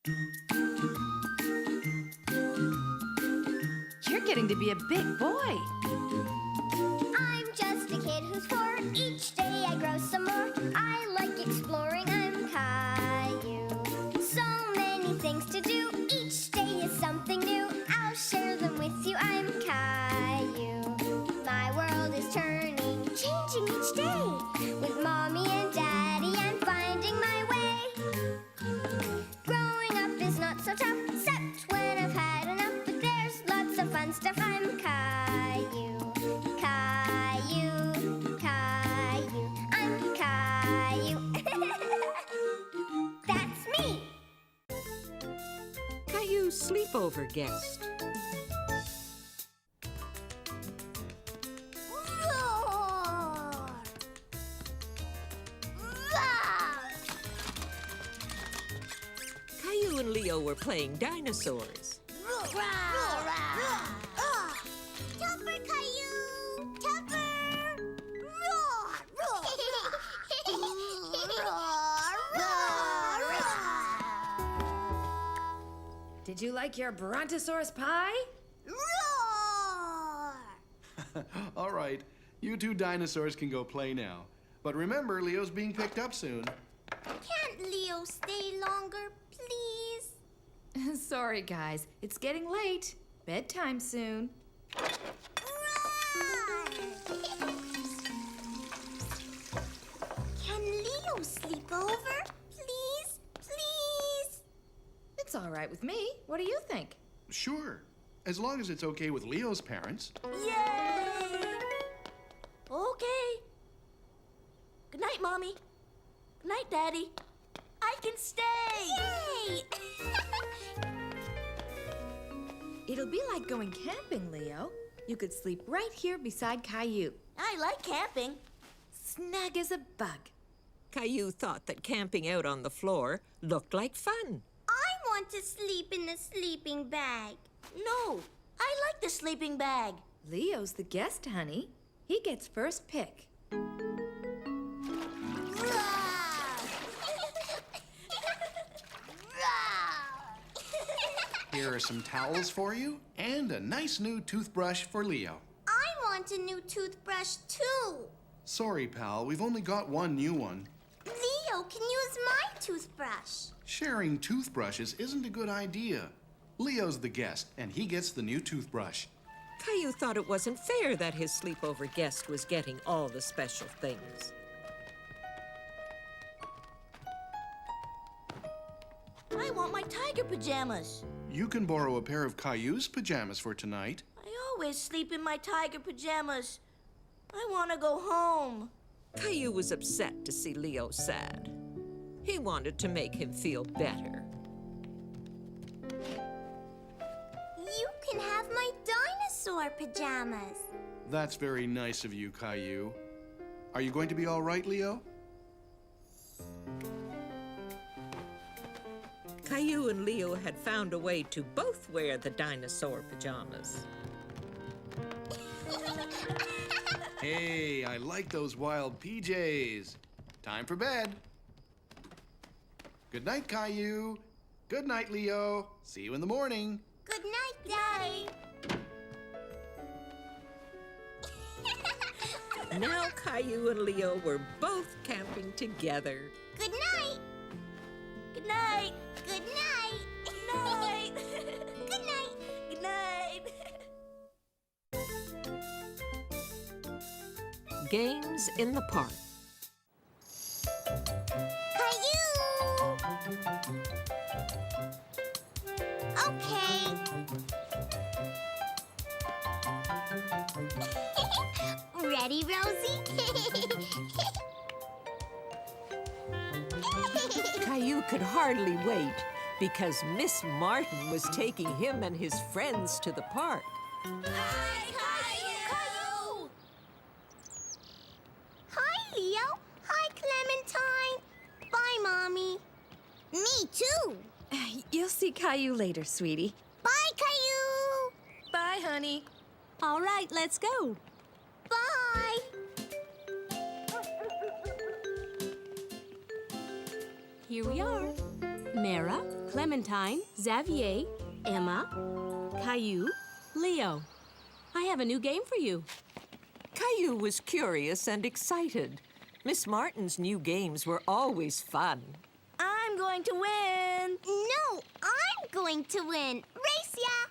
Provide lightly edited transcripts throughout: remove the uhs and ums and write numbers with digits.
You're getting to be a big boy. I'm just a kid who's 4. Each day I grow some more. I like exploring. I'm Caillou. So many things to do. Each day is something new. I'll share them with you. I'm Caillou. My world is turning, changing each day. With Mommy and Daddy, I'm finding my way. Growing up is not so tough, except when I've had enough. But there's lots of fun stuff. I'm Caillou. Caillou, Caillou, I'm Caillou. That's me. Caillou's sleepover guest. Roar! Roar! Caillou and Leo were playing dinosaurs. Roar! Roar! Tougher, Caillou! Tougher! Roar! Roar! Roar! Roar! Did you like your brontosaurus pie? Roar! All right, you two dinosaurs can go play now. But remember, Leo's being picked up soon. Can't Leo stay longer, please? Sorry, guys. It's getting late. Bedtime soon. Run! Can Leo sleep over? Please? Please? It's all right with me. What do you think? Sure, as long as it's okay with Leo's parents. Yay! Okay. Good night, Mommy. Good night, Daddy. I can stay! Yay! It'll be like going camping, Leo. You could sleep right here beside Caillou. I like camping. Snug as a bug. Caillou thought that camping out on the floor looked like fun. I want to sleep in the sleeping bag. No, I like the sleeping bag. Leo's the guest, honey. He gets first pick. Here are some towels for you and a nice new toothbrush for Leo. I want a new toothbrush too. Sorry, pal, we've only got one new one. Leo can use my toothbrush. Sharing toothbrushes isn't a good idea. Leo's the guest, and he gets the new toothbrush. Caillou thought it wasn't fair that his sleepover guest was getting all the special things. I want my tiger pajamas. You can borrow a pair of Caillou's pajamas for tonight. I always sleep in my tiger pajamas. I want to go home. Caillou was upset to see Leo sad. He wanted to make him feel better. You can have my dinosaur pajamas. That's very nice of you, Caillou. Are you going to be all right, Leo? Caillou and Leo had found a way to both wear the dinosaur pajamas. Hey, I like those wild PJs. Time for bed. Good night, Caillou. Good night, Leo. See you in the morning. Good night, Daddy. Now Caillou and Leo were both camping together. Good night. Good night. Good night. Good night. Good night. Good night. Games in the park. Caillou! Okay. Ready, Rosie? Caillou could hardly wait because Miss Martin was taking him and his friends to the park. Hi, Caillou! Hi, Leo. Hi, Clementine. Bye, Mommy. Me too. You'll see Caillou later, sweetie. Bye, Caillou. Bye, honey. All right, let's go. Bye. Here we are. Mara, Clementine, Xavier, Emma, Caillou, Leo. I have a new game for you. Caillou was curious and excited. Miss Martin's new games were always fun. I'm going to win. No, I'm going to win. Race ya!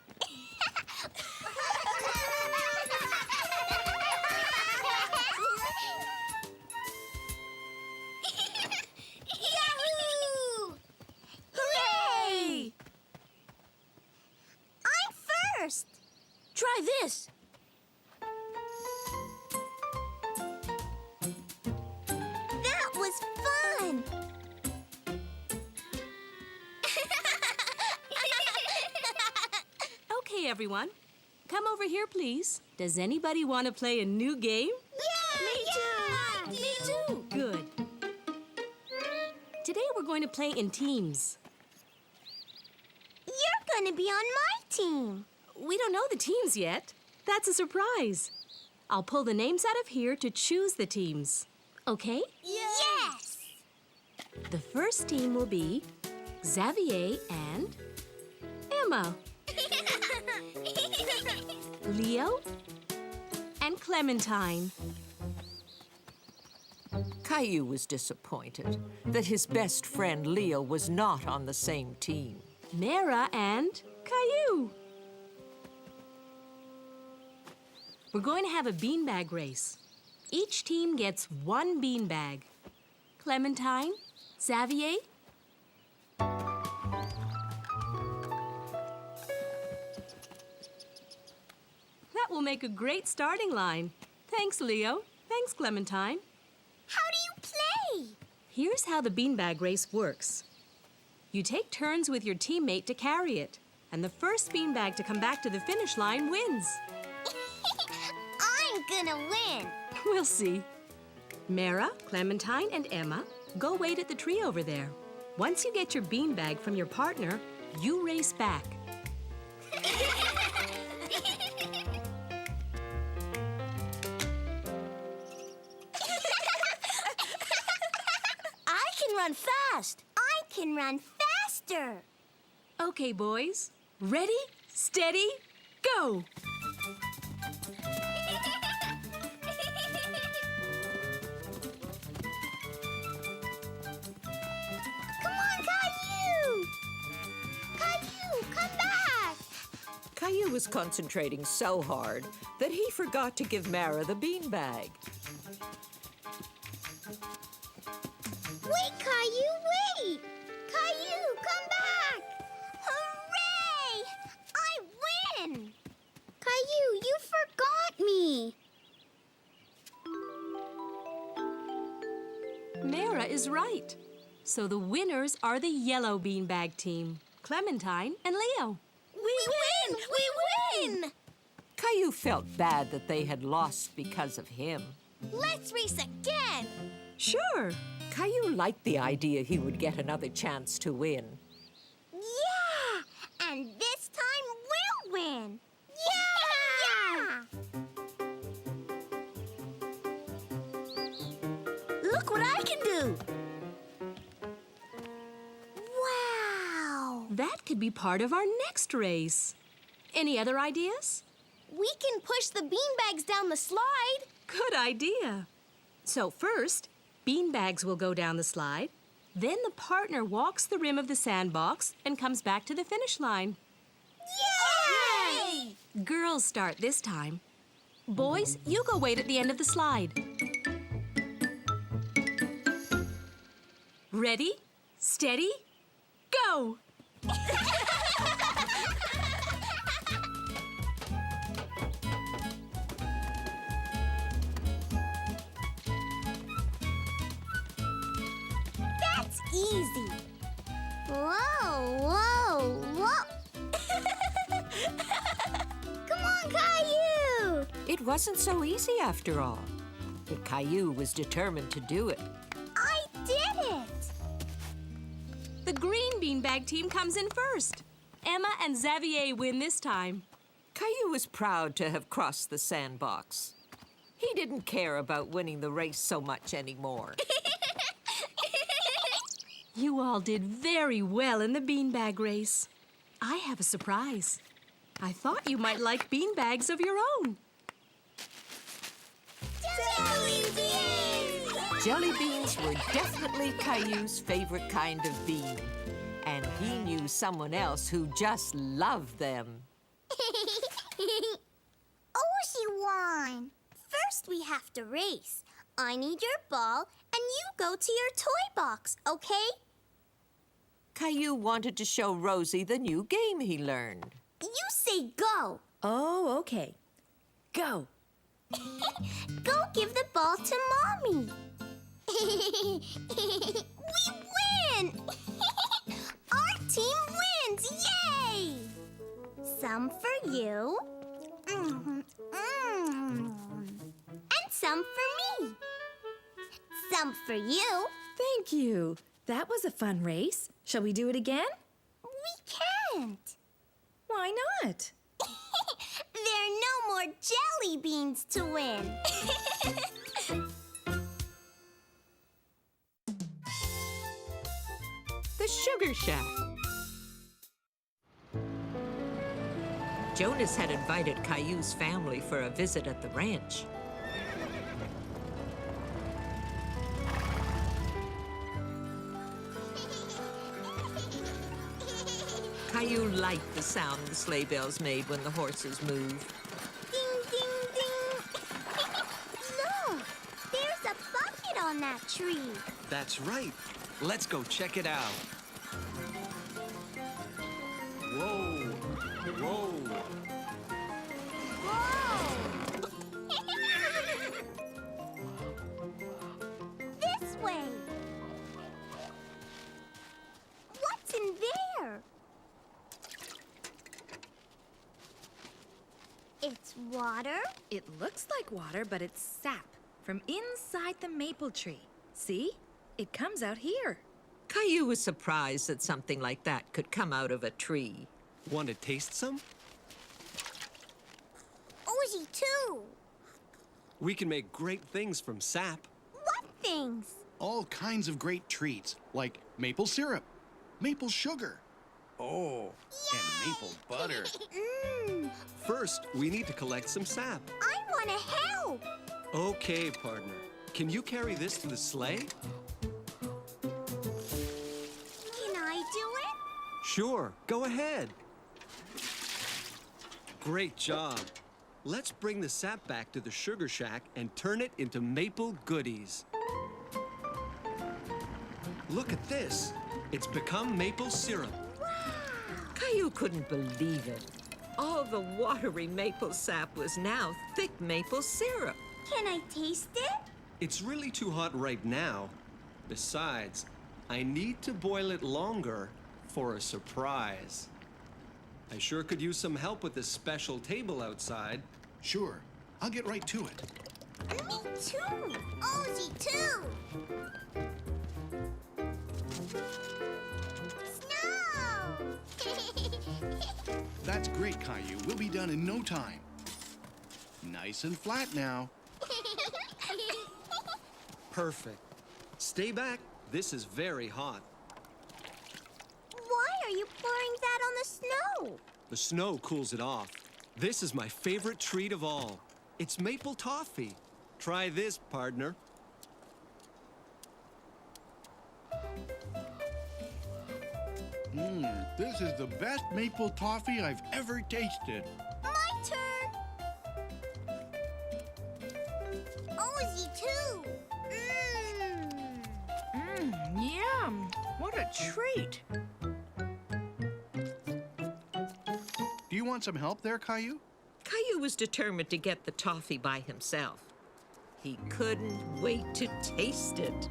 Yahoo! Hooray! I'm first. Try this. That was fun. Okay, everyone. Come over here, please. Does anybody want to play a new game? Yeah, Me too. Good. Today we're going to play in teams. You're going to be on my team. We don't know the teams yet. That's a surprise. I'll pull the names out of here to choose the teams. Okay? Yes. The first team will be Xavier and Emma, Leo, and Clementine. Caillou was disappointed that his best friend Leo was not on the same team. Mara and Caillou. We're going to have a beanbag race. Each team gets one beanbag. Clementine, Xavier. That will make a great starting line. Thanks, Leo. Thanks, Clementine. How do you play? Here's how the beanbag race works. You take turns with your teammate to carry it, and the first beanbag to come back to the finish line wins. I'm gonna win. We'll see. Mara, Clementine, and Emma, go wait at the tree over there. Once you get your beanbag from your partner, you race back. I can run fast. I can run faster. Okay, boys. Ready, steady, go! Come on, Caillou! Caillou, come back! Caillou was concentrating so hard that he forgot to give Mara the beanbag. Wait, Caillou, wait! Caillou, come back! Hooray! I win! Caillou, you forgot me. Mara is right. So the winners are the yellow beanbag team, Clementine and Leo. We win! We win! Caillou felt bad that they had lost because of him. Let's race again. Sure. Caillou liked the idea he would get another chance to win. Yeah! And this time we'll win. Yeah! Look what I can do. Wow! That could be part of our next race. Any other ideas? We can push the beanbags down the slide. Good idea. So first, beanbags will go down the slide. Then the partner walks the rim of the sandbox and comes back to the finish line. Yay! Girls start this time. Boys, you go wait at the end of the slide. Ready, steady, go! That's easy. Whoa, whoa, whoa. Come on, Caillou. It wasn't so easy after all. But Caillou was determined to do it. I did it. The green beanbag team comes in first. Emma and Xavier win this time. Caillou was proud to have crossed the sandbox. He didn't care about winning the race so much anymore. You all did very well in the beanbag race. I have a surprise. I thought you might like beanbags of your own. Jelly beans! Jelly beans were definitely Caillou's favorite kind of bean. And he knew someone else who just loved them. Rosie won. First, we have to race. I need your ball, and you go to your toy box, okay? Caillou wanted to show Rosie the new game he learned. You say go. Oh, okay. Go. Go give the ball to Mommy. We win! Our team wins! Yay! Some for you. And some for me. Some for you. Thank you. That was a fun race. Shall we do it again? We can't. Why not? There are no more jelly beans to win. The Sugar Shack. Jonas had invited Caillou's family for a visit at the ranch. Caillou liked the sound the sleigh bells made when the horses moved. Ding, ding, ding. Look, there's a bucket on that tree. That's right. Let's go check it out. Whoa! Whoa! Whoa! This way. What's in there? It's water? It looks like water, but it's sap from inside the maple tree. See? It comes out here. Caillou was surprised that something like that could come out of a tree. Want to taste some? Rosie, too. We can make great things from sap. What things? All kinds of great treats, like maple syrup, maple sugar. Oh, and maple butter. First, we need to collect some sap. I want to help. Okay, partner. Can you carry this to the sleigh? Can I do it? Sure, go ahead. Great job. Let's bring the sap back to the sugar shack and turn it into maple goodies. Look at this. It's become maple syrup. Caillou couldn't believe it. All the watery maple sap was now thick maple syrup. Can I taste it? It's really too hot right now. Besides, I need to boil it longer for a surprise. I sure could use some help with this special table outside. Sure, I'll get right to it. Me too. Rosie, too. Snow! That's great, Caillou. We'll be done in no time. Nice and flat now. Perfect. Stay back. This is very hot. Why are you pouring that on the snow? The snow cools it off. This is my favorite treat of all. It's maple toffee. Try this, partner. This is the best maple toffee I've ever tasted. My turn. Rosie, too. Yum! What a treat! Do you want some help there, Caillou? Caillou was determined to get the toffee by himself. He couldn't wait to taste it.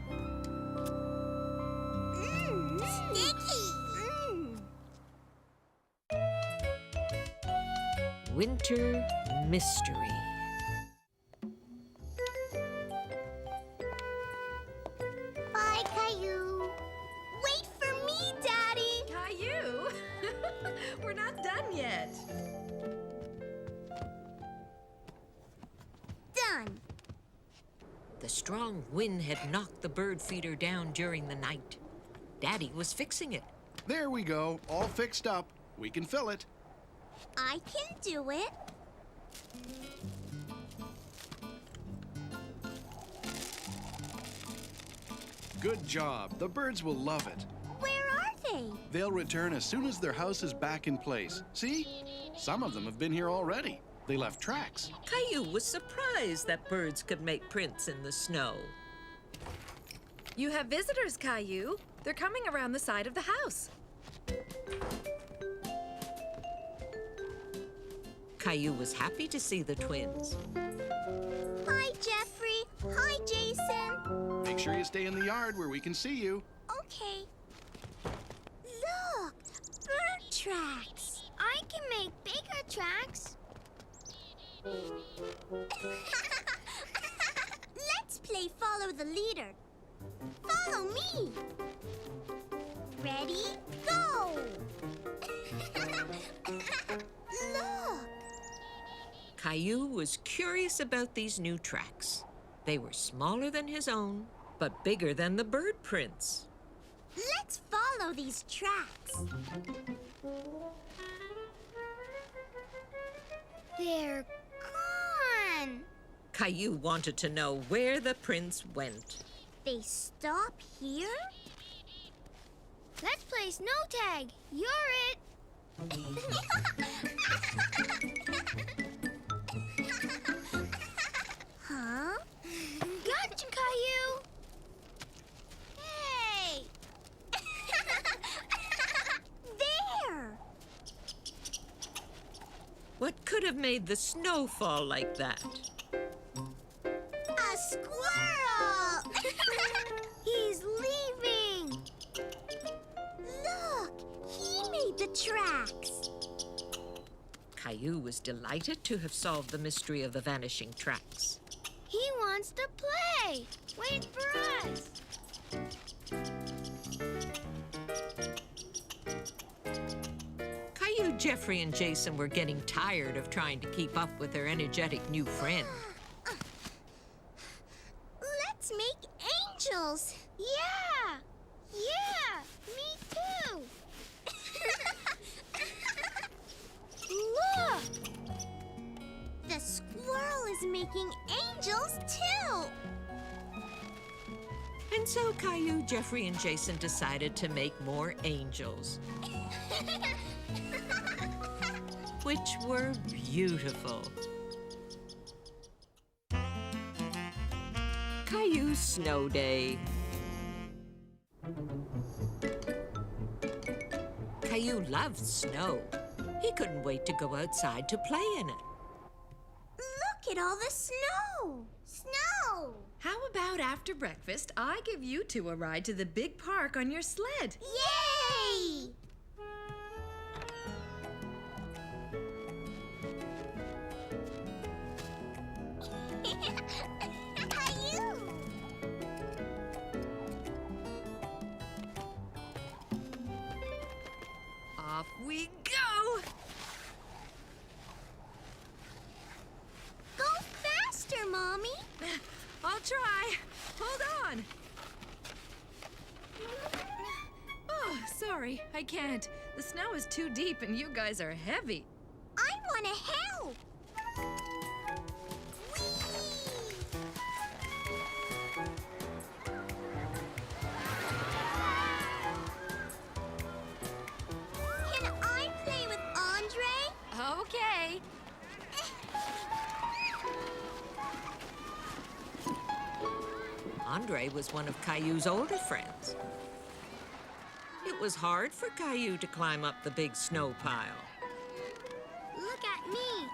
Sticky. Winter Mystery. Bye, Caillou. Wait for me, Daddy. Caillou! We're not done yet. Done. The strong wind had knocked the bird feeder down during the night. Daddy was fixing it. There we go, all fixed up. We can fill it. I can do it. Good job. The birds will love it. Where are they? They'll return as soon as their house is back in place. See? Some of them have been here already. They left tracks. Caillou was surprised that birds could make prints in the snow. You have visitors, Caillou. They're coming around the side of the house. Caillou was happy to see the twins. Hi, Jeffrey. Hi, Jason. Make sure you stay in the yard where we can see you. Okay. Look, bird tracks. I can make bigger tracks. Let's play follow the leader. Follow me. Ready, go. Look. Caillou was curious about these new tracks. They were smaller than his own, but bigger than the bird prints. Let's follow these tracks. They're gone. Caillou wanted to know where the prints went. They stop here? Let's play snow tag. You're it. Huh? Gotcha, Caillou. Hey! There! What could have made the snow fall like that? A squirrel! He's leaving! Look! He made the tracks! Caillou was delighted to have solved the mystery of the vanishing tracks. He wants to play! Wait for us! Caillou, Jeffrey, and Jason were getting tired of trying to keep up with their energetic new friend. Let's make angels! Yeah! Yeah! Me too! Look! The squirrel is making angels too! And so Caillou, Jeffrey, and Jason decided to make more angels, which were beautiful. Caillou's Snow Day. Caillou loved snow. He couldn't wait to go outside to play in it. Look at all the snow! Snow! How about after breakfast, I give you two a ride to the big park on your sled? Yay! Caillou! Off we go! Go faster, Mommy! I'll try. Hold on. Oh, sorry, I can't. The snow is too deep and you guys are heavy. I want to help! Can I play with Andre? Okay. Andre was one of Caillou's older friends. It was hard for Caillou to climb up the big snow pile. Look at me.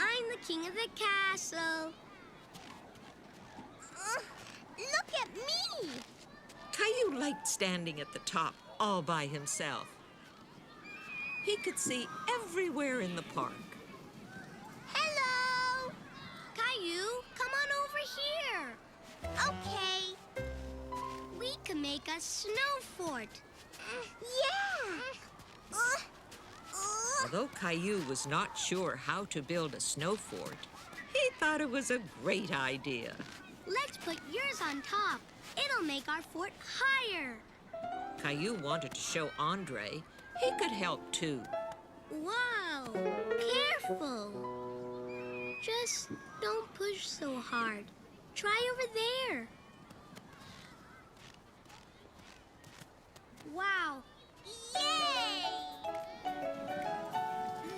I'm the king of the castle. Look at me. Caillou liked standing at the top all by himself. He could see everywhere in the park. Hello. Caillou, come on over here. Okay. We can make a snow fort. Yeah. Although Caillou was not sure how to build a snow fort, he thought it was a great idea. Let's put yours on top. It'll make our fort higher. Caillou wanted to show Andre he could help too. Wow, careful. Just don't push so hard. Try over there. Wow, yay!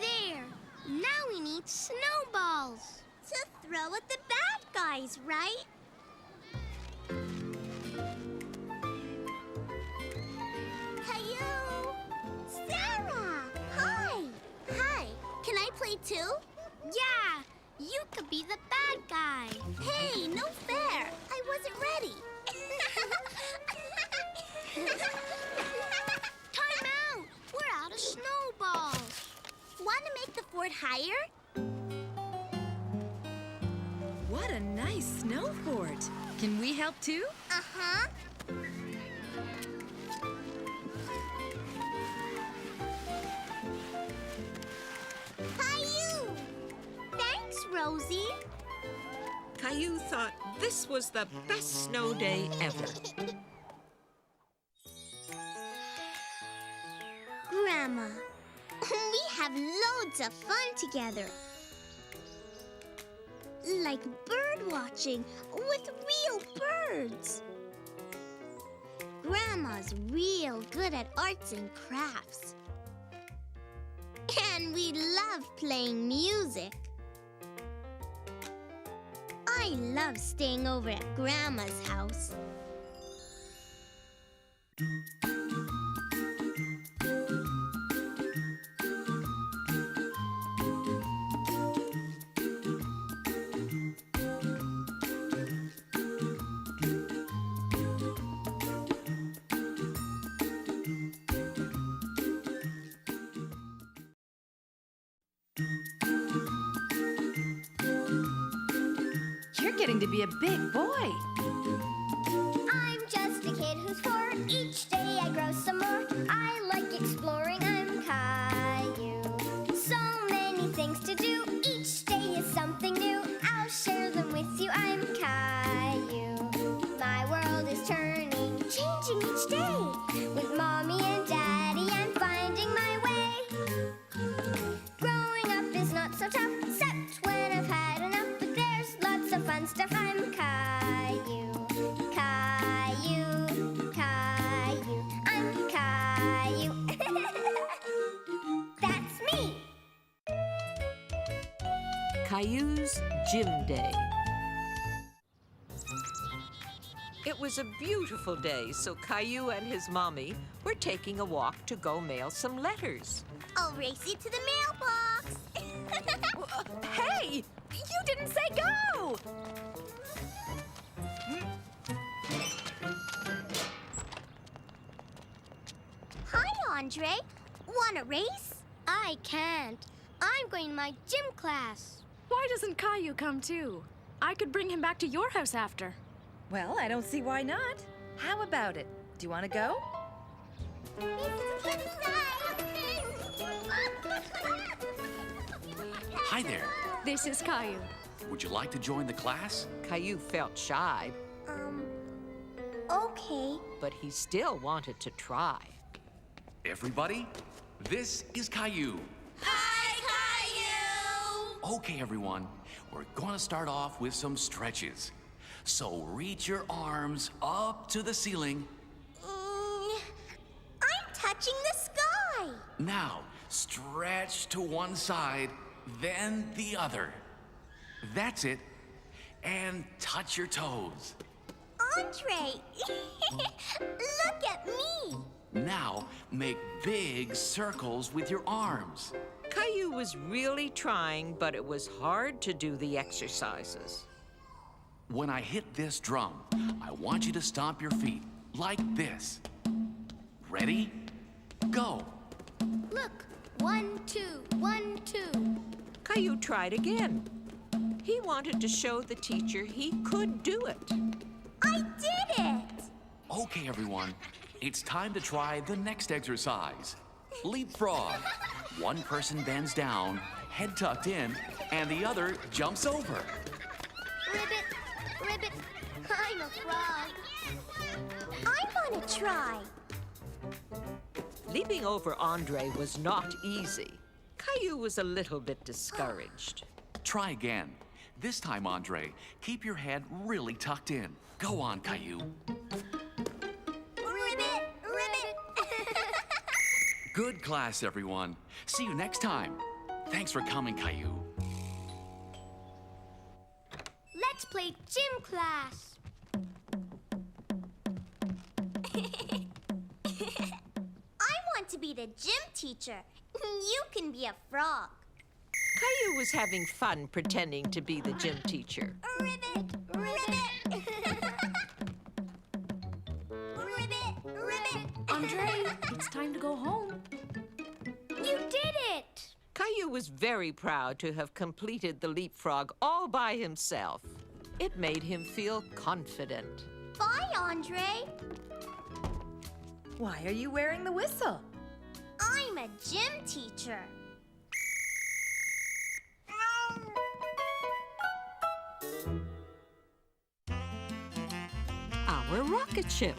There, now we need snowballs. To throw at the bad guys, right? Caillou! Sarah! Hi! Hi, can I play too? Yeah, you could be the bad guy. Hey, no fair. I wasn't ready. Time out! We're out of snowballs. Want to make the fort higher? What a nice snow fort. Can we help too? Uh-huh. Caillou! Thanks, Rosie. Caillou thought this was the best snow day ever. Grandma, we have loads of fun together. Like bird watching with real birds. Grandma's real good at arts and crafts. And we love playing music. I love staying over at Grandma's house. You're getting to be a big boy. I'm just a kid who's 4. Each day I grow some more. I like exploring. I'm Caillou. So many things to do. Each day is something new. I'll share them with you. I'm Caillou. My world is turning, changing each day. With Mommy and Daddy, I'm finding my way. Growing up is not so tough, except when I've had enough. But there's lots of fun stuff. I'm Caillou, Caillou, Caillou. I'm Caillou. That's me. Caillou's Gym Day. It was a beautiful day, so Caillou and his mommy were taking a walk to go mail some letters. I'll race you to the mailbox. Hey! You didn't say go! Hi, Andre. Wanna race? I can't. I'm going to my gym class. Why doesn't Caillou come too? I could bring him back to your house after. Well, I don't see why not. How about it? Do you want to go? Hi there. This is Caillou. Would you like to join the class? Caillou felt shy, Okay. but he still wanted to try. Everybody, this is Caillou. Hi, Caillou! Okay, everyone, we're gonna start off with some stretches. So reach your arms up to the ceiling. I'm touching the sky. Now, stretch to one side, then the other. That's it. And touch your toes. Andre, look at me. Now, make big circles with your arms. Caillou was really trying, but it was hard to do the exercises. When I hit this drum, I want you to stomp your feet like this. Ready? Go. Look, 1, 2, 1, 2. Caillou tried again. He wanted to show the teacher he could do it. I did it. Okay, everyone. It's time to try the next exercise. Leapfrog. One person bends down, head tucked in, and the other jumps over. Ribbit, ribbit, I'm a frog. I want to try. Leaping over Andre was not easy. Caillou was a little bit discouraged. Try again. This time, Andre, keep your head really tucked in. Go on, Caillou. Ribbit! Ribbit! Good class, everyone. See you next time. Thanks for coming, Caillou. Let's play gym class. I want to be the gym teacher. You can be a frog. Caillou was having fun pretending to be the gym teacher. Ribbit! Ribbit! Ribbit! Ribbit! Andre, it's time to go home. You did it! Caillou was very proud to have completed the leapfrog all by himself. It made him feel confident. Bye, Andre. Why are you wearing the whistle? I'm a gym teacher. Our rocket ship.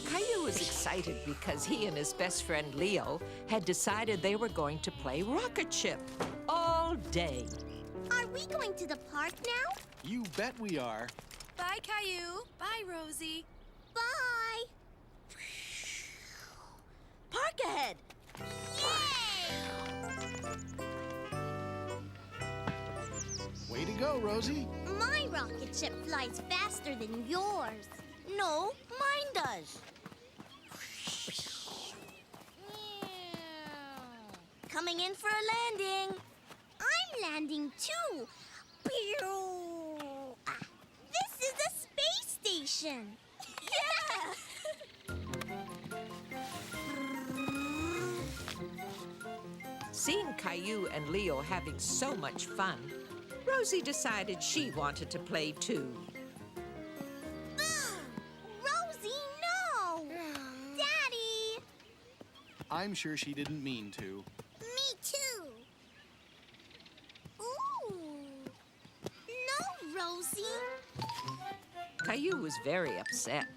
Caillou was excited because he and his best friend Leo had decided they were going to play rocket ship all day. Are we going to the park now? You bet we are. Bye, Caillou. Bye, Rosie. Bye. Park ahead. Way to go, Rosie. My rocket ship flies faster than yours. No, mine does. Coming in for a landing. I'm landing too. Pew! This is a space station. Yeah! Seeing Caillou and Leo having so much fun, Rosie decided she wanted to play too. Rosie, no! Daddy! I'm sure she didn't mean to. Me too. Ooh. No, Rosie. Caillou was very upset.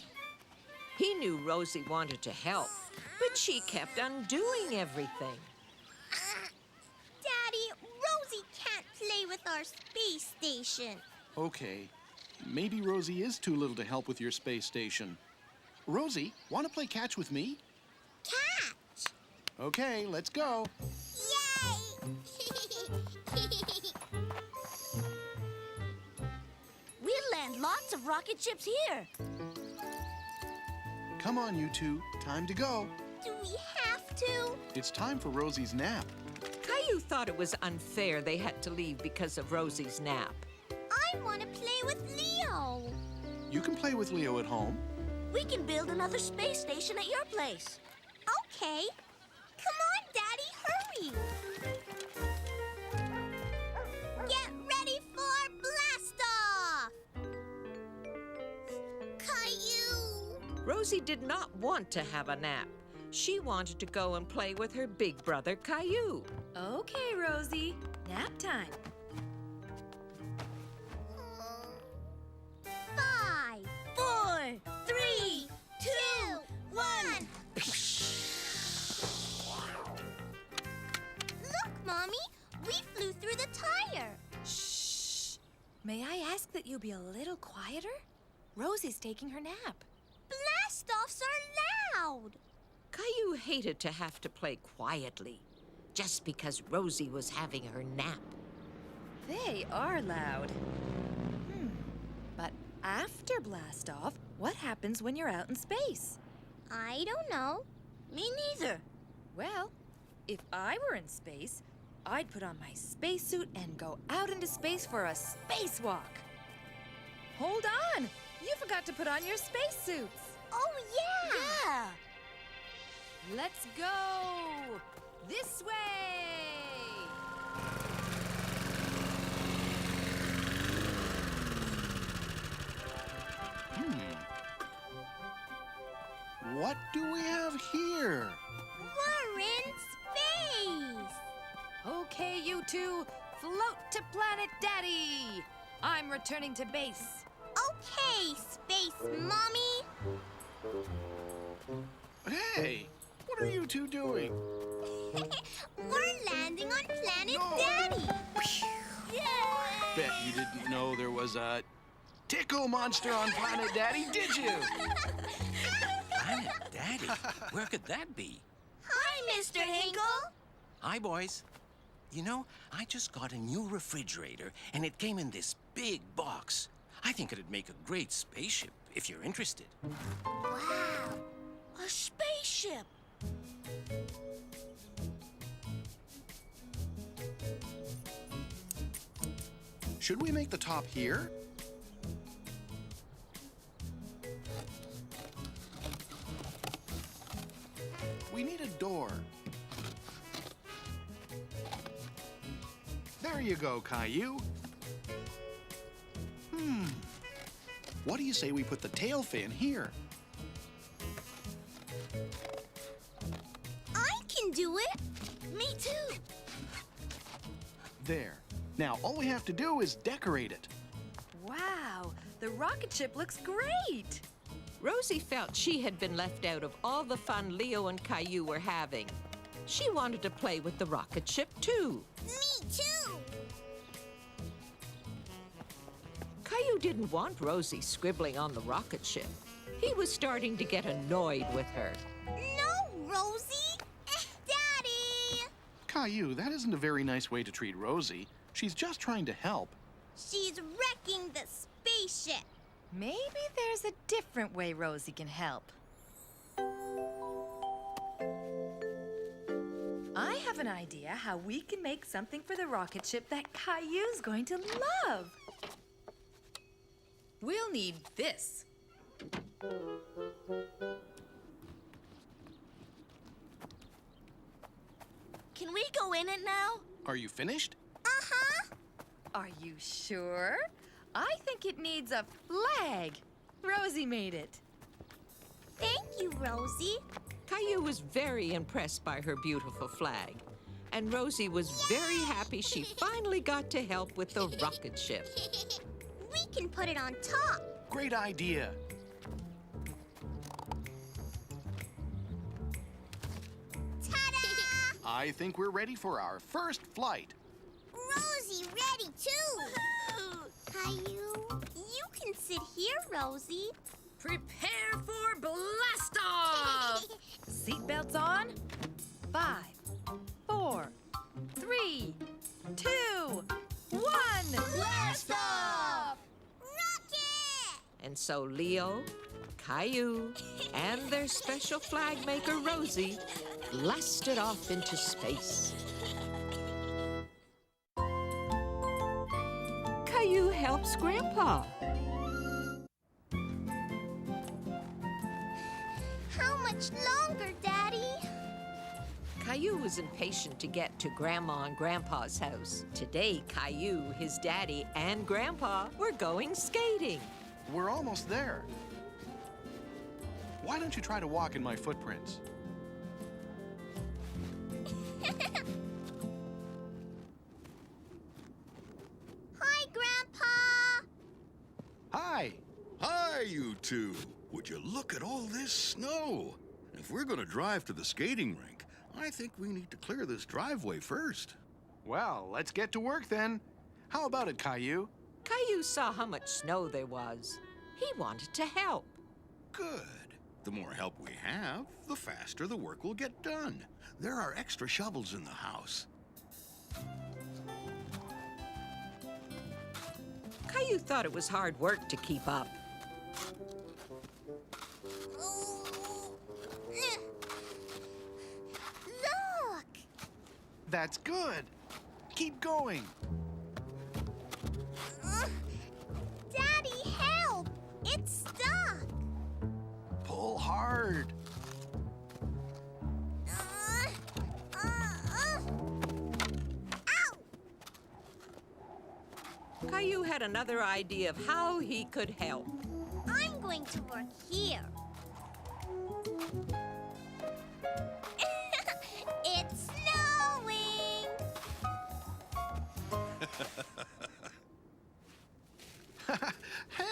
He knew Rosie wanted to help, but she kept undoing everything. Daddy, Rosie can't play with our space station. Okay, maybe Rosie is too little to help with your space station. Rosie, want to play catch with me? Catch! Okay, let's go. Yay! We'll land lots of rocket ships here. Come on, you two. Time to go. Do we have to? It's time for Rosie's nap. Caillou thought it was unfair they had to leave because of Rosie's nap. I want to play with Leo. You can play with Leo at home. We can build another space station at your place. Okay. Come on, Daddy, hurry. Get ready for blast off. Caillou. Rosie did not want to have a nap. She wanted to go and play with her big brother, Caillou. Okay, Rosie. Nap time. 5, 4, 3, 2, 1. Look, Mommy. We flew through the tire. Shh. May I ask that you be a little quieter? Rosie's taking her nap. Blast-offs are loud. Caillou hated to have to play quietly just because Rosie was having her nap. They are loud. But after blast off, what happens when you're out in space? I don't know. Me neither. Well, if I were in space, I'd put on my spacesuit and go out into space for a spacewalk. Hold on! You forgot to put on your spacesuits. Oh, yeah. Yeah. Let's go! This way! What do we have here? We're in space. Okay, you two, fly Planet Daddy! I'm returning to base. Okay, Space Mommy. Hey, what are you two doing? We're landing on Planet Daddy. Yay! Bet you didn't know there was a tickle monster on Planet Daddy, did you? Planet Daddy? Where could that be? Hi, Mr. Hinkle. Hi, boys. You know, I just got a new refrigerator, and it came in this big box. I think it'd make a great spaceship, if you're interested. Wow. A spaceship. Should we make the top here? We need a door. There you go, Caillou. What do you say we put the tail fin here? I can do it. Me too. There. Now, all we have to do is decorate it. Wow, the rocket ship looks great. Rosie felt she had been left out of all the fun Leo and Caillou were having. She wanted to play with the rocket ship, too. Me too. Caillou didn't want Rosie scribbling on the rocket ship. He was starting to get annoyed with her. No, Rosie. Daddy. Caillou, that isn't a very nice way to treat Rosie. She's just trying to help. She's wrecking the spaceship. Maybe there's a different way Rosie can help. I have an idea how we can make something for the rocket ship that Caillou's going to love. We'll need this. Can we go in it now? Are you finished? Uh-huh. Are you sure? I think it needs a flag. Rosie made it. Thank you, Rosie. Caillou was very impressed by her beautiful flag. And Rosie was very happy she finally got to help with the rocket ship. We can put it on top. Great idea. Ta-da! I think we're ready for our first flight. Rosie ready too. Caillou, you can sit here, Rosie. Prepare for blast off! Seatbelts on. 5, 4, 3, 2, 1. Blast off! Rocket! And so Leo, Caillou, and their special flag maker, Rosie, blasted off into space. Caillou helps Grandpa. How much longer, Daddy? Caillou was impatient to get to Grandma and Grandpa's house. Today, Caillou, his daddy, and Grandpa were going skating. We're almost there. Why don't you try to walk in my footprints? Hi, Grandpa. Hi. Hi, you two. Would you look at all this snow? If we're going to drive to the skating rink, I think we need to clear this driveway first. Well, let's get to work then. How about it, Caillou? Caillou saw how much snow there was. He wanted to help. Good. The more help we have, the faster the work will get done. There are extra shovels in the house. Caillou thought it was hard work to keep up. Look! That's good. Keep going. Daddy, help! It's stuck! Pull hard. Ow! Caillou had another idea of how he could help. I'm going to work here. It's snowing!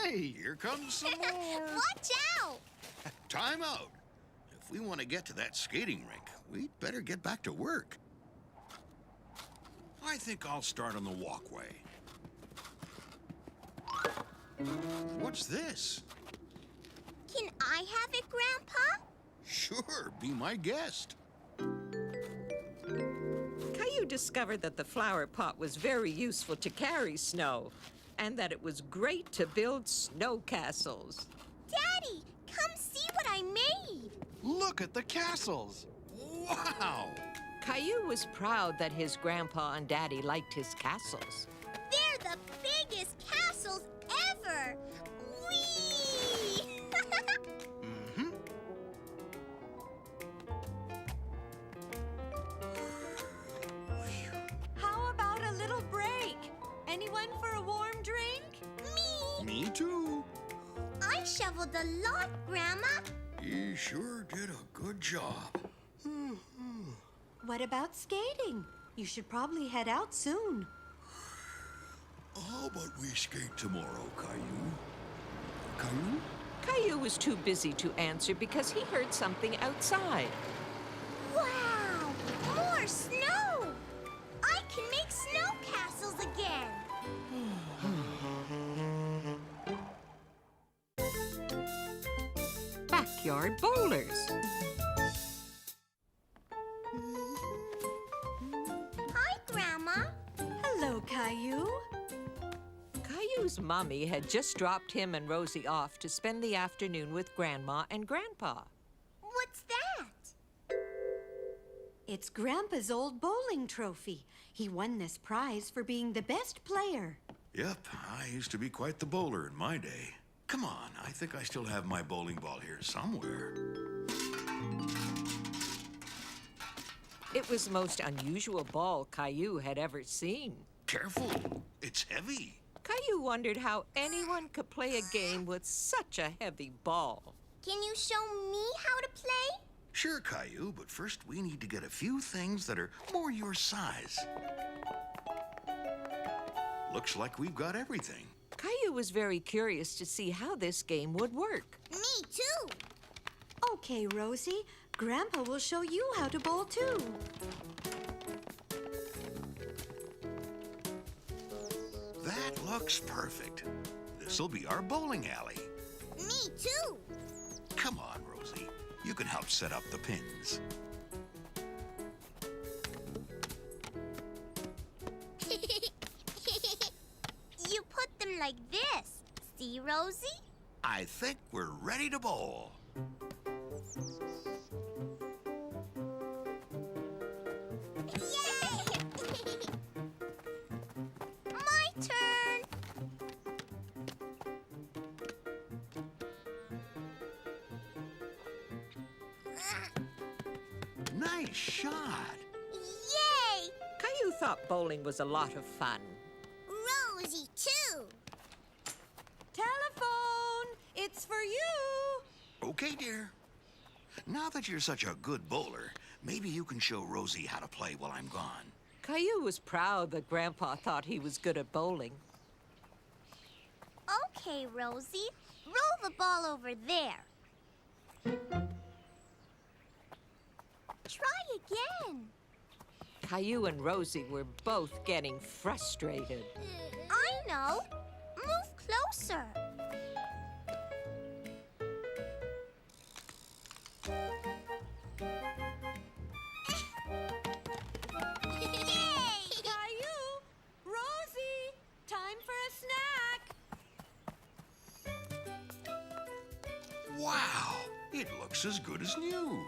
Hey, here comes some more. Watch out! Time out. If we want to get to that skating rink, we'd better get back to work. I think I'll start on the walkway. What's this? Can I have it, Grandpa? Sure, be my guest. Caillou discovered that the flower pot was very useful to carry snow, and that it was great to build snow castles. Daddy, come see what I made. Look at the castles. Wow! Caillou was proud that his grandpa and daddy liked his castles. They're the biggest castles ever. Whee! Mm-hmm. How about a little break? Anyone for a warm drink? Me too. I shoveled a lot, Grandma. He sure did a good job. What about skating? You should probably head out soon. How about we skate tomorrow, Caillou? Caillou? Caillou was too busy to answer because he heard something outside. Wow! More snow! I can make snow castles again. Backyard bowlers. Hi, Grandma. Hello, Caillou. Caillou's mommy had just dropped him and Rosie off to spend the afternoon with Grandma and Grandpa. What's that? It's Grandpa's old bowling trophy. He won this prize for being the best player. Yep, I used to be quite the bowler in my day. Come on, I think I still have my bowling ball here somewhere. It was the most unusual ball Caillou had ever seen. Careful, it's heavy. Caillou wondered how anyone could play a game with such a heavy ball. Can you show me how to play? Sure, Caillou, but first we need to get a few things that are more your size. Looks like we've got everything. Caillou was very curious to see how this game would work. Me too. Okay, Rosie. Grandpa will show you how to bowl too. That looks perfect. This'll be our bowling alley. Me too. Come on, Rosie. You can help set up the pins. You put them like this. See, Rosie? I think we're ready to bowl. Yay! My turn. Nice shot. Yay! Caillou thought bowling was a lot of fun. Rosie, too. Telephone! It's for you! Okay, dear. Now that you're such a good bowler, maybe you can show Rosie how to play while I'm gone. Caillou was proud that Grandpa thought he was good at bowling. Okay, Rosie. Roll the ball over there. Try again. Caillou and Rosie were both getting frustrated. I know. Move closer. Yay! Caillou! Rosie! Time for a snack! Wow, it looks as good as new.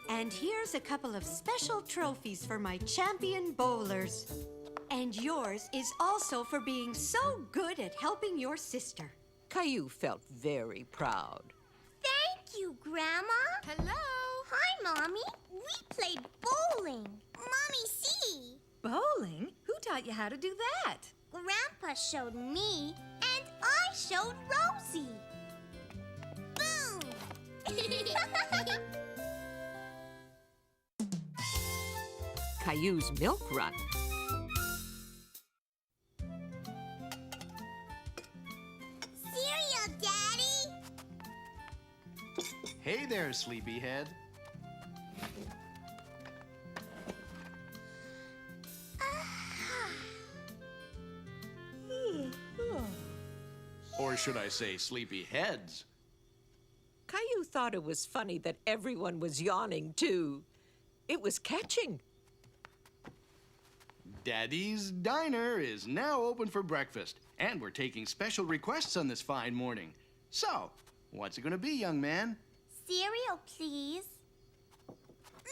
And here's a couple of special trophies for my champion bowlers. And yours is also for being so good at helping your sister. Caillou felt very proud. Thank you, Grandma. Hello? Hi, Mommy. We played bowling. Mommy, see? Bowling? Who taught you how to do that? Grandpa showed me, and I showed Rosie. Boom! Caillou's Milk Run. Cereal! cereal, Daddy. Hey there, sleepyhead. Or should I say sleepyheads? Caillou thought it was funny that everyone was yawning, too. It was catching. Daddy's Diner is now open for breakfast, and we're taking special requests on this fine morning. So, what's it gonna be, young man? Cereal, please. Me.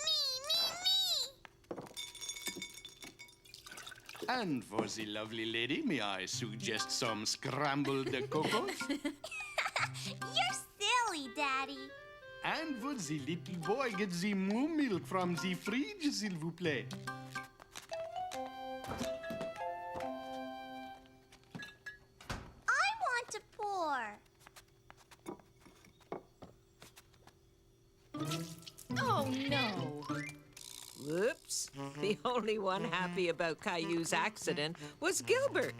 And for the lovely lady, may I suggest some scrambled cocos? You're silly, Daddy. And for the little boy, get the moo milk from the fridge, s'il vous plaît. I want to pour. Oh, no. Whoops. The only one happy about Caillou's accident was Gilbert.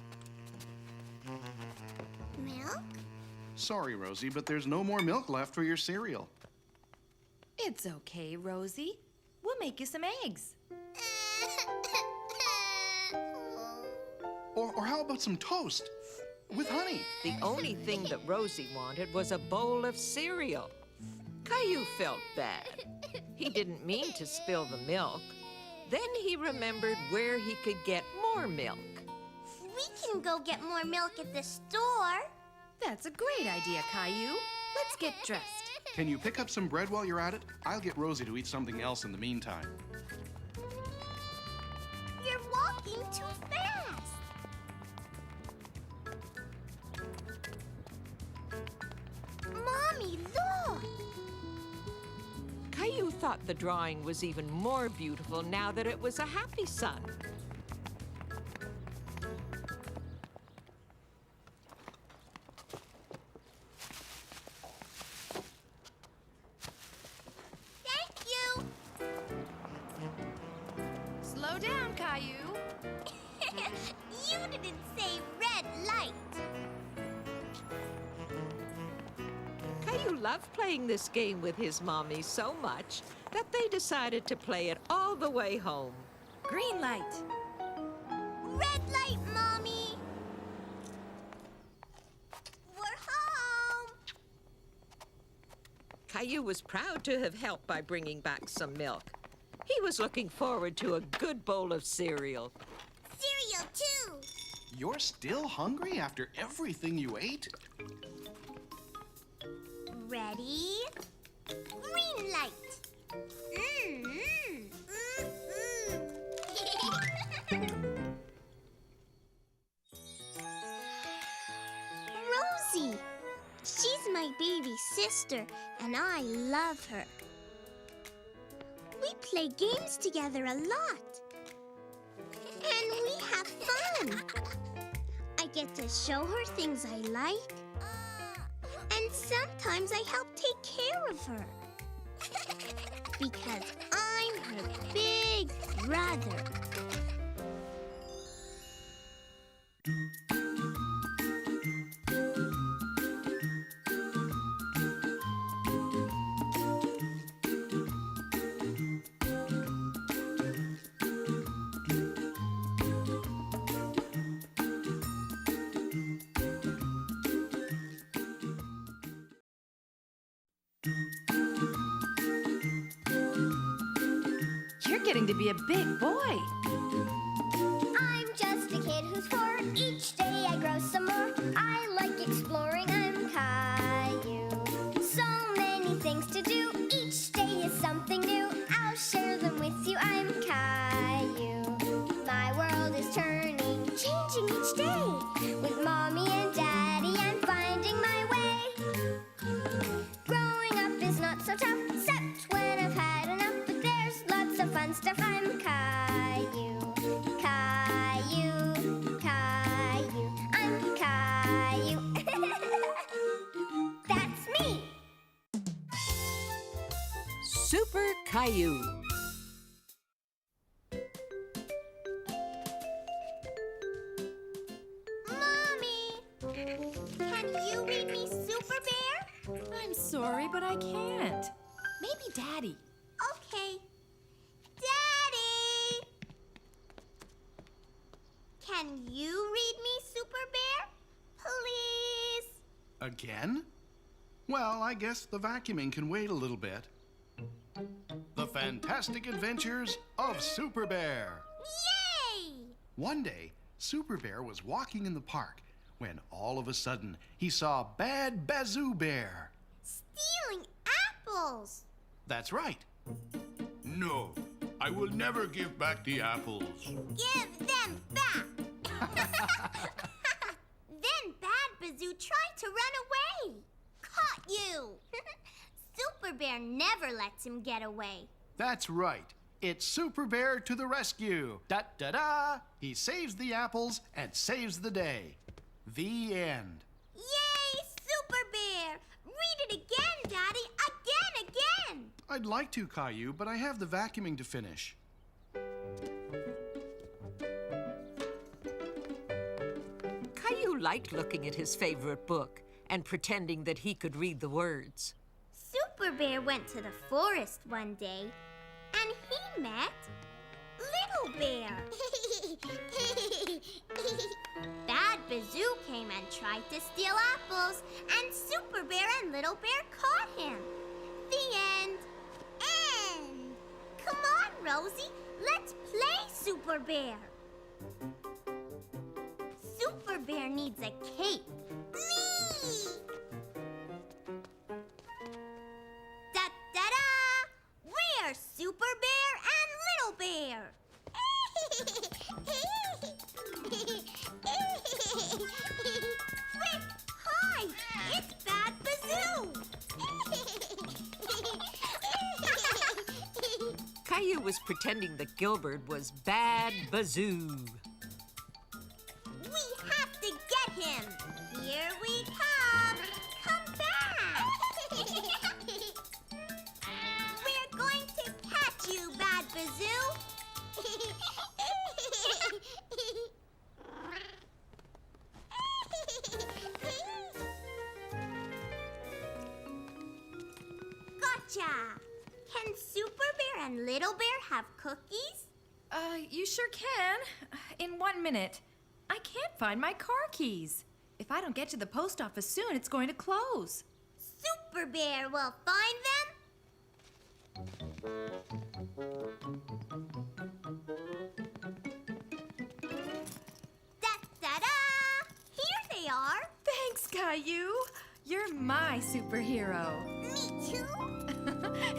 Milk? Sorry, Rosie, but there's no more milk left for your cereal. It's okay, Rosie. We'll make you some eggs. Or how about some toast with honey? The only thing that Rosie wanted was a bowl of cereal. Caillou felt bad. He didn't mean to spill the milk. Then he remembered where he could get more milk. We can go get more milk at the store. That's a great idea, Caillou. Let's get dressed. Can you pick up some bread while you're at it? I'll get Rosie to eat something else in the meantime. You're walking too fast. Mommy, look! Caillou thought the drawing was even more beautiful now that it was a happy sun. Thank you. Slow down, Caillou. You didn't say red light. Caillou loved playing this game with his mommy so much that they decided to play it all the way home. Green light. Red light, Mommy. We're home. Caillou was proud to have helped by bringing back some milk. He was looking forward to a good bowl of cereal. Cereal, too. You're still hungry after everything you ate? Ready? Green light. Rosie. She's my baby sister, and I love her. We play games together a lot. And we have fun. I get to show her things I like. And sometimes I help take care of her. Because I'm her big brother. You're getting to be a big boy. I'm just a kid who's 4. Each day I grow some more. I like exploring. I'm Caillou. So many things to do. Each day is something new. I'll share them with you. I'm Caillou. My world is turning, changing each day. With Mommy and Daddy, I'm finding my way. Growing up is not so tough, except when I've had enough. But there's lots of fun stuff. I'm Caillou. Caillou, Caillou. I'm Caillou. That's me. Super Caillou. Mommy, can you read me sorry, but I can't. Maybe Daddy. Okay. Daddy! Can you read me Super Bear? Please? Again? Well, I guess the vacuuming can wait a little bit. The Fantastic Adventures of Super Bear. Yay! One day, Super Bear was walking in the park when all of a sudden he saw Bad Bazoo Bear. Stealing apples! That's right. No, I will never give back the apples. Give them back! Then Bad Bazoo tried to run away. Caught you! Super Bear never lets him get away. That's right. It's Super Bear to the rescue. Da-da-da! He saves the apples and saves the day. The end. Yay, Super Bear! Read it again, Daddy! Again! I'd like to, Caillou, but I have the vacuuming to finish. Caillou liked looking at his favorite book and pretending that he could read the words. Super Bear went to the forest one day, and he met Little Bear. Bad Bazoo came and tried to steal apples, and Super Bear and Little Bear caught him. The end. End. Come on, Rosie. Let's play Super Bear. Super Bear needs a cape. Me! Da-da-da! We're Super Bear and Little Bear. Quick, hide! It's Bad Bazoo! Caillou was pretending that Gilbert was Bad Bazoo. We have to get him! Here we come! Come back! We're going to catch you, Bad Bazoo! Gotcha! Can Super Bear and Little Bear have cookies? You sure can. In 1 minute. I can't find my car keys. If I don't get to the post office soon, it's going to close. Super Bear will find them. Da-da-da! Here they are. Thanks, Caillou. You're my superhero. Me too?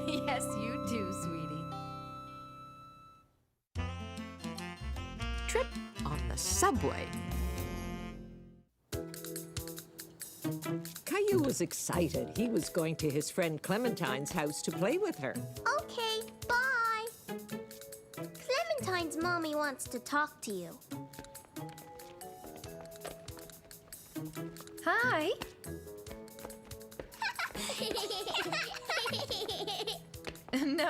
Yes, you do, sweetie. Trip on the subway. Caillou was excited. He was going to his friend Clementine's house to play with her. Okay, bye. Clementine's mommy wants to talk to you. Hi.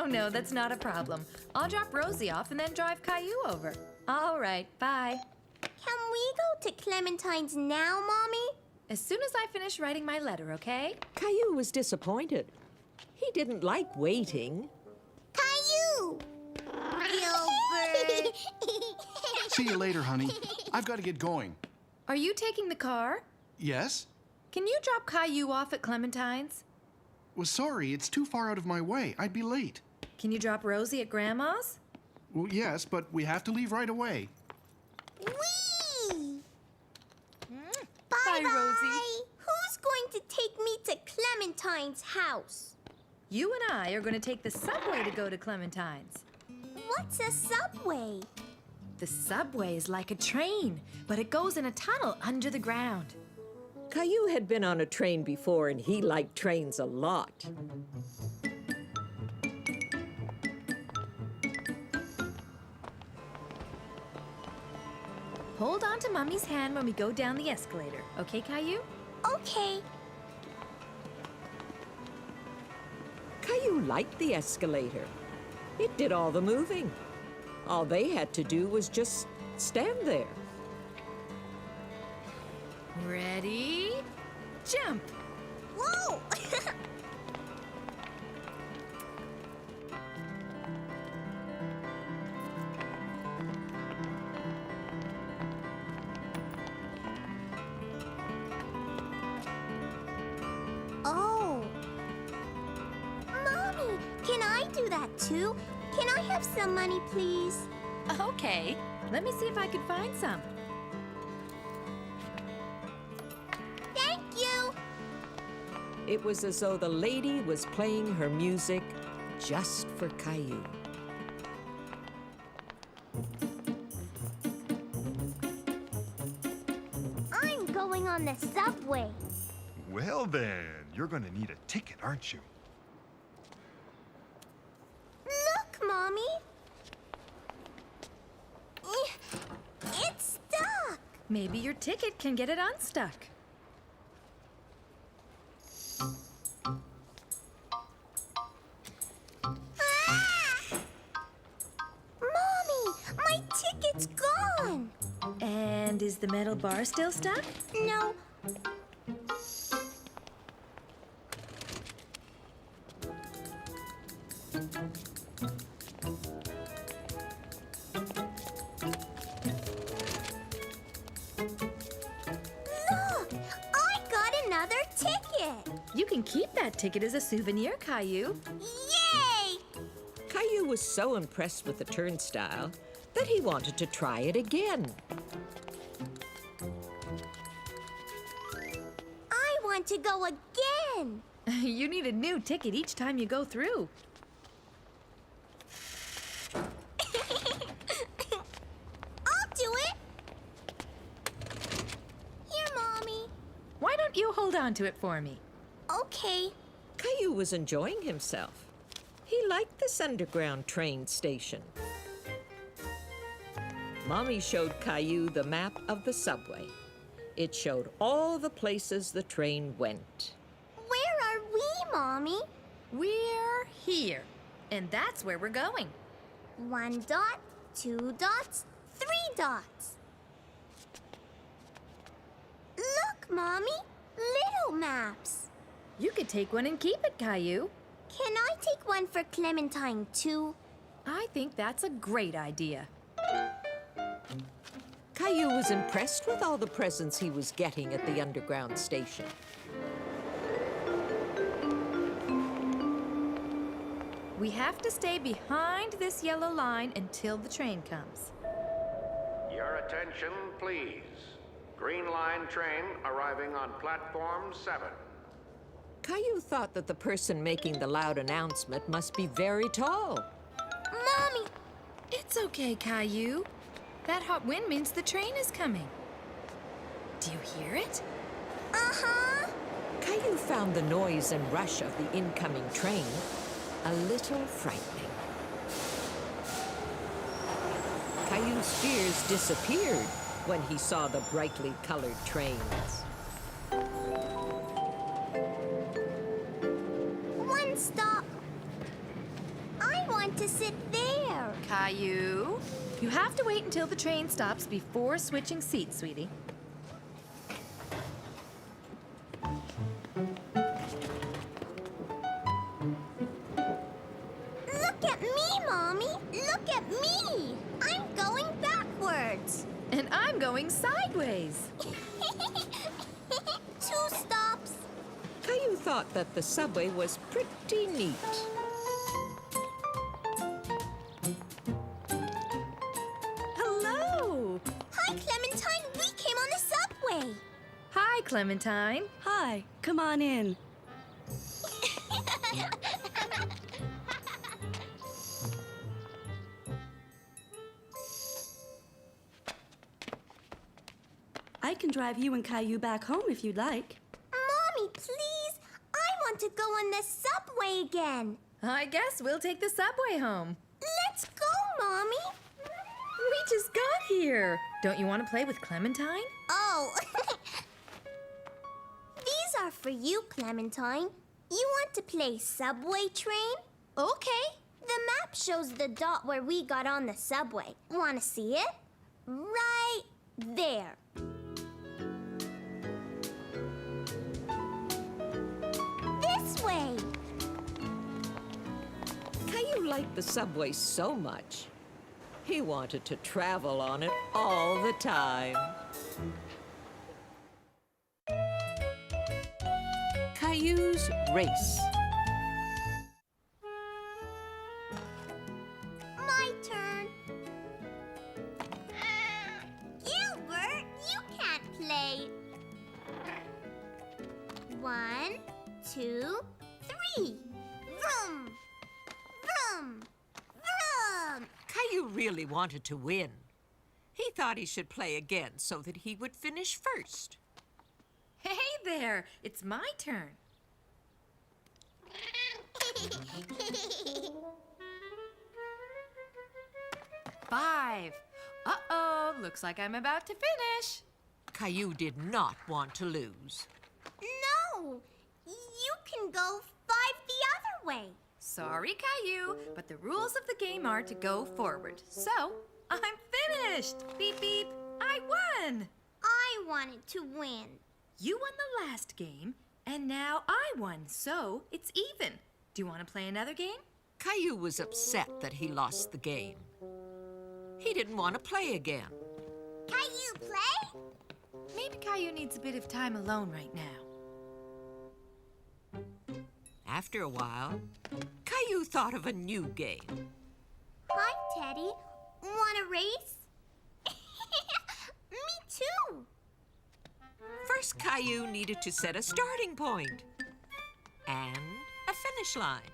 No, that's not a problem. I'll drop Rosie off and then drive Caillou over. All right, bye. Can we go to Clementine's now, Mommy? As soon as I finish writing my letter, okay? Caillou was disappointed. He didn't like waiting. Caillou! Gilbert! See you later, honey. I've got to get going. Are you taking the car? Yes? Can you drop Caillou off at Clementine's? Well, sorry, it's too far out of my way. I'd be late. Can you drop Rosie at Grandma's? Well, yes, but we have to leave right away. Whee! Bye, Rosie. Who's going to take me to Clementine's house? You and I are going to take the subway to go to Clementine's. What's a subway? The subway is like a train, but it goes in a tunnel under the ground. Caillou had been on a train before, and he liked trains a lot. Hold on to Mummy's hand when we go down the escalator. Okay, Caillou? Okay. Caillou liked the escalator. It did all the moving. All they had to do was just stand there. Ready? Jump! Whoa! that too. Can I have some money, please? Okay, let me see if I can find some. Thank you. It was as though the lady was playing her music just for Caillou. I'm going on the subway. Well then, you're gonna need a ticket, aren't you? Look, Mommy. It's stuck. Maybe your ticket can get it unstuck. Mommy, my ticket's gone. And is the metal bar still stuck? No. Look, I got another ticket. You can keep that ticket as a souvenir, Caillou. Yay! Caillou was so impressed with the turnstile that he wanted to try it again. I want to go again. You need a new ticket each time you go through. I'll do it. Here, Mommy. Why don't you hold on to it for me? Okay. Caillou was enjoying himself. He liked this underground train station. Mommy showed Caillou the map of the subway. It showed all the places the train went. Where are we, Mommy? We're here, and that's where we're going. 1 dot, 2 dots, 3 dots. Look, Mommy. Little maps. You could take one and keep it, Caillou. Can I take one for Clementine, too? I think that's a great idea. Caillou was impressed with all the presents he was getting at the underground station. We have to stay behind this yellow line until the train comes. Your attention, please. Green Line train arriving on platform 7. Caillou thought that the person making the loud announcement must be very tall. Mommy! It's okay, Caillou. That hot wind means the train is coming. Do you hear it? Uh-huh. Caillou found the noise and rush of the incoming train a little frightening. Caillou's fears disappeared when he saw the brightly colored trains. 1 stop. I want to sit there. Caillou, you have to wait until the train stops before switching seats, sweetie. Look at me, Mommy. Look at me. I'm going backwards. And I'm going sideways. 2 stops. Caillou thought that the subway was pretty neat. Hello. Hi, Clementine. We came on the subway. Hi, Clementine. Hi, come on in. I can drive you and Caillou back home if you'd like. Mommy, please. I want to go on the subway again. I guess we'll take the subway home. Let's go, Mommy. We just got here. Don't you want to play with Clementine? Oh. These are for you, Clementine. You want to play subway train? Okay. The map shows the dot where we got on the subway. Want to see it? Right there. This way. Caillou liked the subway so much, he wanted to travel on it all the time. Caillou's Race. 1, 2, 3. Vroom! Vroom! Vroom! Caillou really wanted to win. He thought he should play again so that he would finish first. Hey there, it's my turn. 5. Uh-oh, looks like I'm about to finish. Caillou did not want to lose. No! You can go 5 the other way. Sorry, Caillou, but the rules of the game are to go forward. So, I'm finished. Beep, beep. I won. I wanted to win. You won the last game, and now I won, so it's even. Do you want to play another game? Caillou was upset that he lost the game. He didn't want to play again. Caillou play? Maybe Caillou needs a bit of time alone right now. After a while, Caillou thought of a new game. Hi, Teddy. Want a race? Me too. First, Caillou needed to set a starting point and a finish line.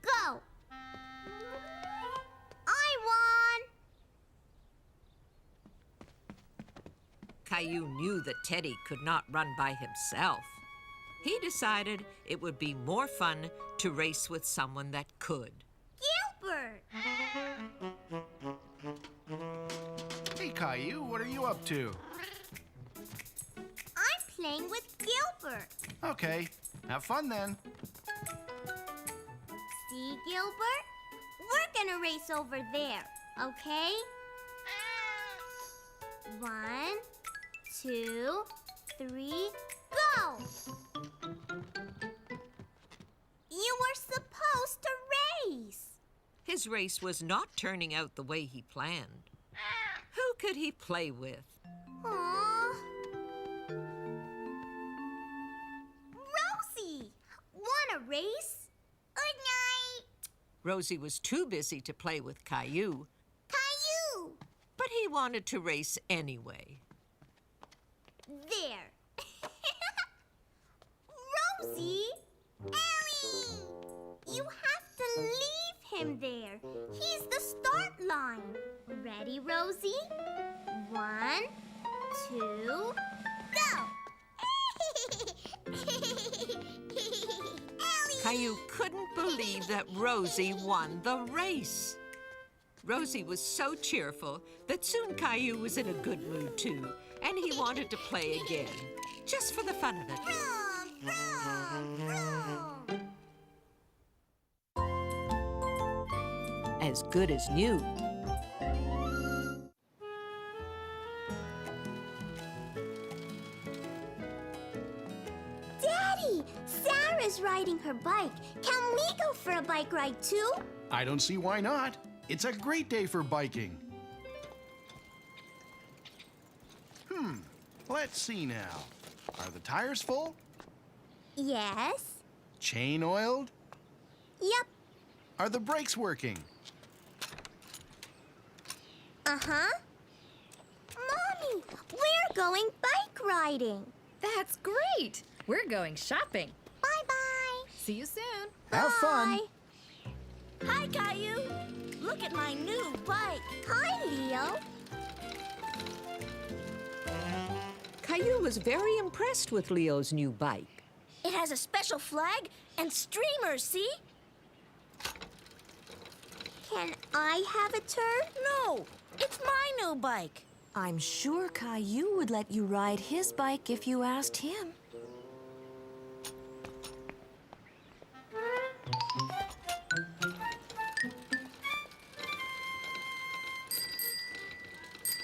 Go. I won. Caillou knew that Teddy could not run by himself. He decided it would be more fun to race with someone that could. Gilbert! Hey, Caillou, what are you up to? I'm playing with Gilbert. Okay, have fun then. See, Gilbert? We're gonna race over there, okay? 1, 2, 3, go! You were supposed to race. His race was not turning out the way he planned. Who could he play with? Aww. Rosie! Want a race? Good night. Rosie was too busy to play with Caillou, Caillou! but he wanted to race anyway. There. Rosie! Ellie! You have to leave him there. He's the start line. Ready, Rosie? 1, 2, go! Caillou couldn't believe that Rosie won the race. Rosie was so cheerful that soon Caillou was in a good mood too, and he wanted to play again, just for the fun of it. As good as new. Daddy! Sarah's riding her bike. Can we go for a bike ride too? I don't see why not. It's a great day for biking. Let's see now. Are the tires full? Yes. Chain oiled? Yep. Are the brakes working? Uh-huh. Mommy, we're going bike riding. That's great. We're going shopping. Bye-bye. See you soon. Have fun. Hi, Caillou. Look at my new bike. Hi, Leo. Caillou was very impressed with Leo's new bike. It has a special flag and streamers, see? Can I have a turn? No, it's my new bike. I'm sure Caillou would let you ride his bike if you asked him.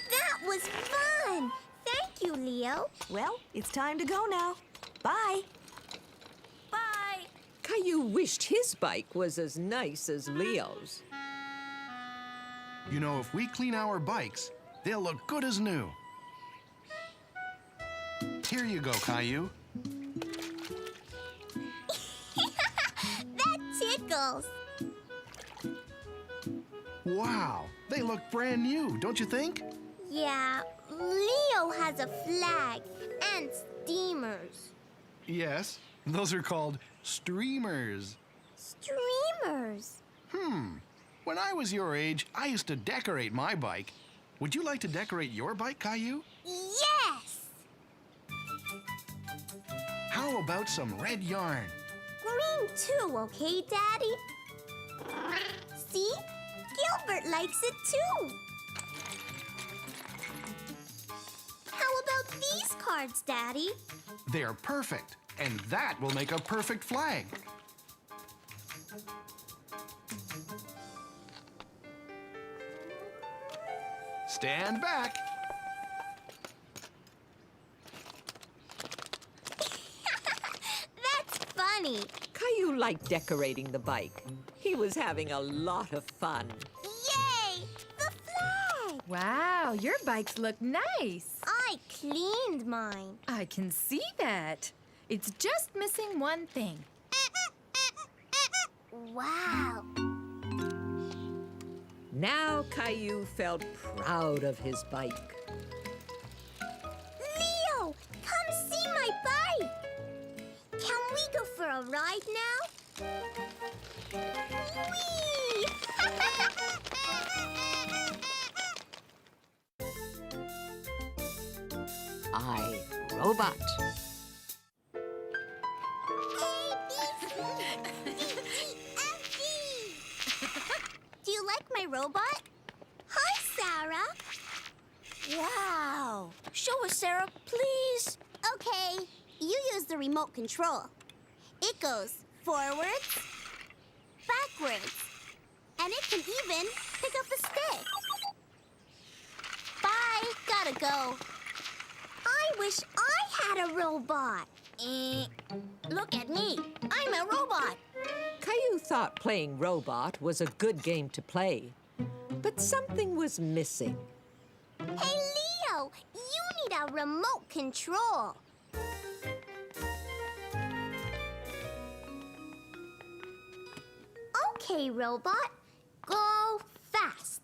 That was fun. Thank you, Leo. Well, it's time to go now. Bye. Bye. Caillou wished his bike was as nice as Leo's. You know, if we clean our bikes, they'll look good as new. Here you go, Caillou. That tickles. Wow, they look brand new, don't you think? Yeah, Leo has a flag and steamers. Yes, those are called streamers. Streamers. When I was your age, I used to decorate my bike. Would you like to decorate your bike, Caillou? Yes! How about some red yarn? Green too, okay, Daddy? See? Gilbert likes it too. How about these cards, Daddy? They're perfect, and that will make a perfect flag. Stand back. That's funny. Caillou liked decorating the bike. He was having a lot of fun. Yay! The flag! Wow, your bikes look nice. I cleaned mine. I can see that. It's just missing one thing. Wow. Now Caillou felt proud of his bike. Leo, come see my bike. Can we go for a ride now? Whee! I, Robot. Do you like my robot? Hi, Sarah. Wow. Show us, Sarah, please. Okay, you use the remote control. It goes forwards, backwards, and it can even pick up a stick. Bye, gotta go. I wish I had a robot. Look at me. I'm a robot. Caillou thought playing robot was a good game to play, but something was missing. Hey, Leo, you need a remote control. Okay, robot, go fast.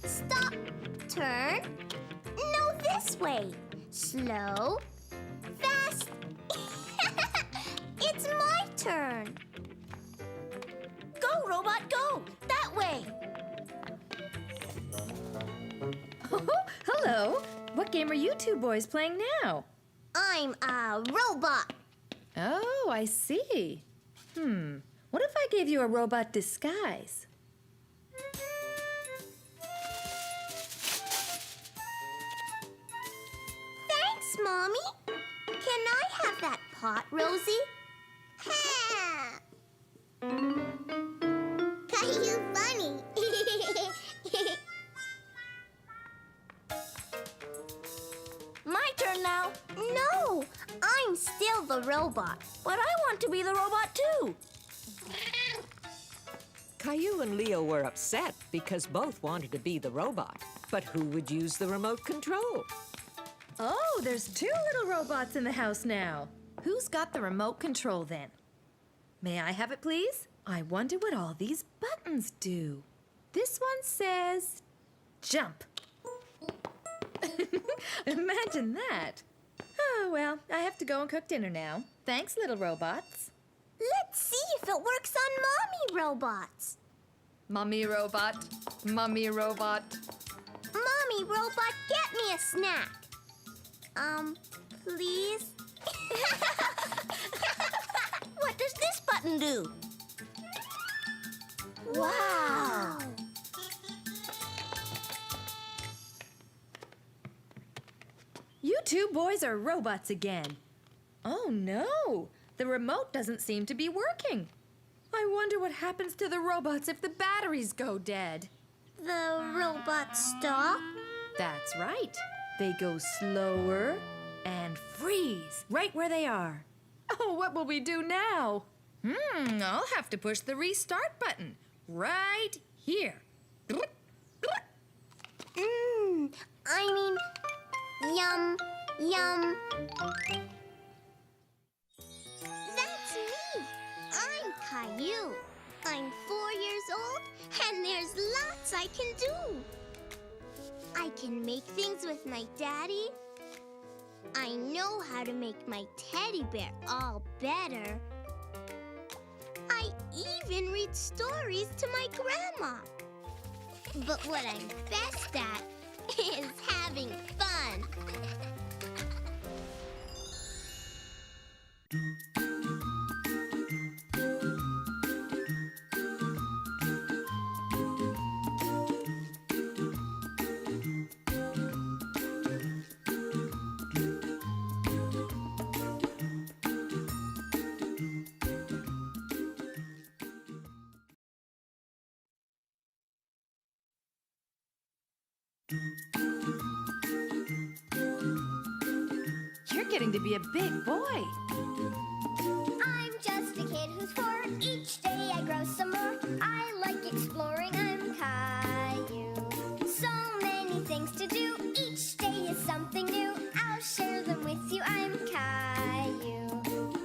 Stop, turn. No, this way. Slow, fast. It's my turn. Go, robot, go. That way. Hello. What game are you two boys playing now? I'm a robot. Oh, I see. What if I gave you a robot disguise? Thanks, Mommy. Can I have that pot, Rosie? Ha! Caillou funny. My turn now. No, I'm still the robot. But I want to be the robot too. Caillou and Leo were upset because both wanted to be the robot. But who would use the remote control? Oh, there's two little robots in the house now. Who's got the remote control then? May I have it, please? I wonder what all these buttons do. This one says jump. Imagine that. Oh, well, I have to go and cook dinner now. Thanks, little robots. Let's see if it works on Mommy robots. Mommy robot, Mommy robot. Mommy robot, get me a snack. Please? What does this button do? Wow! You two boys are robots again. Oh no, the remote doesn't seem to be working. I wonder what happens to the robots if the batteries go dead. The robots stop? That's right. They go slower and freeze right where they are. Oh, what will we do now? I'll have to push the restart button right here. Yum, yum. That's me. I'm Caillou. I'm 4 years old, and there's lots I can do. I can make things with my daddy. I know how to make my teddy bear all better. I even read stories to my grandma. But what I'm best at is having fun. You're getting to be a big boy. I'm just a kid who's 4. Each day I grow some more. I like exploring. I'm Caillou. So many things to do. Each day is something new. I'll share them with you. I'm Caillou.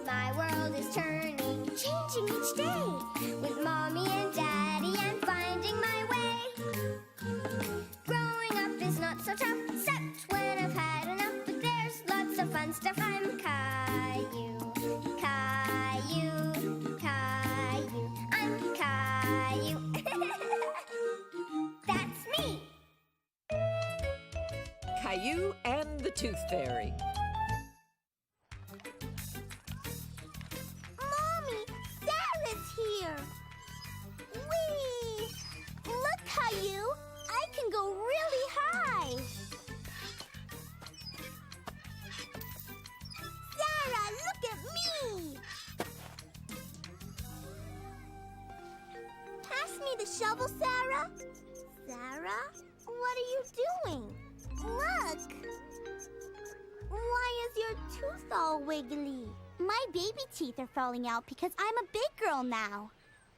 My world is turning, changing each day. With Mommy and Daddy, I'm finding my way. Growing up is not so tough, except when I've had enough. But there's lots of fun stuff. I'm Caillou. Caillou, Caillou, I'm Caillou. That's me. Caillou and the Tooth Fairy. Mommy, Sarah's here. Whee! Look, Caillou, I can go really high. Sarah, look at me. Pass me the shovel, Sarah. Sarah, what are you doing? Look. Why is your tooth all wiggly? My baby teeth are falling out because I'm a big girl now.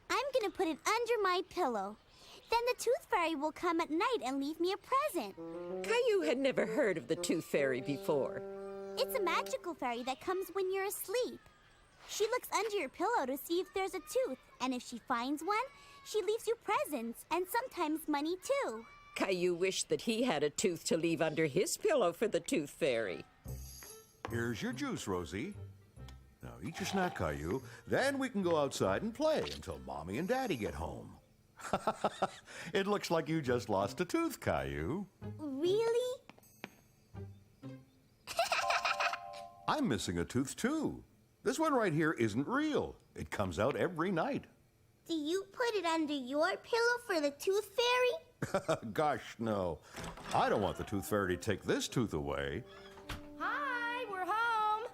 I'm gonna put it under my pillow. Then the tooth fairy will come at night and leave me a present. Caillou had never heard of the Tooth Fairy before. It's a magical fairy that comes when you're asleep. She looks under your pillow to see if there's a tooth, and if she finds one, she leaves you presents and sometimes money too. Caillou wished that he had a tooth to leave under his pillow for the Tooth Fairy. Here's your juice, Rosie. Now eat your snack, Caillou. Then we can go outside and play until Mommy and Daddy get home. It looks like you just lost a tooth, Caillou. Really? I'm missing a tooth, too. This one right here isn't real. It comes out every night. Do you put it under your pillow for the tooth fairy? Gosh, no. I don't want the tooth fairy to take this tooth away. Hi, we're home.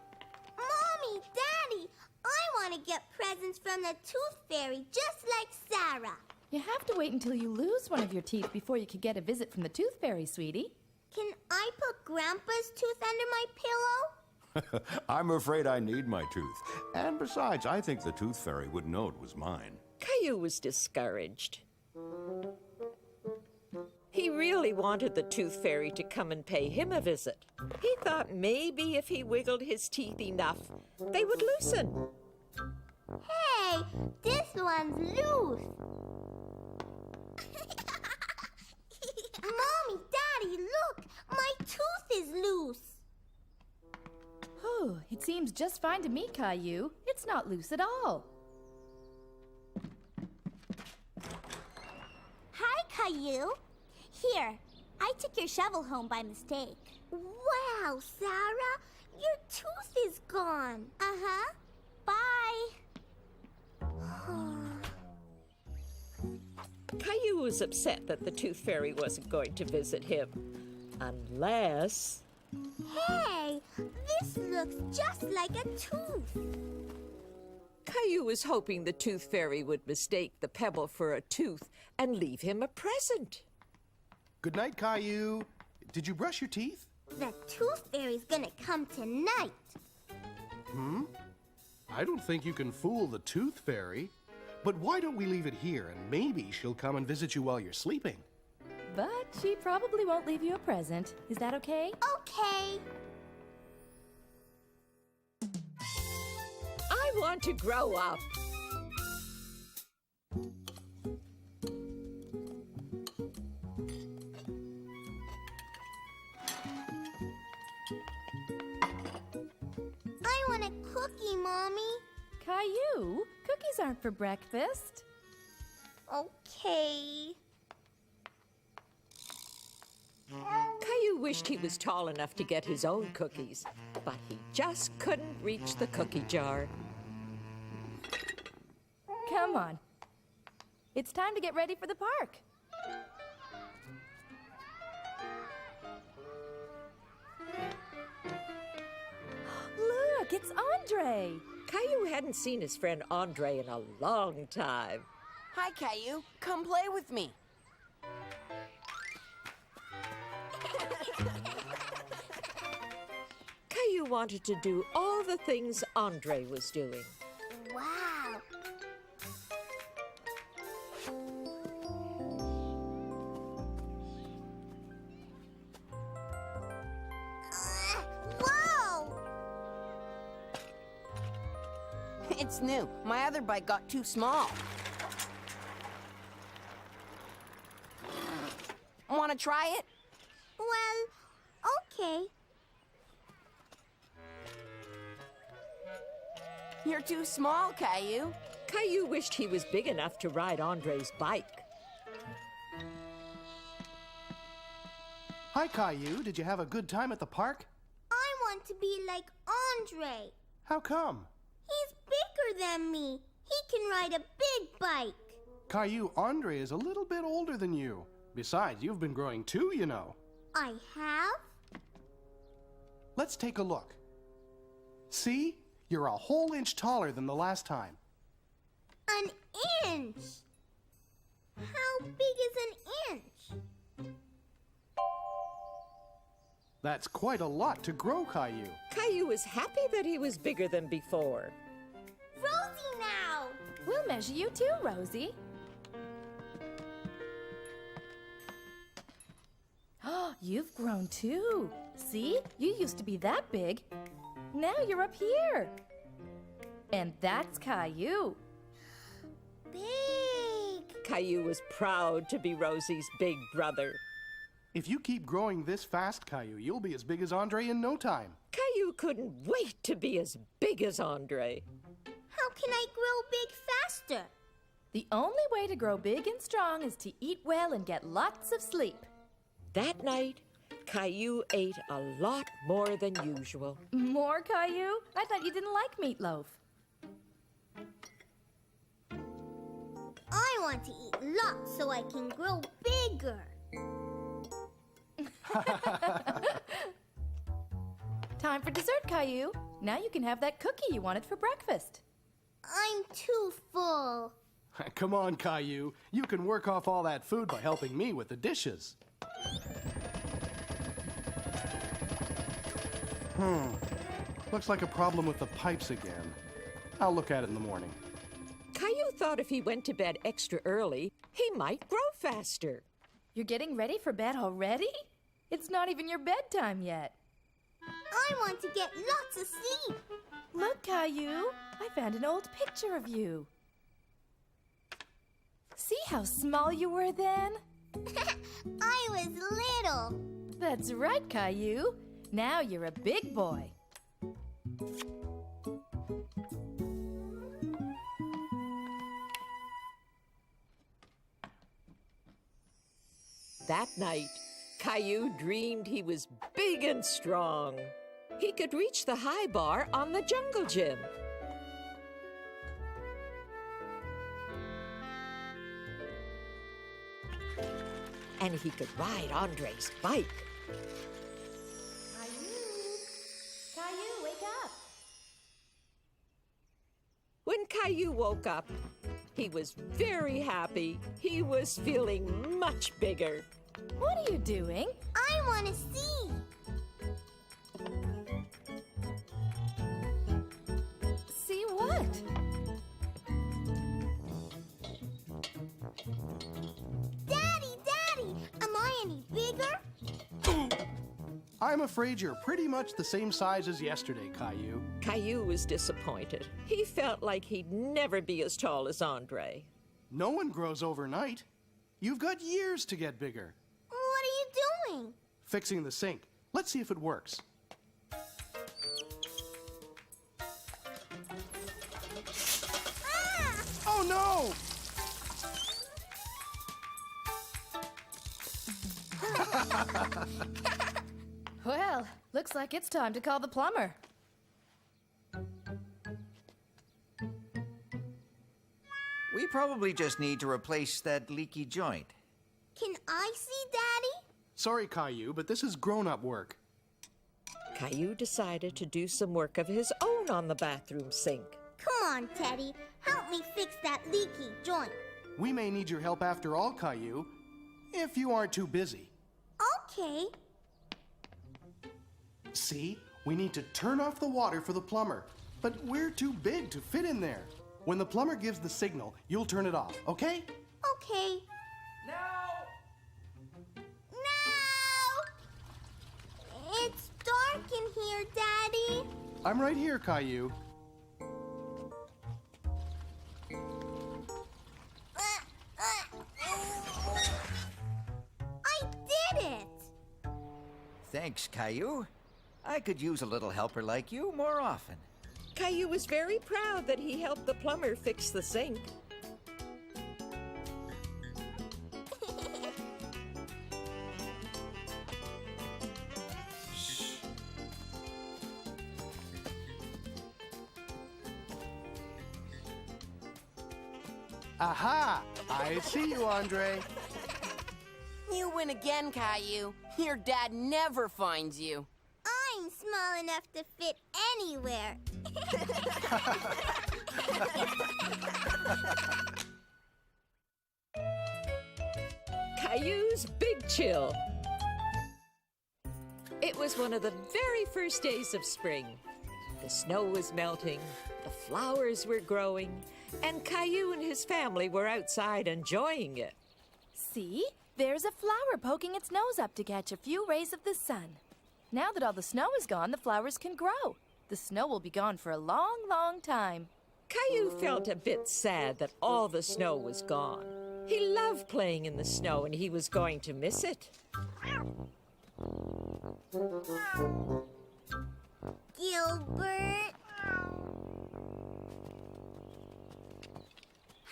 Mommy, Daddy, I want to get presents from the tooth fairy just like Sarah. You have to wait until you lose one of your teeth before you can get a visit from the Tooth Fairy, sweetie. Can I put Grandpa's tooth under my pillow? I'm afraid I need my tooth. And besides, I think the tooth fairy would know it was mine. Caillou was discouraged. He really wanted the Tooth Fairy to come and pay him a visit. He thought maybe if he wiggled his teeth enough, they would loosen. Hey, this one's loose. Mommy, Daddy, look! My tooth is loose. Oh, it seems just fine to me, Caillou. It's not loose at all. Hi, Caillou. Here, I took your shovel home by mistake. Wow, Sarah, your tooth is gone. Uh-huh. Bye. Caillou was upset that the Tooth Fairy wasn't going to visit him. Unless... Hey, this looks just like a tooth. Caillou was hoping the Tooth Fairy would mistake the pebble for a tooth and leave him a present. Good night, Caillou. Did you brush your teeth? The tooth fairy's gonna come tonight. I don't think you can fool the tooth fairy. But why don't we leave it here and maybe she'll come and visit you while you're sleeping? But she probably won't leave you a present. Is that okay? Okay. I want to grow up. cookie, Mommy. Caillou, cookies aren't for breakfast. Okay. Caillou wished he was tall enough to get his own cookies, but he just couldn't reach the cookie jar. Come on. It's time to get ready for the park. Look, it's Andre. Caillou hadn't seen his friend Andre in a long time. Hi, Caillou. Come play with me. Caillou wanted to do all the things Andre was doing. Wow. Whoa! It's new. My other bike got too small. Want to try it? Well, okay. You're too small, Caillou. Caillou wished he was big enough to ride Andre's bike. Hi, Caillou. Did you have a good time at the park? I want to be like Andre. How come? He's bigger than me. He can ride a big bike. Caillou, Andre is a little bit older than you. Besides, you've been growing too, you know. I have? Let's take a look. See? You're a whole inch taller than the last time. An inch? How big is an inch? That's quite a lot to grow, Caillou. Caillou was happy that he was bigger than before. Rosie now! We'll measure you too, Rosie. Oh, you've grown too. See? You used to be that big. Now you're up here. And that's Caillou. Big! Caillou was proud to be Rosie's big brother. If you keep growing this fast, Caillou, you'll be as big as Andre in no time. Caillou couldn't wait to be as big as Andre. How can I grow big faster? The only way to grow big and strong is to eat well and get lots of sleep. That night, Caillou ate a lot more than usual. More, Caillou? I thought you didn't like meatloaf. I want to eat lots so I can grow bigger. Time for dessert, Caillou. Now you can have that cookie you wanted for breakfast. I'm too full. Come on, Caillou. You can work off all that food by helping me with the dishes. Looks like a problem with the pipes again. I'll look at it in the morning. Caillou thought if he went to bed extra early, he might grow faster. You're getting ready for bed already? It's not even your bedtime yet. I want to get lots of sleep. Look, Caillou, I found an old picture of you. See how small you were then? I was little. That's right, Caillou. Now you're a big boy. That night, Caillou dreamed he was big and strong. He could reach the high bar on the jungle gym. And he could ride Andre's bike. Caillou, wake up. When Caillou woke up, he was very happy. He was feeling much bigger. What are you doing? I want to see. See what? Daddy, am I any bigger? I'm afraid you're pretty much the same size as yesterday, Caillou. Caillou was disappointed. He felt like he'd never be as tall as Andre. No one grows overnight. You've got years to get bigger. What are you doing? Fixing the sink. Let's see if it works. Well, looks like it's time to call the plumber. We probably just need to replace that leaky joint. Can I see Daddy? Sorry, Caillou, but this is grown-up work. Caillou decided to do some work of his own on the bathroom sink. Come on, Teddy. Help me fix that leaky joint. We may need your help after all, Caillou, if you aren't too busy. Okay. See, we need to turn off the water for the plumber, but we're too big to fit in there. When the plumber gives the signal, you'll turn it off, okay? Okay. No! It's dark in here, Daddy. I'm right here, Caillou. I did it! Thanks, Caillou. I could use a little helper like you more often. Caillou was very proud that he helped the plumber fix the sink. Aha! I see you, Andre. You win again, Caillou. Your dad never finds you. I'm small enough to fit anywhere. Caillou's Big Chill. It was one of the very first days of spring. The snow was melting, the flowers were growing, and Caillou and his family were outside enjoying it. See? There's a flower poking its nose up to catch a few rays of the sun. Now that all the snow is gone, the flowers can grow. The snow will be gone for a long, long time. Caillou felt a bit sad that all the snow was gone. He loved playing in the snow and he was going to miss it. Gilbert.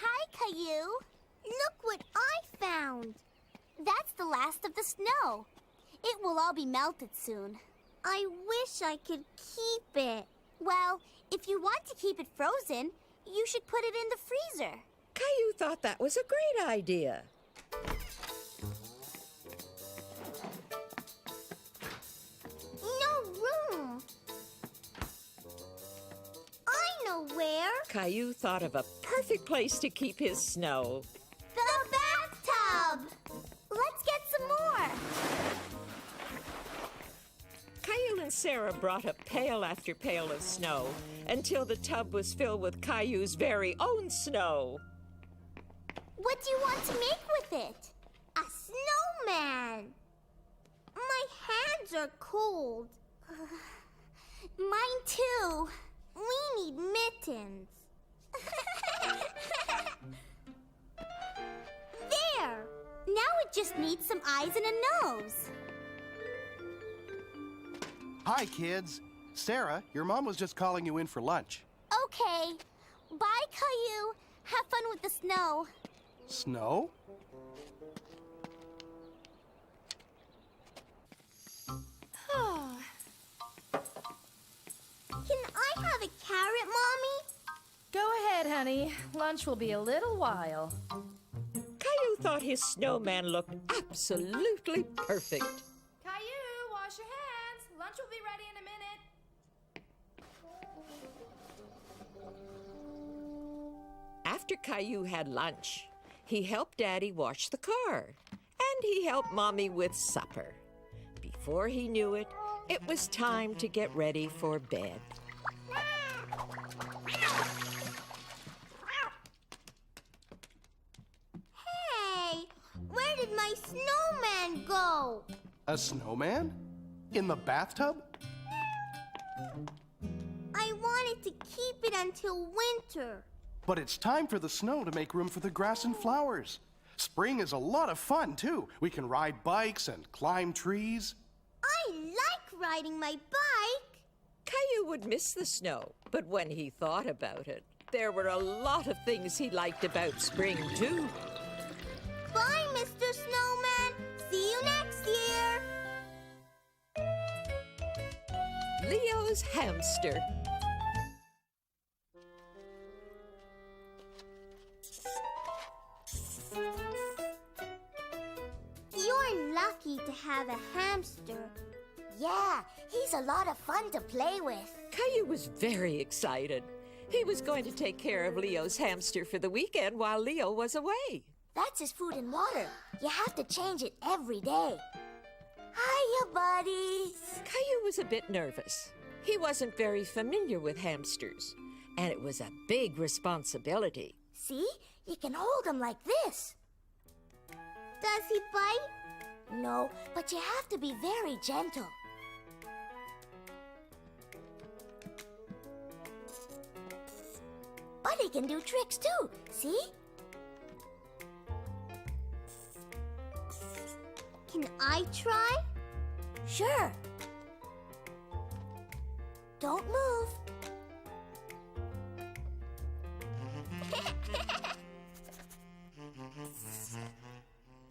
Hi, Caillou. Look what I found. That's the last of the snow. It will all be melted soon. I wish I could keep it. Well, if you want to keep it frozen, you should put it in the freezer. Caillou thought that was a great idea. No room. I know where. Caillou thought of a perfect place to keep his snow. The bathtub. Let's get some more. Caillou and Sarah brought up pail after pail of snow until the tub was filled with Caillou's very own snow. What do you want to make with it? A snowman. My hands are cold. Mine too. We need mittens. There. Now it just needs some eyes and a nose. Hi, kids. Sarah, your mom was just calling you in for lunch. Okay. Bye, Caillou. Have fun with the snow. Snow? Can I have a carrot, Mommy? Go ahead, honey. Lunch will be a little while. Caillou thought his snowman looked absolutely perfect. Caillou, wash your hands. Lunch will be ready in a minute. After Caillou had lunch, he helped Daddy wash the car, and he helped Mommy with supper. Before he knew it, it was time to get ready for bed. Hey, where did my snowman go? A snowman? In the bathtub? I wanted to keep it until winter. But it's time for the snow to make room for the grass and flowers. Spring is a lot of fun, too. We can ride bikes and climb trees. I like riding my bike. Caillou would miss the snow, but when he thought about it, there were a lot of things he liked about spring, too. Bye, Mr. Snowman. See you next year. Leo's hamster. You're lucky to have a hamster. Yeah, he's a lot of fun to play with. Caillou was very excited. He was going to take care of Leo's hamster for the weekend while Leo was away. That's his food and water. You have to change it every day. Hiya, buddies. Caillou was a bit nervous. He wasn't very familiar with hamsters, and it was a big responsibility. See? You can hold him like this. Does he bite? No, but you have to be very gentle. Buddy can do tricks too, see? Can I try? Sure. Don't move.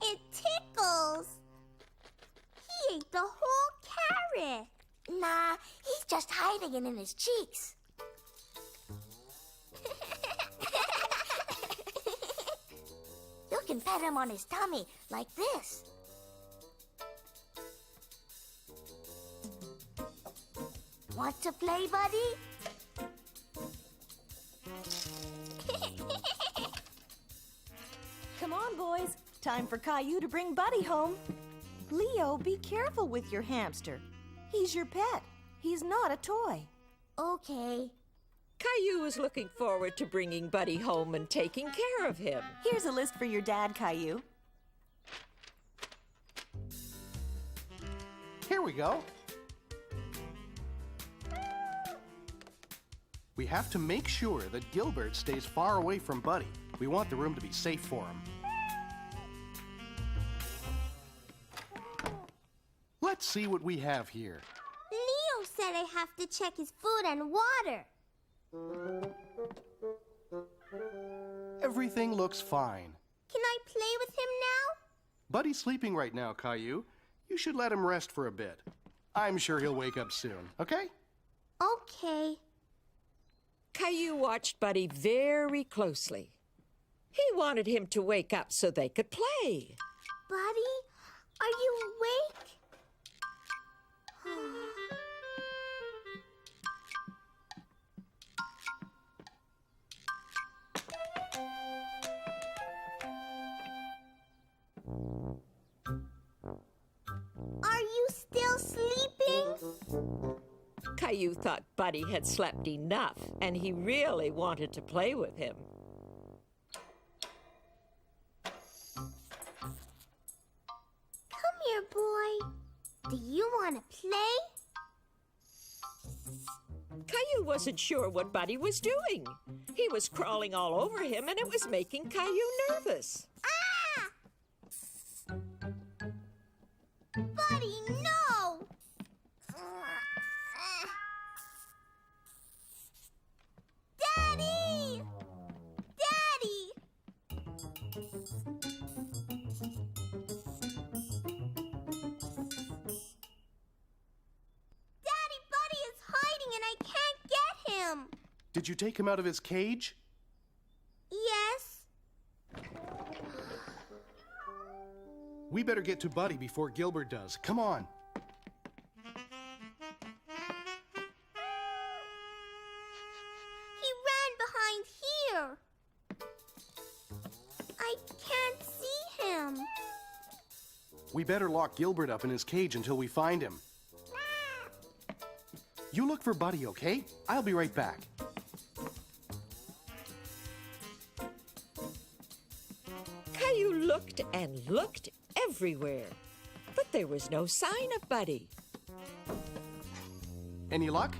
It tickles. He ate the whole carrot. Nah, he's just hiding it in his cheeks. You can pet him on his tummy, like this. Want to play, buddy? Come on, boys. Time for Caillou to bring Buddy home. Leo, be careful with your hamster. He's your pet. He's not a toy. Okay. Caillou was looking forward to bringing Buddy home and taking care of him. Here's a list for your dad, Caillou. Here we go. We have to make sure that Gilbert stays far away from Buddy. We want the room to be safe for him. Let's see what we have here. Leo said I have to check his food and water. Everything looks fine. Can I play with him now? Buddy's sleeping right now, Caillou. You should let him rest for a bit. I'm sure he'll wake up soon, okay? Okay. Caillou watched Buddy very closely. He wanted him to wake up so they could play. Buddy, are you awake? Are you still sleeping? Caillou thought Buddy had slept enough, and he really wanted to play with him. Come here, boy. Do you want to play? Caillou wasn't sure what Buddy was doing. He was crawling all over him, and it was making Caillou nervous. Buddy, no! Daddy! Daddy! Daddy, Buddy is hiding and I can't get him. Did you take him out of his cage? Yes. We better get to Buddy before Gilbert does. Come on. He ran behind here. I can't see him. We better lock Gilbert up in his cage until we find him. You look for Buddy, okay? I'll be right back. Caillou looked and looked everywhere, but there was no sign of Buddy. Any luck?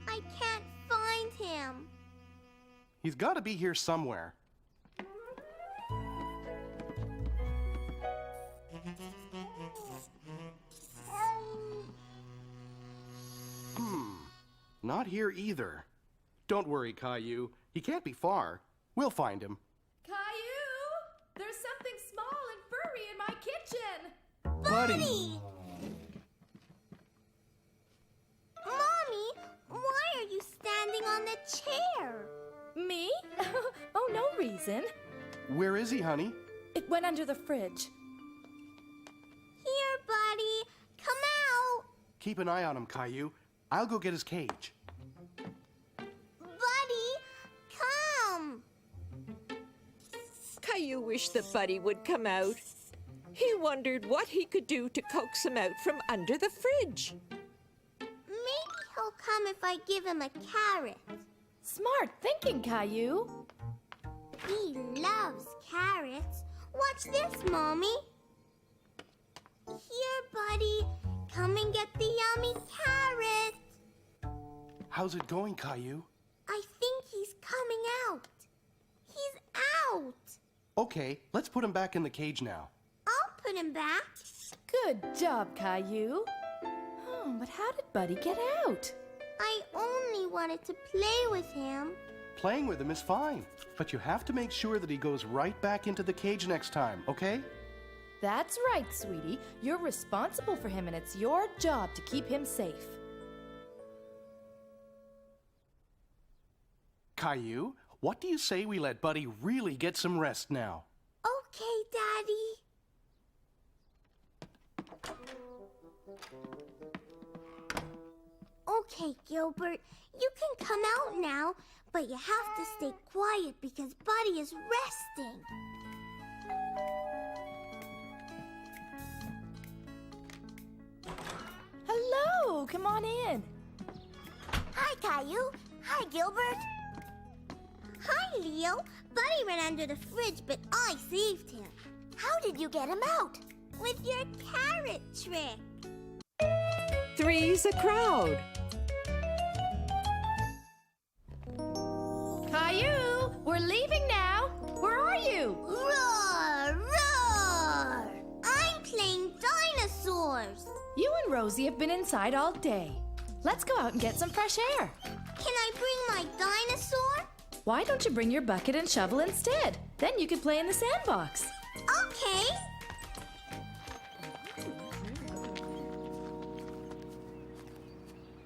I can't find him. He's got to be here somewhere. Not here either. Don't worry, Caillou. He can't be far. We'll find him. Caillou! There's something small and furry in my kitchen! Buddy! on the chair? Me? Oh, no reason. Where is he, honey? It went under the fridge. Here, buddy. Come out. Keep an eye on him, Caillou. I'll go get his cage. Buddy, come. Caillou wished that Buddy would come out. He wondered what he could do to coax him out from under the fridge. Maybe he'll come if I give him a carrot. Smart thinking, Caillou. He loves carrots. Watch this, Mommy. Here, buddy. Come and get the yummy carrot. How's it going, Caillou? I think he's coming out. He's out. Okay, let's put him back in the cage now. I'll put him back. Good job, Caillou. Oh, but how did Buddy get out? I only wanted to play with him. Playing with him is fine, but you have to make sure that he goes right back into the cage next time, okay? That's right, sweetie. You're responsible for him, and it's your job to keep him safe. Caillou, what do you say we let Buddy really get some rest now? Okay, Daddy. Okay, Gilbert, you can come out now, but you have to stay quiet because Buddy is resting. Hello, come on in. Hi, Caillou. Hi, Gilbert. Hi, Leo. Buddy ran under the fridge, but I saved him. How did you get him out? With your carrot trick. Three's a crowd. Caillou, we're leaving now. Where are you? Roar, roar! I'm playing dinosaurs. You and Rosie have been inside all day. Let's go out and get some fresh air. Can I bring my dinosaur? Why don't you bring your bucket and shovel instead? Then you can play in the sandbox. Okay.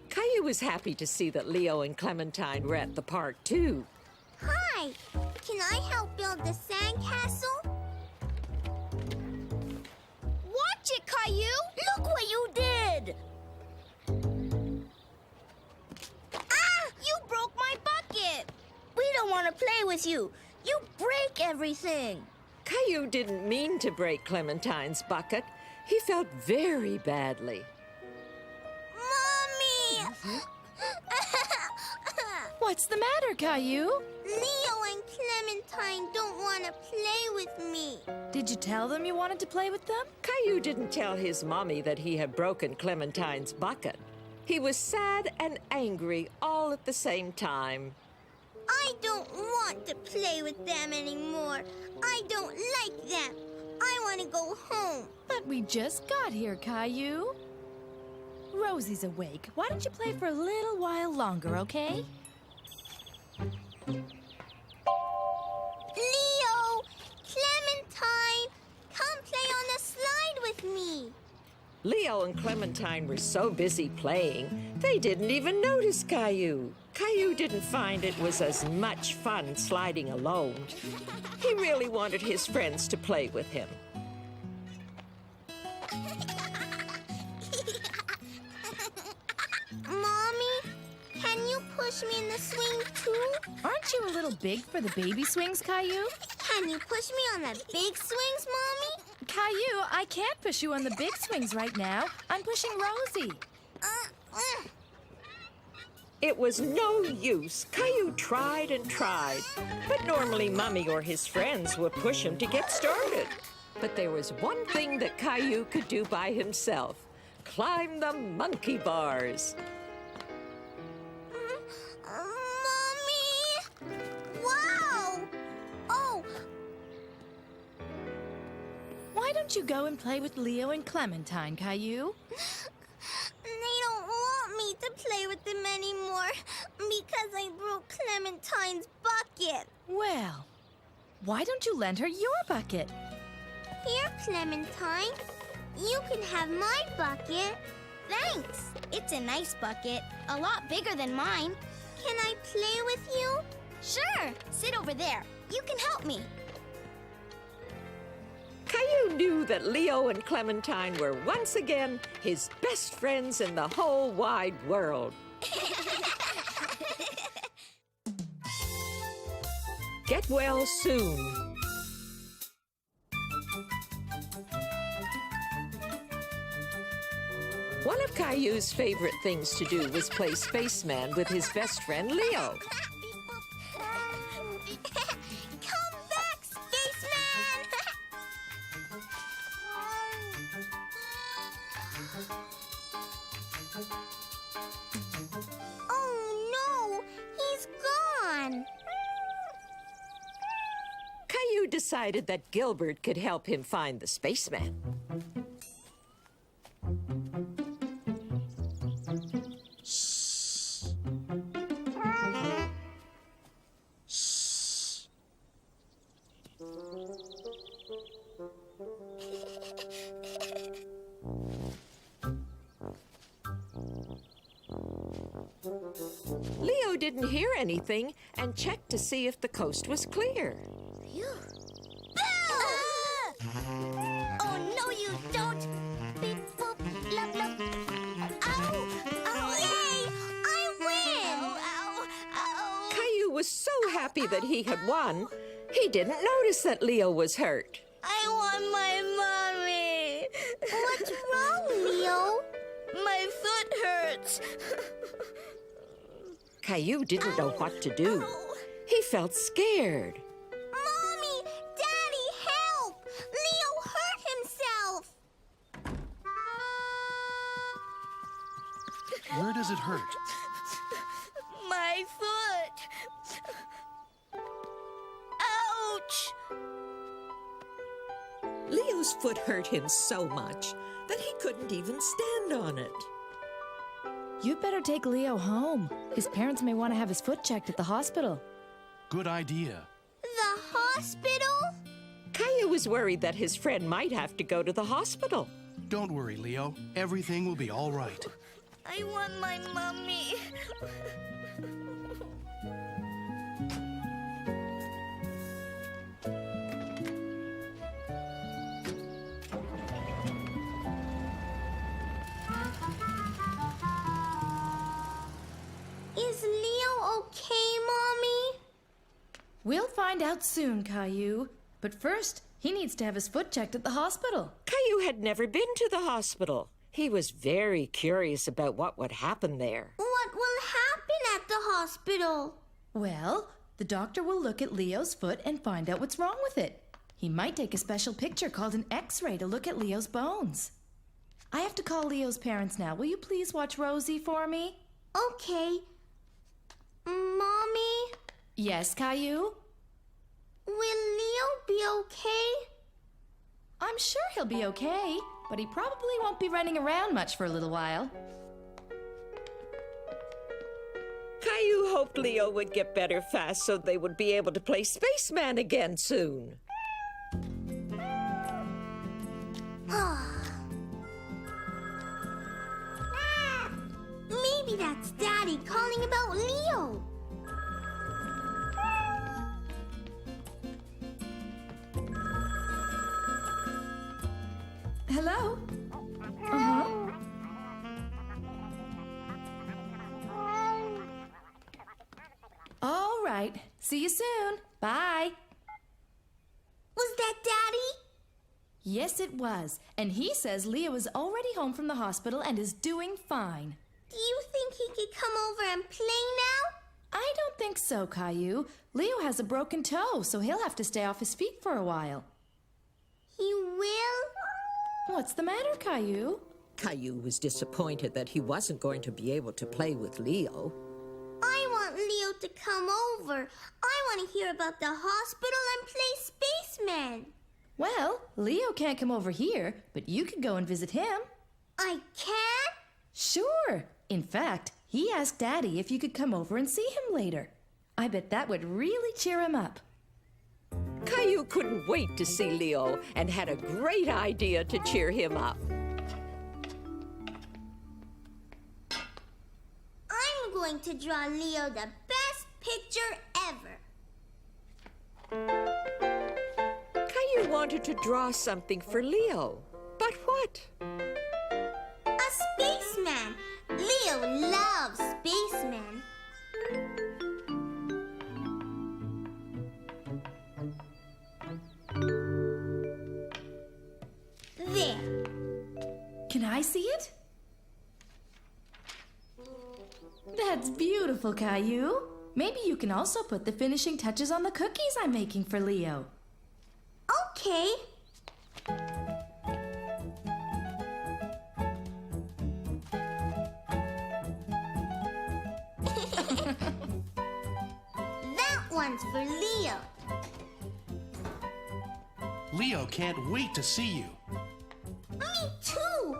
Caillou was happy to see that Leo and Clementine were at the park, too. Hi. Can I help build the sandcastle? Watch it, Caillou. Look what you did. Ah! You broke my bucket. We don't want to play with you. You break everything. Caillou didn't mean to break Clementine's bucket. He felt very badly. Mommy! What's the matter, Caillou? Leo and Clementine don't want to play with me. Did you tell them you wanted to play with them? Caillou didn't tell his mommy that he had broken Clementine's bucket. He was sad and angry all at the same time. I don't want to play with them anymore. I don't like them. I want to go home. But we just got here, Caillou. Rosie's awake. Why don't you play for a little while longer, okay? Leo! Clementine! Come play on the slide with me. Leo and Clementine were so busy playing, they didn't even notice Caillou. Caillou didn't find it was as much fun sliding alone. He really wanted his friends to play with him. Mommy, can you push me in the swing too? Aren't you a little big for the baby swings, Caillou? Can you push me on the big swings, Mommy? Caillou, I can't push you on the big swings right now. I'm pushing Rosie. It was no use. Caillou tried and tried, but normally Mummy or his friends would push him to get started. But there was one thing that Caillou could do by himself: climb the monkey bars. Mommy! Wow! Oh! Why don't you go and play with Leo and Clementine, Caillou? They don't want me to play with them anymore because I broke Clementine's bucket. Well, why don't you lend her your bucket? Here, Clementine. You can have my bucket. Thanks. It's a nice bucket. A lot bigger than mine. Can I play with you? Sure. Sit over there. You can help me. Caillou knew that Leo and Clementine were once again his best friends in the whole wide world. Get well soon. One of Caillou's favorite things to do was play spaceman with his best friend Leo. Come back, spaceman! Oh no, he's gone. Caillou decided that Gilbert could help him find the spaceman. Leo didn't hear anything and checked to see if the coast was clear. Oh, no, you don't. Beep, boop, blub, blub. Ow! Ow! Yay! I win! Ow! Ow! Caillou was so happy that he had won, he didn't notice that Leo was hurt. I want my mommy. What's wrong, Leo? My foot hurts. Caillou didn't know what to do. He felt scared. Mommy! Daddy, help! Leo hurt himself! Where does it hurt? My foot. Ouch! Leo's foot hurt him so much that he couldn't even stand on it. You'd better take Leo home. His parents may want to have his foot checked at the hospital. Good idea. The hospital? Caillou was worried that his friend might have to go to the hospital. Don't worry, Leo. Everything will be all right. I want my mommy. Is Leo okay, Mommy? We'll find out soon, Caillou. But first, he needs to have his foot checked at the hospital. Caillou had never been to the hospital. He was very curious about what would happen there. What will happen at the hospital? Well, the doctor will look at Leo's foot and find out what's wrong with it. He might take a special picture called an X-ray to look at Leo's bones. I have to call Leo's parents now. Will you please watch Rosie for me? Okay. Mommy? Yes, Caillou? Will Leo be okay? I'm sure he'll be okay, but he probably won't be running around much for a little while. Caillou hoped Leo would get better fast so they would be able to play spaceman again soon. Maybe that's Daddy calling about Leo. Hello? Uh-huh. All right. See you soon. Bye. Was that Daddy? Yes, it was. And he says Leo is already home from the hospital and is doing fine. Do you think he could come over and play now? I don't think so, Caillou. Leo has a broken toe, so he'll have to stay off his feet for a while. He will? What's the matter, Caillou? Caillou was disappointed that he wasn't going to be able to play with Leo. I want Leo to come over. I want to hear about the hospital and play spaceman. Well, Leo can't come over here, but you can go and visit him. I can? Sure. In fact, he asked Daddy if you could come over and see him later. I bet that would really cheer him up. Caillou couldn't wait to see Leo and had a great idea to cheer him up. I'm going to draw Leo the best picture ever. Caillou wanted to draw something for Leo. But what? A spaceman. Leo loves spacemen. There. Can I see it? That's beautiful, Caillou. Maybe you can also put the finishing touches on the cookies I'm making for Leo. Okay. That one's for Leo. Leo can't wait to see you. Me too.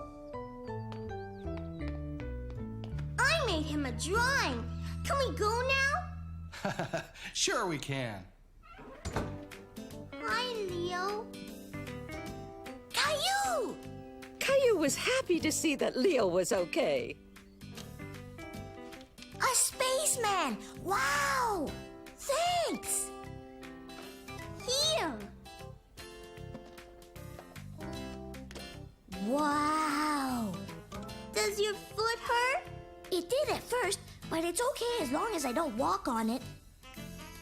I made him a drawing. Can we go now? Sure we can. Hi, Leo. Caillou! Caillou was happy to see that Leo was okay. A spaceman! Wow! Thanks! Here! Wow! Does your foot hurt? It did at first, but it's okay as long as I don't walk on it.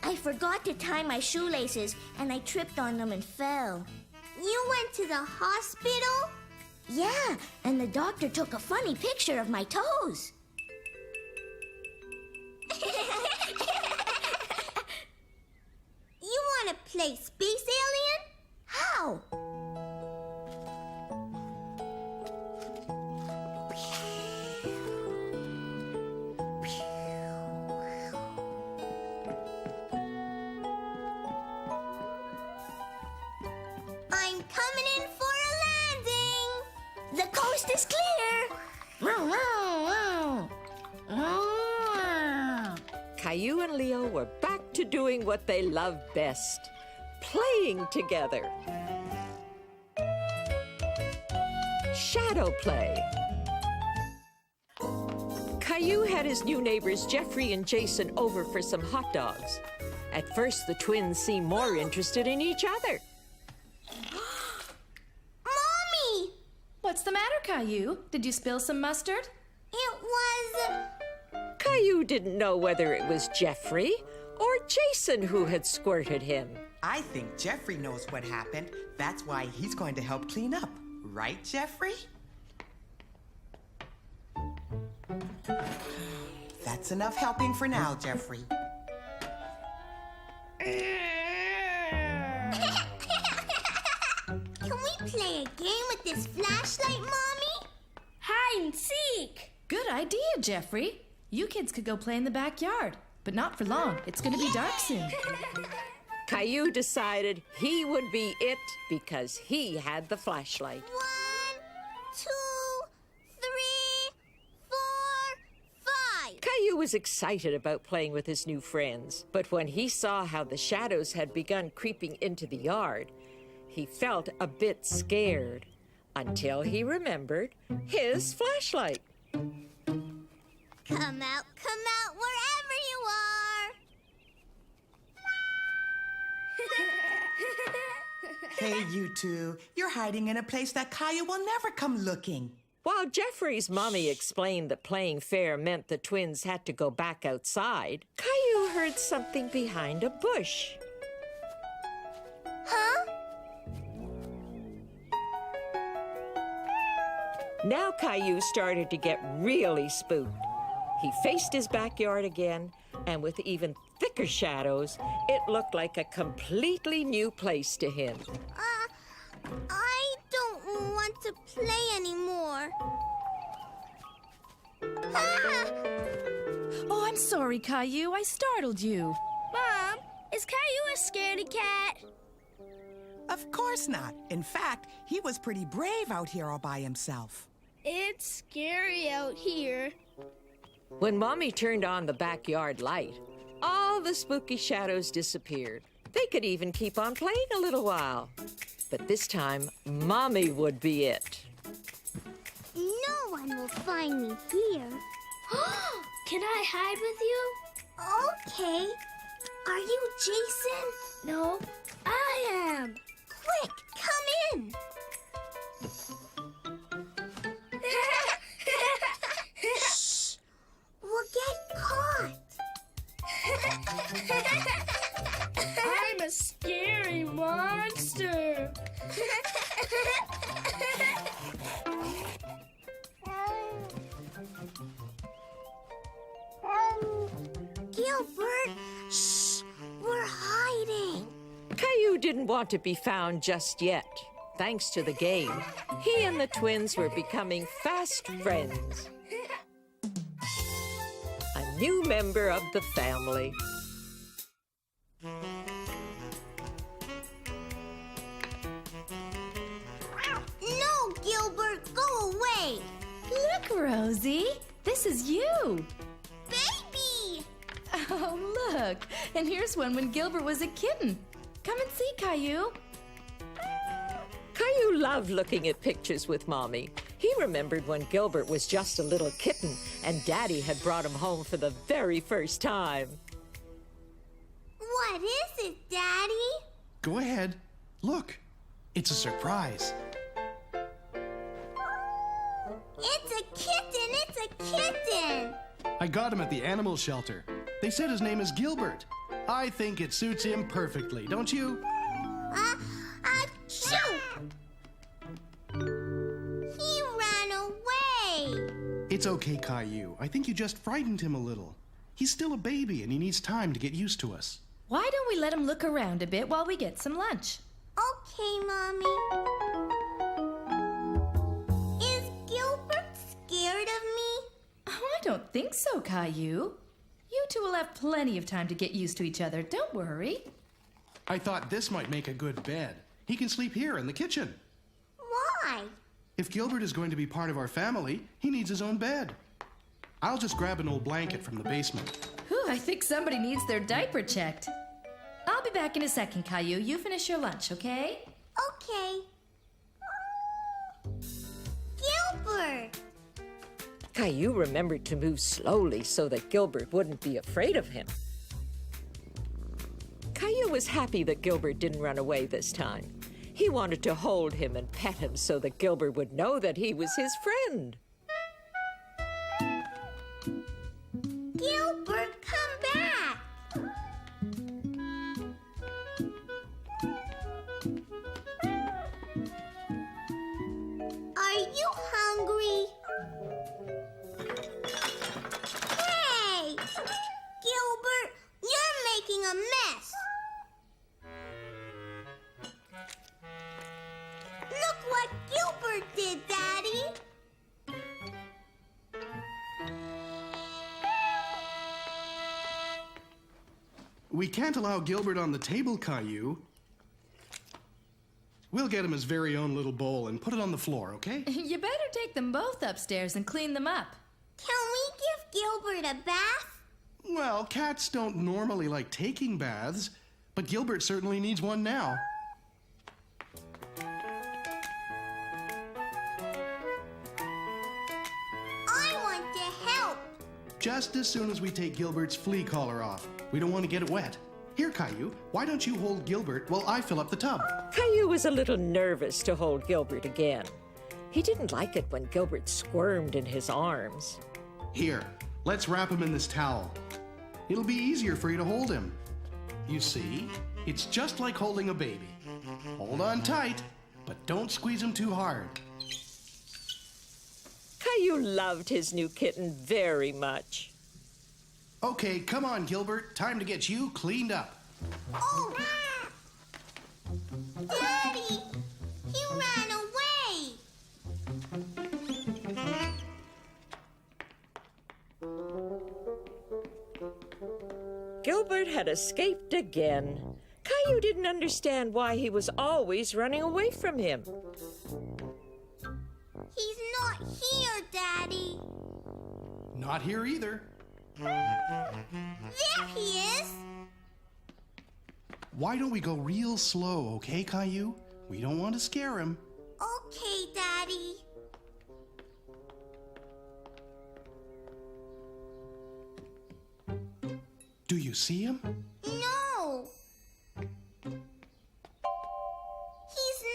I forgot to tie my shoelaces, and I tripped on them and fell. You went to the hospital? Yeah, and the doctor took a funny picture of my toes. You want to play Space Alien? How? I'm coming in for a landing. The coast is clear. Caillou and Leo were back to doing what they love best, playing together. Shadow play. Caillou had his new neighbors Jeffrey and Jason over for some hot dogs. At first, the twins seemed more interested in each other. Mommy! What's the matter, Caillou? Did you spill some mustard? It was... Caillou didn't know whether it was Jeffrey or Jason who had squirted him. I think Jeffrey knows what happened. That's why he's going to help clean up. Right, Jeffrey? That's enough helping for now, Jeffrey. Can we play a game with this flashlight, Mommy? Hide and seek. Good idea, Jeffrey. You kids could go play in the backyard, but not for long. It's going to be dark soon. Caillou decided he would be it because he had the flashlight. 1, 2, 3, 4, 5. Caillou was excited about playing with his new friends, but when he saw how the shadows had begun creeping into the yard, he felt a bit scared until he remembered his flashlight. Come out wherever you are. Hey, you two. You're hiding in a place that Caillou will never come looking. While Jeffrey's mommy explained that playing fair meant the twins had to go back outside, Caillou heard something behind a bush. Huh? Now Caillou started to get really spooked. He faced his backyard again, and with even thicker shadows, it looked like a completely new place to him. I don't want to play anymore. Oh, I'm sorry, Caillou. I startled you. Mom, is Caillou a scaredy cat? Of course not. In fact, he was pretty brave out here all by himself. It's scary out here. When Mommy turned on the backyard light, all the spooky shadows disappeared. They could even keep on playing a little while. But this time, Mommy would be it. No one will find me here. Can I hide with you? Okay. Are you Jason? No, I am. Quick, come in. Shh! We'll get caught. I'm a scary monster. Gilbert, shh! We're hiding. Caillou didn't want to be found just yet. Thanks to the game, he and the twins were becoming fast friends. A new member of the family. No, Gilbert, go away. Look, Rosie, this is you. Baby! Oh, look, and here's one when Gilbert was a kitten. Come and see, Caillou. Caillou loved looking at pictures with Mommy. He remembered when Gilbert was just a little kitten and Daddy had brought him home for the very first time. What is it, Daddy? Go ahead. Look, it's a surprise. It's a kitten! It's a kitten! I got him at the animal shelter. They said his name is Gilbert. I think it suits him perfectly, don't you? Achoo! He ran away! It's okay, Caillou. I think you just frightened him a little. He's still a baby and he needs time to get used to us. Why don't we let him look around a bit while we get some lunch? Okay, Mommy. Is Gilbert scared of me? Oh, I don't think so, Caillou. You two will have plenty of time to get used to each other. Don't worry. I thought this might make a good bed. He can sleep here in the kitchen. Why? If Gilbert is going to be part of our family, he needs his own bed. I'll just grab an old blanket from the basement. Whew, I think somebody needs their diaper checked. I'll be back in a second, Caillou. You finish your lunch, okay? Okay. Gilbert! Caillou remembered to move slowly so that Gilbert wouldn't be afraid of him. Caillou was happy that Gilbert didn't run away this time. He wanted to hold him and pet him so that Gilbert would know that he was his friend. Gilbert, come back! Are you hungry? Hey! Gilbert, you're making a mess! Look what Gilbert did, Daddy! We can't allow Gilbert on the table, Caillou. We'll get him his very own little bowl and put it on the floor, okay? You better take them both upstairs and clean them up. Can we give Gilbert a bath? Well, cats don't normally like taking baths, but Gilbert certainly needs one now. I want to help. Just as soon as we take Gilbert's flea collar off. We don't want to get it wet. Here, Caillou, why don't you hold Gilbert while I fill up the tub? Caillou was a little nervous to hold Gilbert again. He didn't like it when Gilbert squirmed in his arms. Here, let's wrap him in this towel. It'll be easier for you to hold him. You see, it's just like holding a baby. Hold on tight, but don't squeeze him too hard. Caillou loved his new kitten very much. Okay, come on, Gilbert. Time to get you cleaned up. Oh! Daddy! He ran away! Gilbert had escaped again. Caillou didn't understand why he was always running away from him. He's not here, Daddy. Not here either. There he is! Why don't we go real slow, okay, Caillou? We don't want to scare him. Okay, Daddy. you see him? No! He's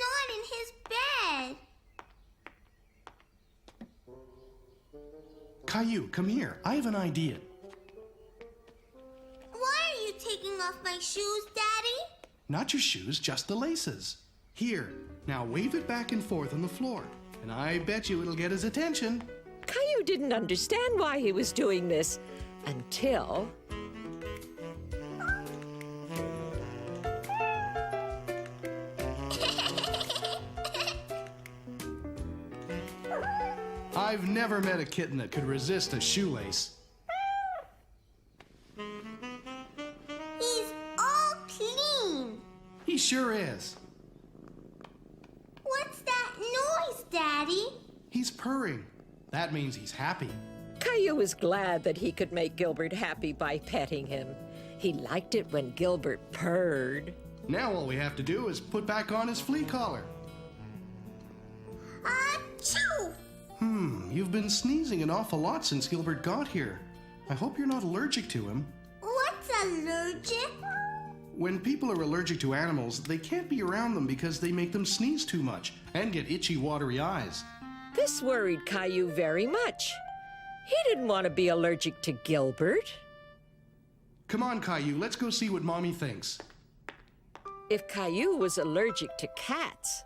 not in his bed. Caillou, come here. I have an idea. Why are you taking off my shoes, Daddy? Not your shoes, just the laces. Here, now wave it back and forth on the floor, and I bet you it'll get his attention. Caillou didn't understand why he was doing this until... I've never met a kitten that could resist a shoelace. He's all clean. He sure is. What's that noise, Daddy? He's purring. That means he's happy. Caillou was glad that he could make Gilbert happy by petting him. He liked it when Gilbert purred. Now all we have to do is put back on his flea collar. Achoo! You've been sneezing an awful lot since Gilbert got here. I hope you're not allergic to him. What's allergic? When people are allergic to animals, they can't be around them because they make them sneeze too much and get itchy, watery eyes. This worried Caillou very much. He didn't want to be allergic to Gilbert. Come on, Caillou, let's go see what Mommy thinks. If Caillou was allergic to cats,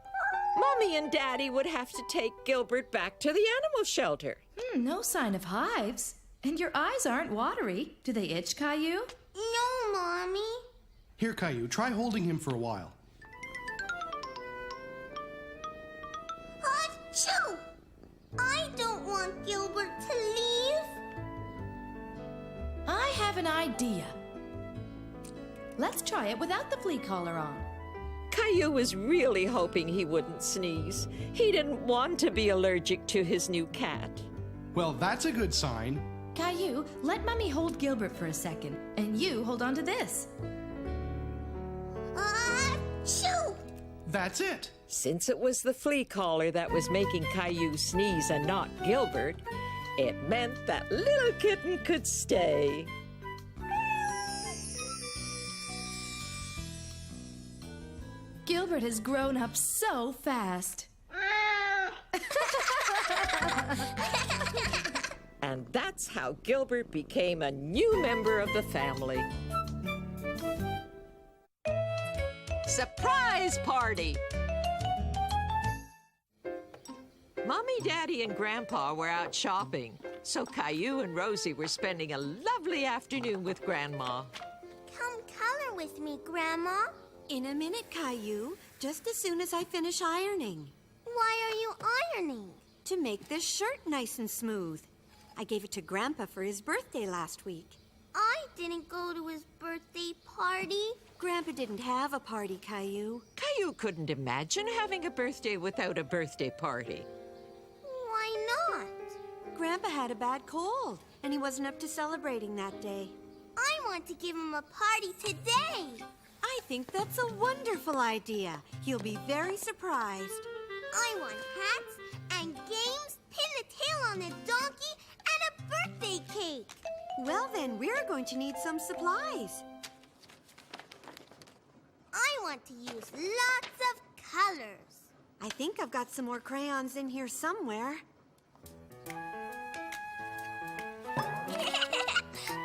Mommy and Daddy would have to take Gilbert back to the animal shelter. No sign of hives. And your eyes aren't watery. Do they itch, Caillou? No, Mommy. Here, Caillou, try holding him for a while. Achoo! I don't want Gilbert to leave. I have an idea. Let's try it without the flea collar on. Caillou was really hoping he wouldn't sneeze. He didn't want to be allergic to his new cat. Well, that's a good sign. Caillou, let Mummy hold Gilbert for a second, and you hold on to this. Achoo! That's it. Since it was the flea collar that was making Caillou sneeze and not Gilbert, it meant that little kitten could stay. Gilbert has grown up so fast. And that's how Gilbert became a new member of the family. Surprise party! Mommy, Daddy, and Grandpa were out shopping, so Caillou and Rosie were spending a lovely afternoon with Grandma. Come color with me, Grandma. In a minute, Caillou, just as soon as I finish ironing. Why are you ironing? To make this shirt nice and smooth. I gave it to Grandpa for his birthday last week. I didn't go to his birthday party. Grandpa didn't have a party, Caillou. Caillou couldn't imagine having a birthday without a birthday party. Why not? Grandpa had a bad cold, and he wasn't up to celebrating that day. I want to give him a party today. I think that's a wonderful idea. He'll be very surprised. I want hats and games, pin the tail on a donkey, and a birthday cake. Well then, we're going to need some supplies. I want to use lots of colors. I think I've got some more crayons in here somewhere.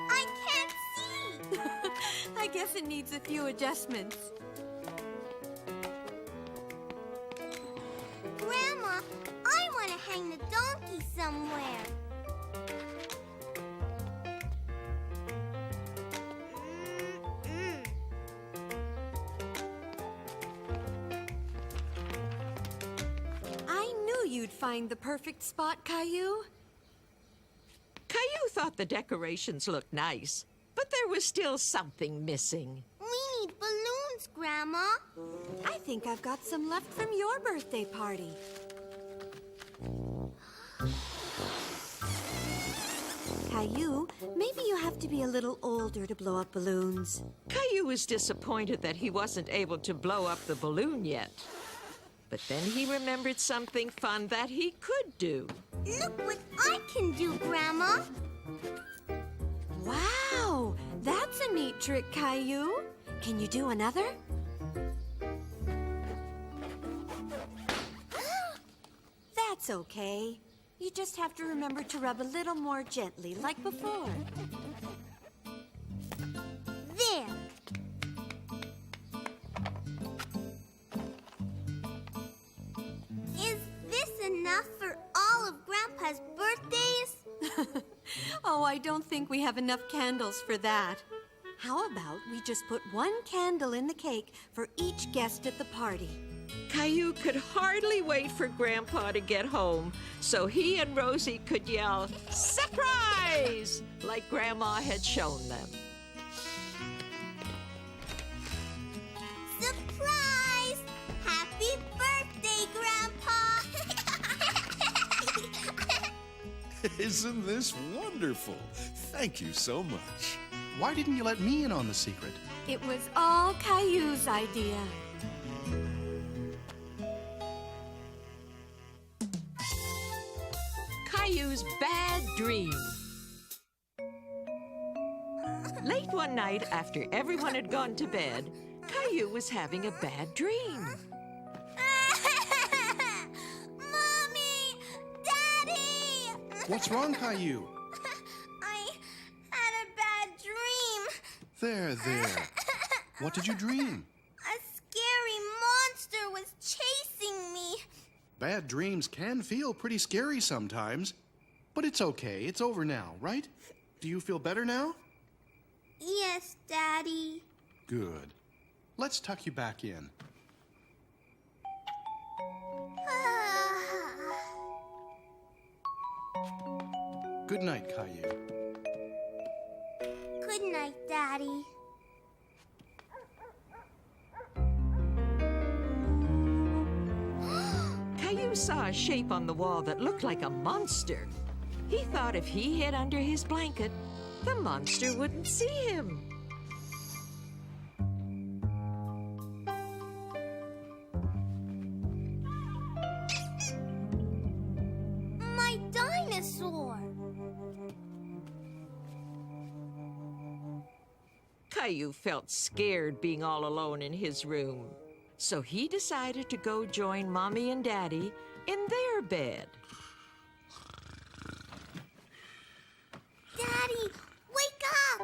I can't see. I guess it needs a few adjustments. Grandma, I want to hang the donkey somewhere. I knew you'd find the perfect spot, Caillou. Caillou thought the decorations looked nice, but there was still something missing. We need balloons, Grandma. I think I've got some left from your birthday party. Caillou, maybe you have to be a little older to blow up balloons. Caillou was disappointed that he wasn't able to blow up the balloon yet. But then he remembered something fun that he could do. Look what I can do, Grandma. Wow! That's a neat trick, Caillou. Can you do another? That's okay. You just have to remember to rub a little more gently, like before. There. Is this enough for all of Grandpa's birthdays? Oh, I don't think we have enough candles for that. How about we just put one candle in the cake for each guest at the party? Caillou could hardly wait for Grandpa to get home so he and Rosie could yell, "Surprise!" like Grandma had shown them. Surprise! Happy birthday, Grandpa! Isn't this wonderful? Thank you so much. Why didn't you let me in on the secret? It was all Caillou's idea. Caillou's Bad Dream. Late one night, after everyone had gone to bed, Caillou was having a bad dream. Mommy! Daddy! What's wrong, Caillou? I had a bad dream. There. What did you dream? A scary monster was chasing me. Bad dreams can feel pretty scary sometimes, but it's okay. It's over now, right? Do you feel better now? Yes, Daddy. Good. Let's tuck you back in. Good night, Caillou. Good night, Daddy. Caillou saw a shape on the wall that looked like a monster. He thought if he hid under his blanket, the monster wouldn't see him. My dinosaur. Caillou felt scared being all alone in his room. So he decided to go join Mommy and Daddy in their bed. Daddy, wake up!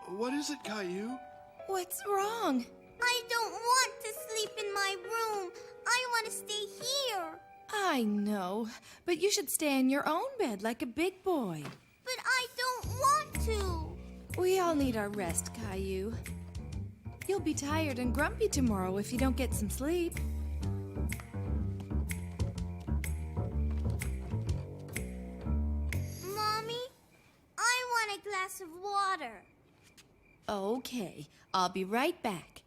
What is it, Caillou? What's wrong? I don't want to sleep in my room. I want to stay here. I know, but you should stay in your own bed like a big boy. But I don't want to. We all need our rest, Caillou. You'll be tired and grumpy tomorrow if you don't get some sleep. Mommy, I want a glass of water. Okay, I'll be right back.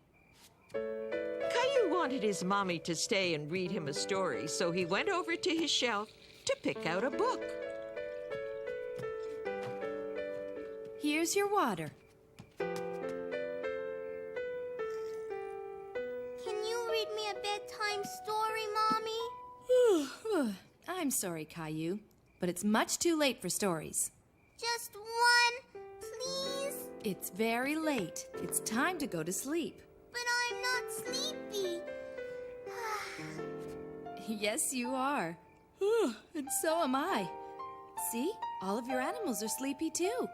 Caillou wanted his mommy to stay and read him a story, so he went over to his shelf to pick out a book. Here's your water. Can you read me a bedtime story, Mommy? I'm sorry, Caillou, but it's much too late for stories. Just one, please? It's very late. It's time to go to sleep. But I'm not sleepy. Yes, you are. And so am I. See? All of your animals are sleepy too.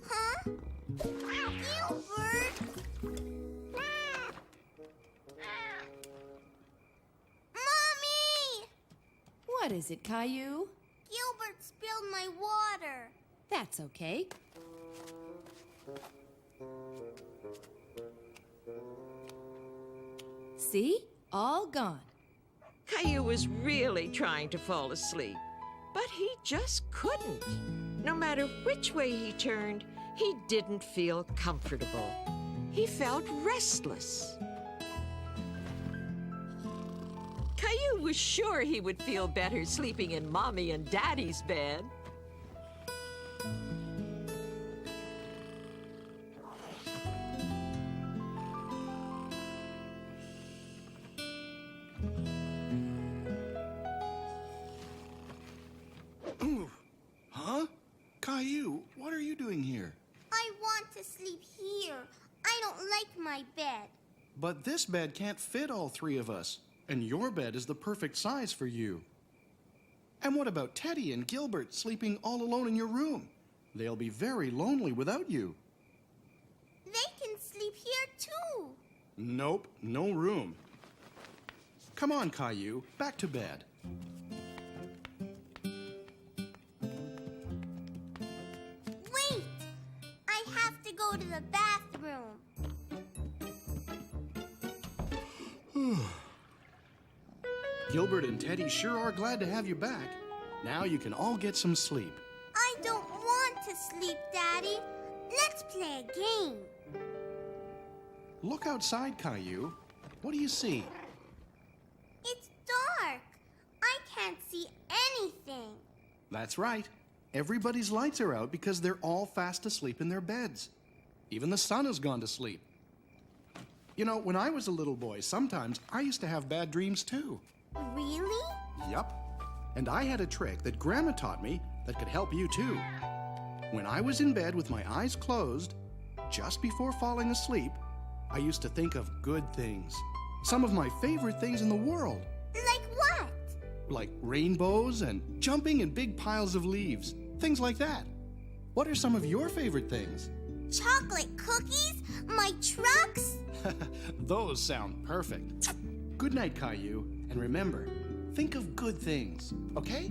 Huh? Gilbert? Mommy! What is it, Caillou? Gilbert spilled my water. That's okay. See? All gone. Caillou was really trying to fall asleep, but he just couldn't. No matter which way he turned, he didn't feel comfortable. He felt restless. Caillou was sure he would feel better sleeping in Mommy and Daddy's bed. But this bed can't fit all three of us, and your bed is the perfect size for you. And what about Teddy and Gilbert sleeping all alone in your room? They'll be very lonely without you. They can sleep here too. Nope, no room. Come on, Caillou, back to bed. Wait! I have to go to the bathroom. Gilbert and Teddy sure are glad to have you back. Now you can all get some sleep. I don't want to sleep, Daddy. Let's play a game. Look outside, Caillou. What do you see? It's dark. I can't see anything. That's right. Everybody's lights are out because they're all fast asleep in their beds. Even the sun has gone to sleep. You know, when I was a little boy, sometimes I used to have bad dreams too. Really? Yup. And I had a trick that Grandma taught me that could help you too. When I was in bed with my eyes closed, just before falling asleep, I used to think of good things. Some of my favorite things in the world. Like what? Like rainbows and jumping in big piles of leaves. Things like that. What are some of your favorite things? Chocolate cookies? My trucks? Those sound perfect. Good night, Caillou. And remember, think of good things, okay?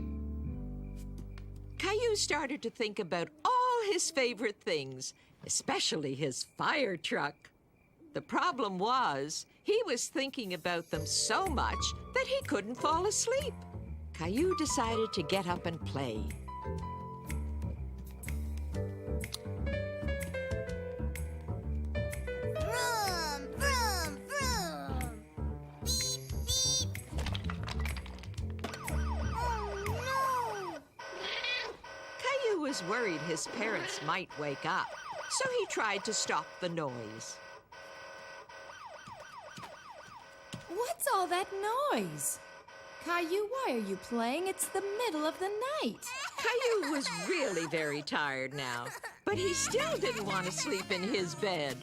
Caillou started to think about all his favorite things, especially his fire truck. The problem was, he was thinking about them so much that he couldn't fall asleep. Caillou decided to get up and play. Vroom, vroom, vroom. Beep, beep. Oh, no. Caillou was worried his parents might wake up, so he tried to stop the noise. What's all that noise? Caillou, why are you playing? It's the middle of the night. Caillou was really very tired now, but he still didn't want to sleep in his bed.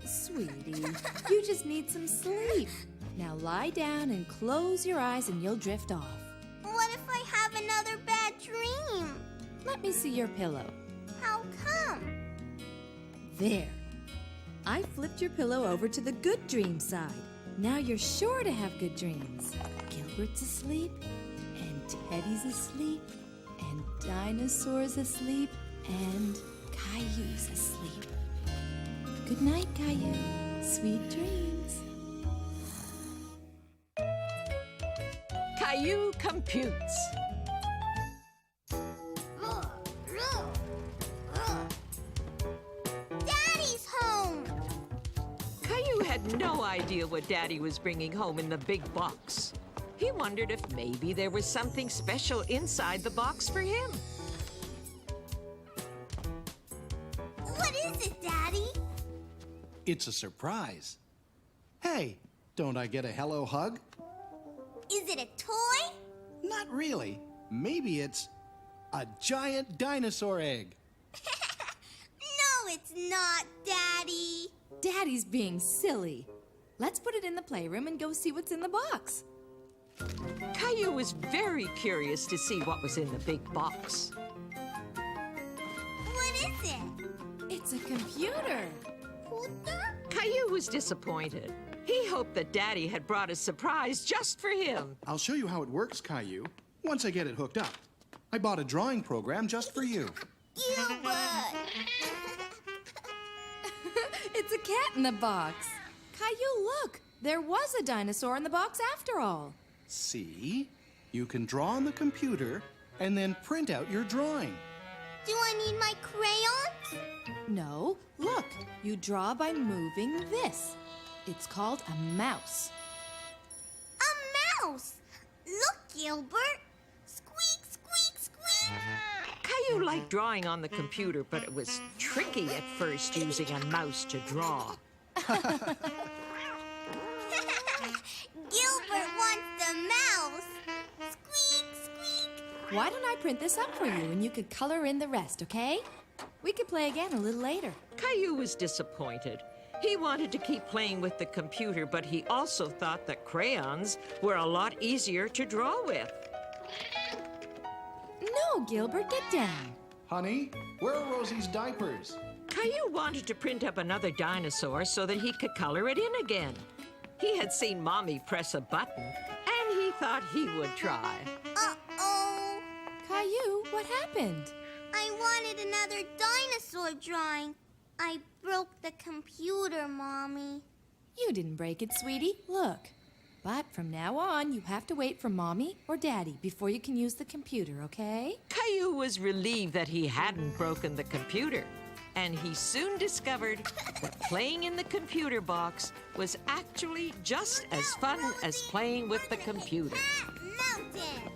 Sweetie, you just need some sleep. Now lie down and close your eyes and you'll drift off. What if I have another bad dream? Let me see your pillow. How come? There. I flipped your pillow over to the good dream side. Now you're sure to have good dreams. Gilbert's asleep, and Teddy's asleep, and Dinosaur's asleep, and Caillou's asleep. Good night, Caillou. Sweet dreams. Caillou computes. Daddy's home! Caillou had no idea what Daddy was bringing home in the big box. He wondered if maybe there was something special inside the box for him. What is it, Daddy? It's a surprise. Hey, don't I get a hello hug? Is it a toy? Not really. Maybe it's a giant dinosaur egg. No, it's not, Daddy. Daddy's being silly. Let's put it in the playroom and go see what's in the box. Caillou was very curious to see what was in the big box. What is it? It's a computer. Caillou was disappointed. He hoped that Daddy had brought a surprise just for him. I'll show you how it works, Caillou, once I get it hooked up. I bought a drawing program just for you. Gilbert! It's a cat in the box. Caillou, look. There was a dinosaur in the box after all. See? You can draw on the computer and then print out your drawing. Do I need my crayons? No. Look, you draw by moving this. It's called a mouse. A mouse! Look, Gilbert! Squeak, squeak, squeak! Caillou liked drawing on the computer, but it was tricky at first using a mouse to draw. Gilbert wants the mouse! Squeak, squeak! Why don't I print this up for you and you could color in the rest, okay? We could play again a little later. Caillou was disappointed. He wanted to keep playing with the computer, but he also thought that crayons were a lot easier to draw with. No, Gilbert, get down. Honey, where are Rosie's diapers? Caillou wanted to print up another dinosaur so that he could color it in again. He had seen Mommy press a button, and he thought he would try. Uh-oh. Caillou, what happened? I wanted another dinosaur drawing. I broke the computer, Mommy. You didn't break it, sweetie. Look. But from now on, you have to wait for Mommy or Daddy before you can use the computer, okay? Caillou was relieved that he hadn't broken the computer, and he soon discovered that playing in the computer box was actually just as fun as playing with the computer. Mountain!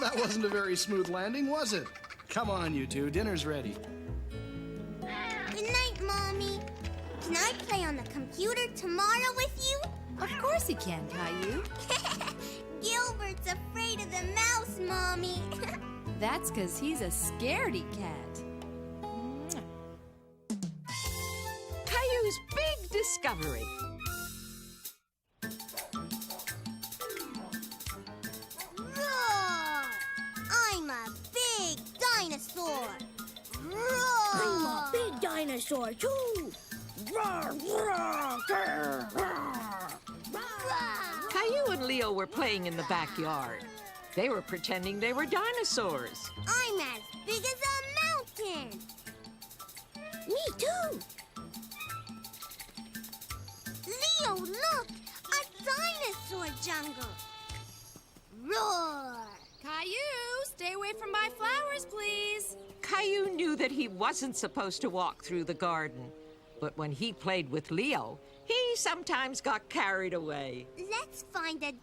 That wasn't a very smooth landing, was it? Come on, you two. Dinner's ready. Good night, Mommy. Can I play on the computer tomorrow with you? Of course he can, Caillou. Gilbert's afraid of the mouse, Mommy. That's because he's a scaredy cat. Caillou's big discovery. Roar! I'm a big dinosaur. Roar! I'm a big dinosaur, too. Roar, roar, grr, roar. Caillou and Leo were playing in the backyard. They were pretending they were dinosaurs. I'm as big as a mountain. Me too. Leo, look! A dinosaur jungle. Roar! Caillou, stay away from my flowers, please. Caillou knew that he wasn't supposed to walk through the garden. But when he played with Leo, he sometimes got carried away. Let's find a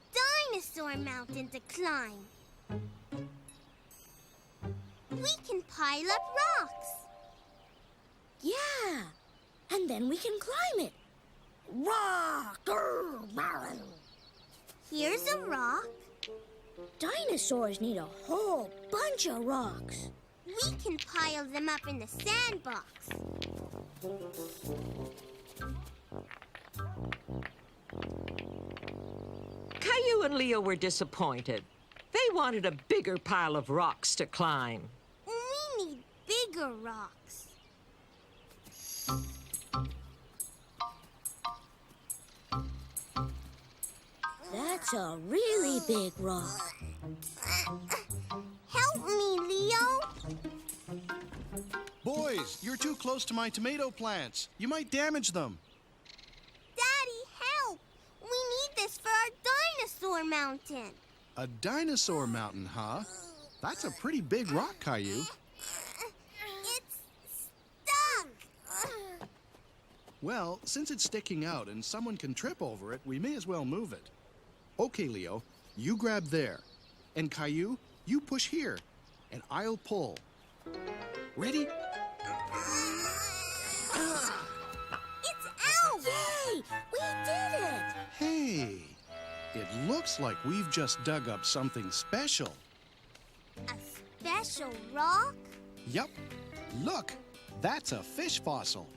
dinosaur mountain to climb. We can pile up rocks. Yeah, and then we can climb it. Rock! Here's a rock. Dinosaurs need a whole bunch of rocks. We can pile them up in the sandbox. Caillou and Leo were disappointed. They wanted a bigger pile of rocks to climb. We need bigger rocks. That's a really big rock. Help me, Leo. Boys, you're too close to my tomato plants. You might damage them. Daddy, help! We need this for our dinosaur mountain. A dinosaur mountain, huh? That's a pretty big rock, Caillou. It's stuck. Well, since it's sticking out and someone can trip over it, we may as well move it. Okay, Leo, you grab there. And Caillou, you push here. And I'll pull. Ready? It's out! Yay! We did it! Hey, it looks like we've just dug up something special. A special rock? Yup. Look, that's a fish fossil.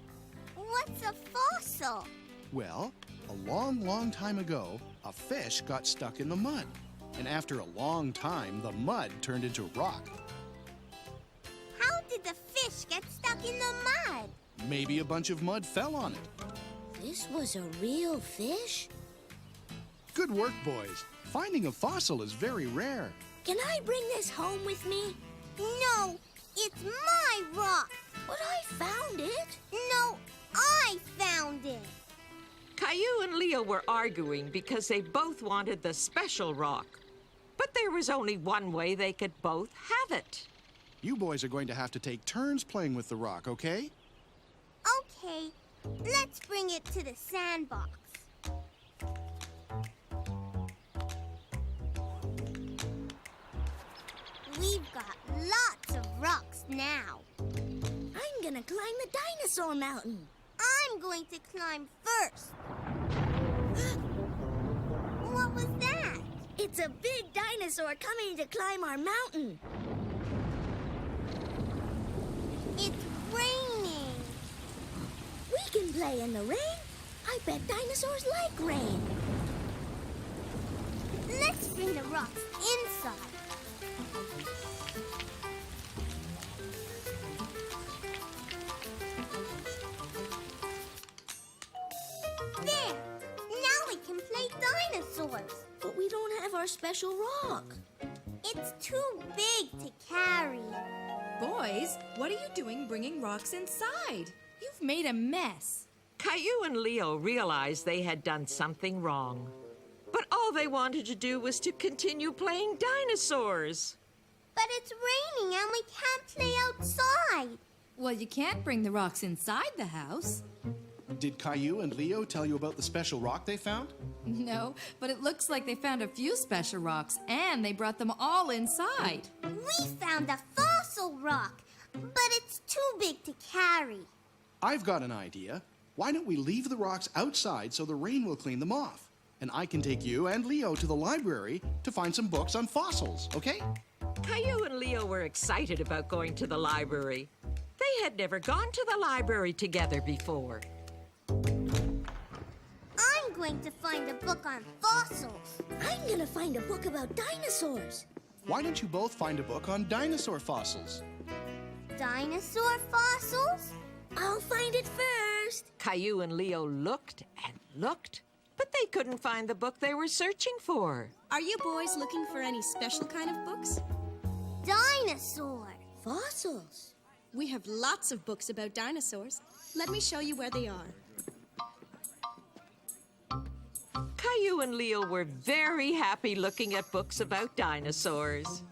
What's a fossil? Well, a long, long time ago, a fish got stuck in the mud. And after a long time, the mud turned into rock. How did the fish get stuck in the mud? Maybe a bunch of mud fell on it. This was a real fish? Good work, boys. Finding a fossil is very rare. Can I bring this home with me? No, it's my rock. But I found it. No, I found it. Caillou and Leo were arguing because they both wanted the special rock. But there was only one way they could both have it. You boys are going to have to take turns playing with the rock, okay? Okay, let's bring it to the sandbox. We've got lots of rocks now. I'm gonna climb the dinosaur mountain. I'm going to climb first. Whoa! It's a big dinosaur coming to climb our mountain. It's raining. We can play in the rain. I bet dinosaurs like rain. Let's bring the rocks inside. There! Now we can play dinosaurs. But we don't have our special rock. It's too big to carry. Boys, what are you doing bringing rocks inside? You've made a mess. Caillou and Leo realized they had done something wrong. But all they wanted to do was to continue playing dinosaurs. But it's raining and we can't play outside. Well, you can't bring the rocks inside the house. Did Caillou and Leo tell you about the special rock they found? No, but it looks like they found a few special rocks, and they brought them all inside. We found a fossil rock, but it's too big to carry. I've got an idea. Why don't we leave the rocks outside so the rain will clean them off? And I can take you and Leo to the library to find some books on fossils, okay? Caillou and Leo were excited about going to the library. They had never gone to the library together before. I'm going to find a book on fossils. I'm gonna find a book about dinosaurs. Why don't you both find a book on dinosaur fossils? Dinosaur fossils? I'll find it first. Caillou and Leo looked and looked, but they couldn't find the book they were searching for. Are you boys looking for any special kind of books? Dinosaur. Fossils. We have lots of books about dinosaurs. Let me show you where they are. Caillou and Leo were very happy looking at books about dinosaurs.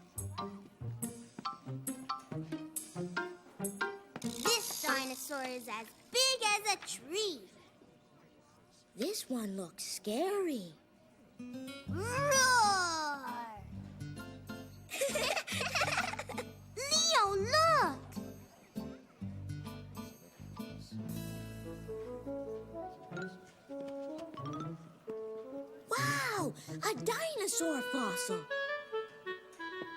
This dinosaur is as big as a tree. This one looks scary. Roar! Leo, look! Wow, a dinosaur fossil.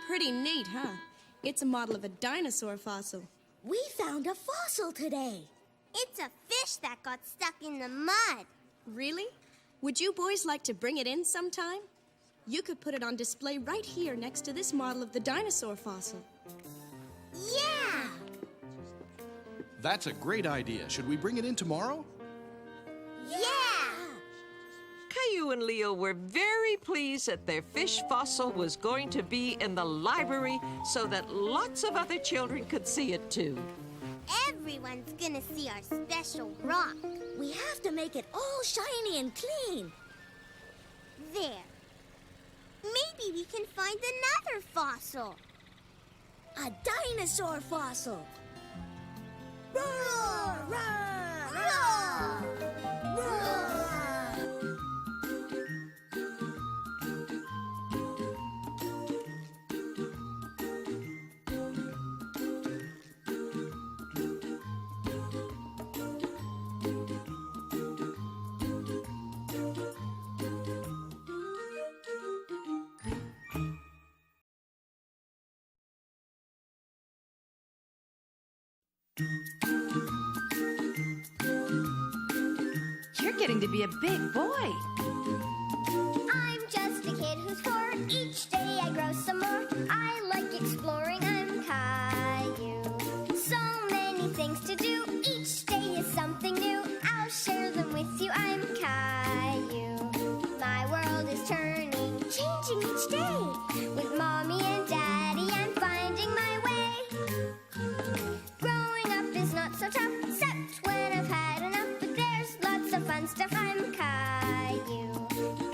Pretty neat, huh? It's a model of a dinosaur fossil. We found a fossil today. It's a fish that got stuck in the mud. Really? Would you boys like to bring it in sometime? You could put it on display right here next to this model of the dinosaur fossil. Yeah! That's a great idea. Should we bring it in tomorrow? Yeah! Caillou and Leo were very pleased that their fish fossil was going to be in the library so that lots of other children could see it too. Everyone's gonna see our special rock. We have to make it all shiny and clean. There. Maybe we can find another fossil. A dinosaur fossil. Roar! Roar! Roar! Roar! You're getting to be a big boy. I'm just a kid who's 4. Each day I grow some more. I like exploring. I'm Caillou. So many things to do. Each day is something new. I'll share them with you. I'm Caillou. My world is turning, changing each day. With mommy and daddy, I'm finding my way. Growing up is not so tough, except when I've had enough. But there's lots of fun stuff. I'm Caillou.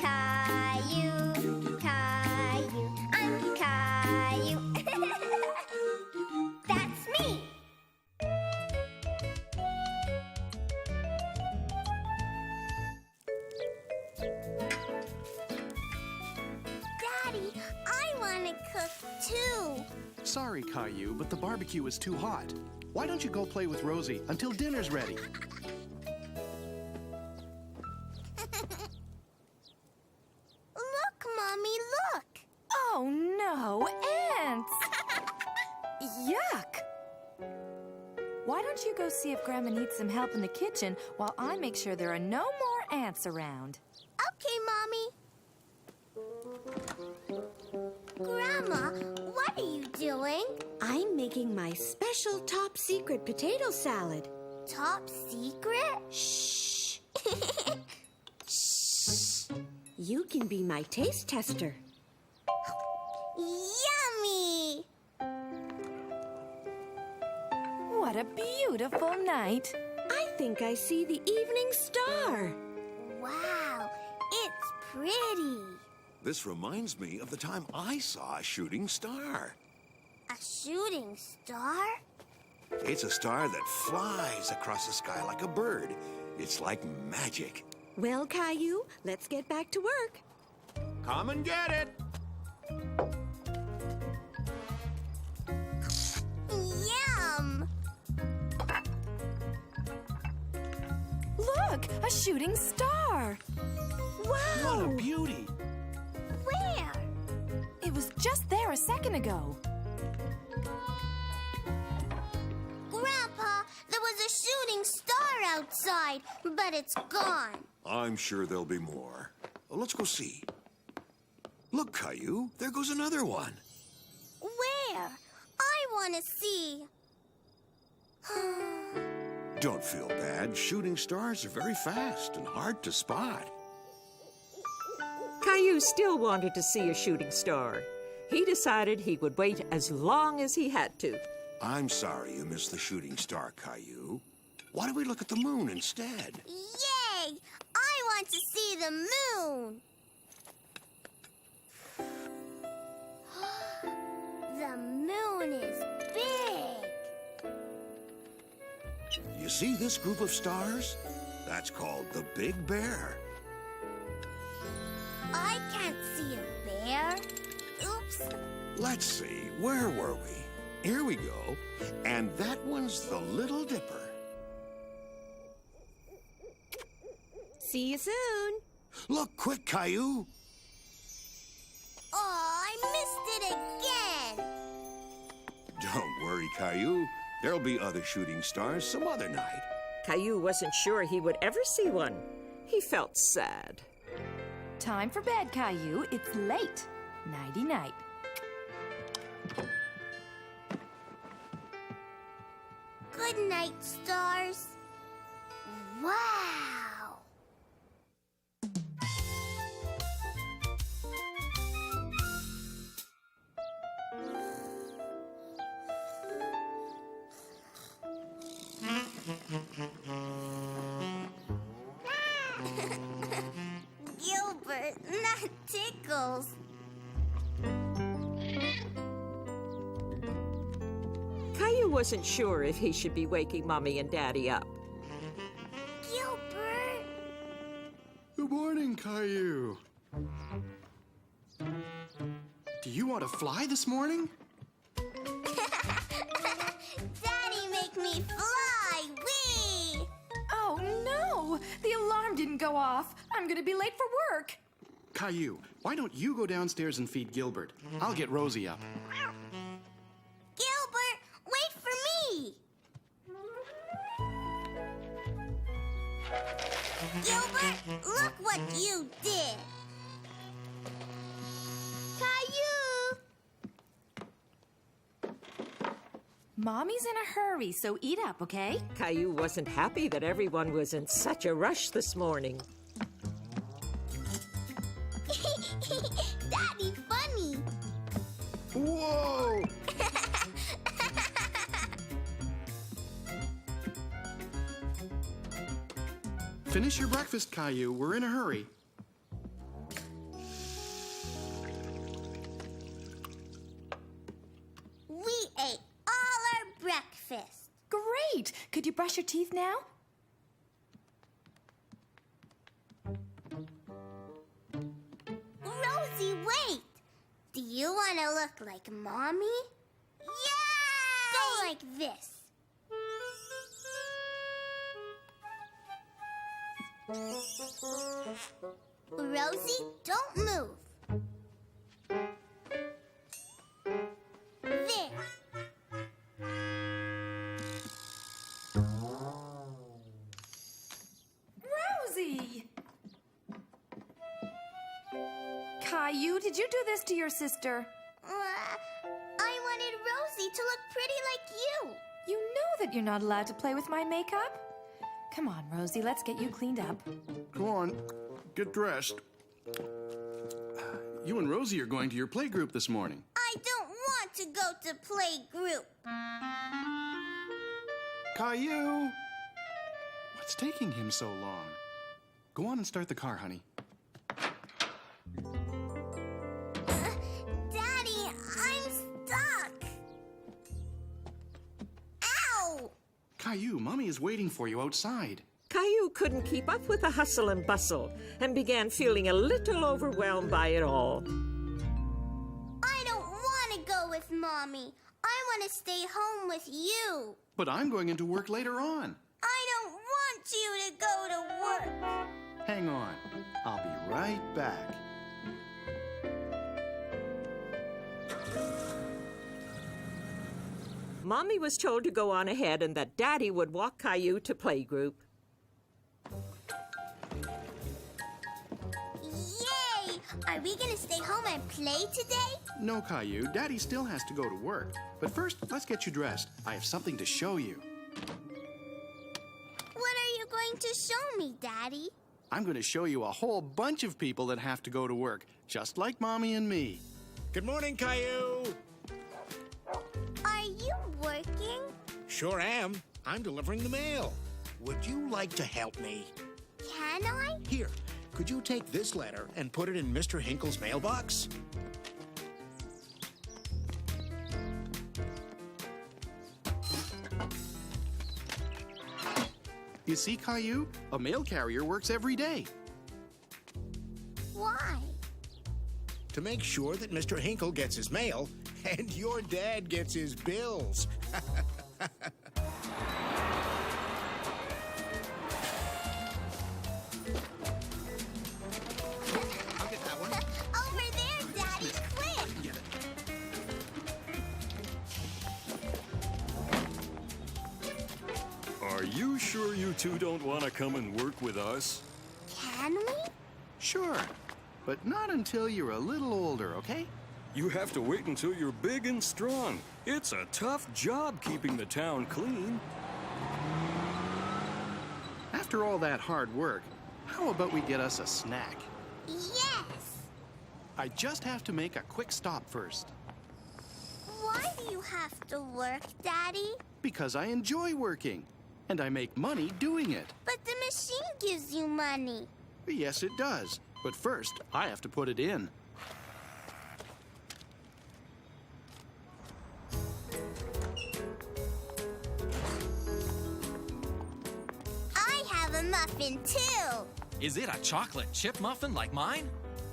Caillou. Caillou. I'm Caillou. That's me. Daddy, I want to cook too. Sorry, Caillou, but the barbecue is too hot. Why don't you go play with Rosie until dinner's ready? Look, Mommy, look. why don't you go see if Grandma needs some help in the kitchen while I make sure there are no more ants around? Okay, Mommy. Grandma, what are you doing? I'm making my special top secret potato salad. Top secret? Shh. Shh. You can be my taste tester. Yummy! What a beautiful night. I think I see the evening star. Wow, it's pretty. This reminds me of the time I saw a shooting star. A shooting star? It's a star that flies across the sky like a bird. It's like magic. Well, Caillou, let's get back to work. Come and get it. Yum! Look, a shooting star. Wow! What a beauty. Where? It was just there a second ago. Grandpa, there was a shooting star outside, but it's gone. I'm sure there'll be more. Let's go see. Look, Caillou, there goes another one. Where? I want to see. Don't feel bad. Shooting stars are very fast and hard to spot. Caillou still wanted to see a shooting star. He decided he would wait as long as he had to. I'm sorry you missed the shooting star, Caillou. Why don't we look at the moon instead? Yay! I want to see the moon. The moon is big. You see this group of stars? That's called the Big Bear. I can't see a bear. Oops. Let's see, where were we? Here we go. And that one's the Little Dipper. See you soon. Look quick, Caillou. Oh, I missed it again. Don't worry, Caillou. There'll be other shooting stars some other night. Caillou wasn't sure he would ever see one. He felt sad. Time for bed, Caillou. It's late. Nighty-night. Good night, stars. Wow. Gilbert, not Tickles. Caillou wasn't sure if he should be waking Mommy and Daddy up. Gilbert. Good morning, Caillou. Do you want to fly this morning? Daddy, make me fly! Whee! Oh, no! The alarm didn't go off. I'm gonna be late for work. Caillou, why don't you go downstairs and feed Gilbert? I'll get Rosie up. Gilbert, wait for me! Gilbert, look what you did! Caillou! Mommy's in a hurry, so eat up, okay? Caillou wasn't happy that everyone was in such a rush this morning. Daddy, funny! Whoa! Finish your breakfast, Caillou. We're in a hurry. We ate all our breakfast. Great! Could you brush your teeth now? Rosie, wait! Do you want to look like Mommy? Yay! Go like this. Rosie, don't move. There. Caillou, did you do this to your sister? I wanted Rosie to look pretty like you. You know that you're not allowed to play with my makeup. Come on, Rosie, let's get you cleaned up. Go on, get dressed. You and Rosie are going to your playgroup this morning. I don't want to go to playgroup. Caillou! What's taking him so long? Go on and start the car, honey. Daddy, I'm stuck. Ow! Caillou, Mommy is waiting for you outside. Caillou couldn't keep up with the hustle and bustle and began feeling a little overwhelmed by it all. I don't want to go with Mommy. I want to stay home with you. But I'm going into work later on. I don't want you to go to work. Hang on. I'll be right back. Mommy was told to go on ahead and that Daddy would walk Caillou to playgroup. Yay! Are we going to stay home and play today? No, Caillou. Daddy still has to go to work. But first, let's get you dressed. I have something to show you. What are you going to show me, Daddy? I'm going to show you a whole bunch of people that have to go to work, just like Mommy and me. Good morning, Caillou. Are you working? Sure am. I'm delivering the mail. Would you like to help me? Can I? Here, could you take this letter and put it in Mr. Hinkle's mailbox? You see, Caillou? A mail carrier works every day. Why? To make sure that Mr. Hinkle gets his mail and your dad gets his bills. I'll get that one. Over there, Daddy, quick! Get it. Are you sure you two don't want to come and work with us? Can we? Sure, but not until you're a little older, okay? You have to wait until you're big and strong. It's a tough job keeping the town clean. After all that hard work, how about we get us a snack? Yes! I just have to make a quick stop first. Why do you have to work, Daddy? Because I enjoy working, and I make money doing it. But the machine gives you money. Yes, it does. But first, I have to put it in. I have a muffin, too. Is it a chocolate chip muffin like mine?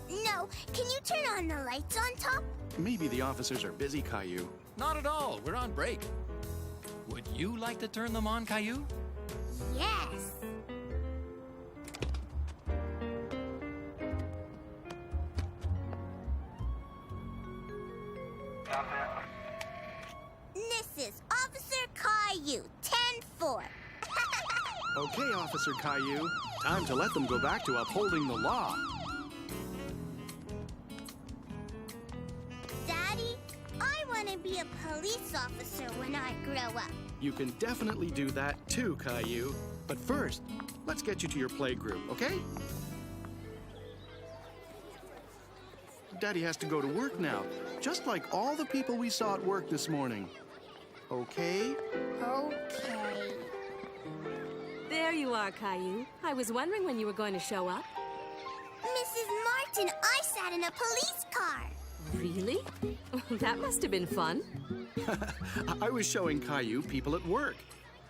No, can you turn on the lights on top? Maybe the officers are busy, Caillou. Not at all. We're on break. Would you like to turn them on, Caillou? Yes. This is Officer Caillou, 10-4. Okay, Officer Caillou. Time to let them go back to upholding the law. Daddy, I want to be a police officer when I grow up. You can definitely do that too, Caillou. But first, let's get you to your playgroup, okay? Daddy has to go to work now, just like all the people we saw at work this morning. Okay? Okay. There you are, Caillou. I was wondering when you were going to show up. Mrs. Martin, I sat in a police car. Really? That must have been fun. I was showing Caillou people at work.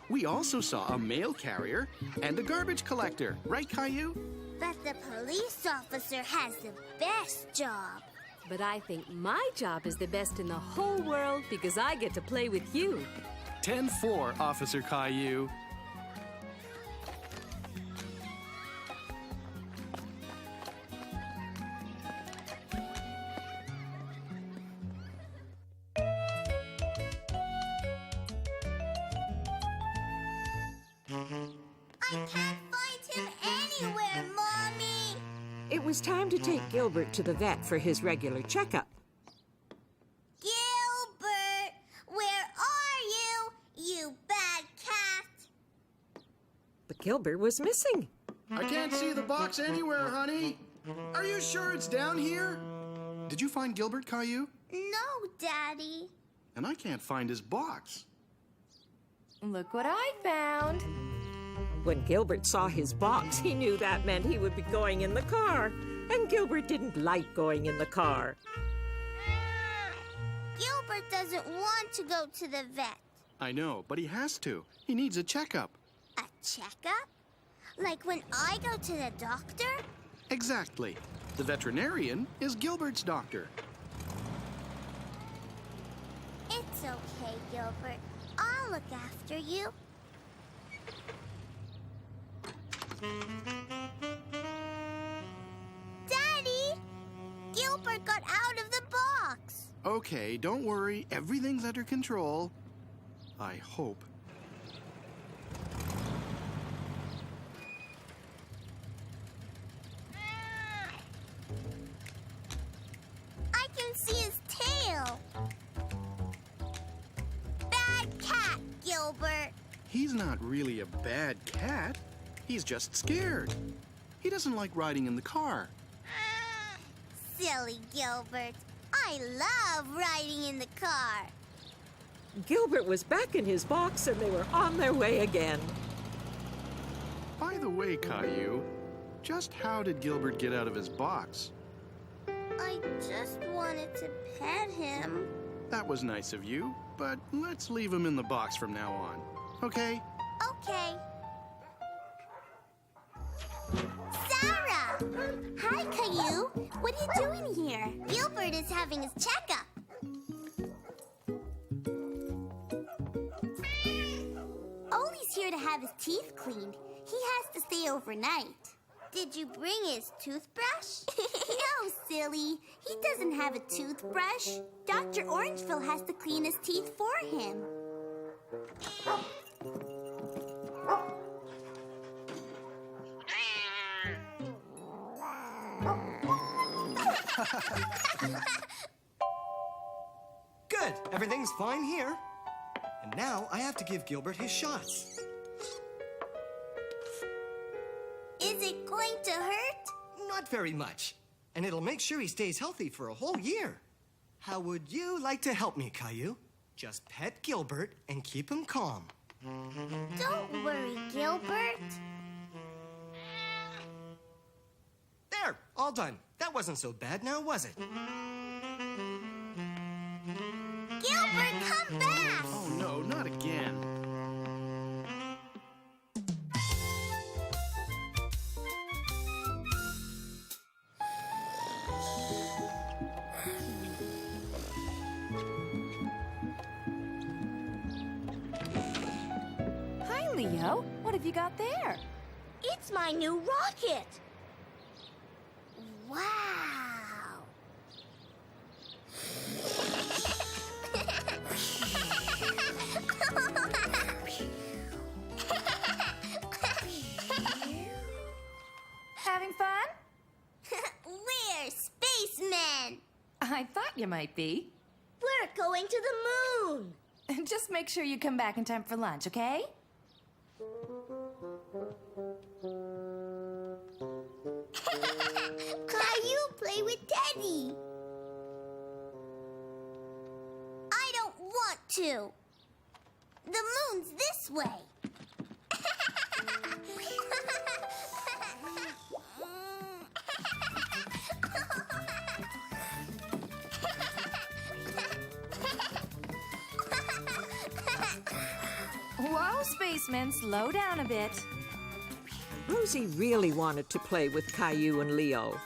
We also saw a mail carrier and a garbage collector, right, Caillou? But the police officer has the best job. But I think my job is the best in the whole world because I get to play with you. 10-4, Officer Caillou. I can't find him anywhere, Mommy. It was time to take Gilbert to the vet for his regular checkup. Gilbert, where are you, you bad cat? But Gilbert was missing. I can't see the box anywhere, honey. Are you sure it's down here? Did you find Gilbert, Caillou? No, Daddy. And I can't find his box. Look what I found. When Gilbert saw his box, he knew that meant he would be going in the car. And Gilbert didn't like going in the car. Gilbert doesn't want to go to the vet. I know, but he has to. He needs a checkup. A checkup? Like when I go to the doctor? Exactly. The veterinarian is Gilbert's doctor. It's okay, Gilbert. I'll look after you. Daddy! Gilbert got out of the box. Okay, don't worry. Everything's under control. I hope. I can see his tail. Bad cat, Gilbert. He's not really a bad cat. He's just scared. He doesn't like riding in the car. Silly Gilbert. I love riding in the car. Gilbert was back in his box and they were on their way again. By the way, Caillou, just how did Gilbert get out of his box? I just wanted to pet him. That was nice of you, but let's leave him in the box from now on, okay? Okay. Sarah! Hi, Caillou. What are you doing here? Gilbert is having his checkup. Ollie's here to have his teeth cleaned. He has to stay overnight. Did you bring his toothbrush? No, silly. He doesn't have a toothbrush. Dr. Orangeville has to clean his teeth for him. Good. Everything's fine here. And now I have to give Gilbert his shots. Is it going to hurt? Not very much. And it'll make sure he stays healthy for a whole year. How would you like to help me, Caillou? Just pet Gilbert and keep him calm. Don't worry, Gilbert. There, all done. That wasn't so bad now, was it? Gilbert, come back! Oh no, not again. Hi, Leo. What have you got there? It's my new rocket. Wow! Having fun? We're spacemen! I thought you might be. We're going to the moon. Just make sure you come back in time for lunch, okay? Caillou, play with Teddy. I don't want to. The moon's this way. Whoa, spacemen, slow down a bit. Rosie really wanted to play with Caillou and Leo.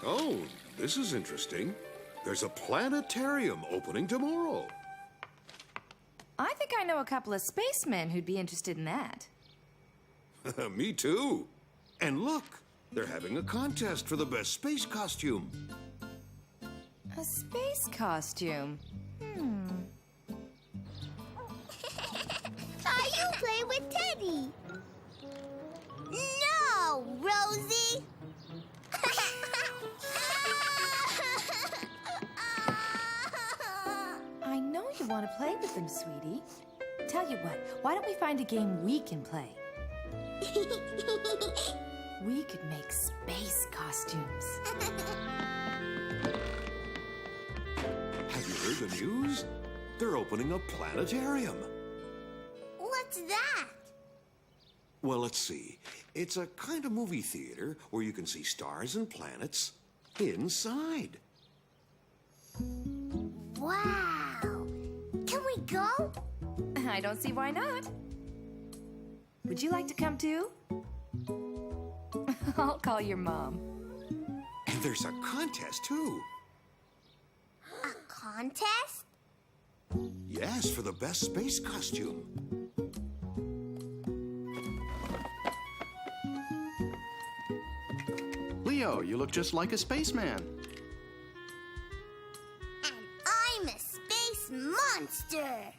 Oh, this is interesting. There's a planetarium opening tomorrow. I think I know a couple of spacemen who'd be interested in that. Me too. And look, they're having a contest for the best space costume. A space costume? want to play with them, sweetie. Tell you what, why don't we find a game we can play? We could make space costumes. Have you heard the news? They're opening a planetarium. What's that? Well, let's see. It's a kind of movie theater where you can see stars and planets inside. Wow! Can we go? I don't see why not. Would you like to come too? I'll call your mom. And there's a contest, too. A contest? Yes, for the best space costume. Leo, you look just like a spaceman. And I'm a space monster.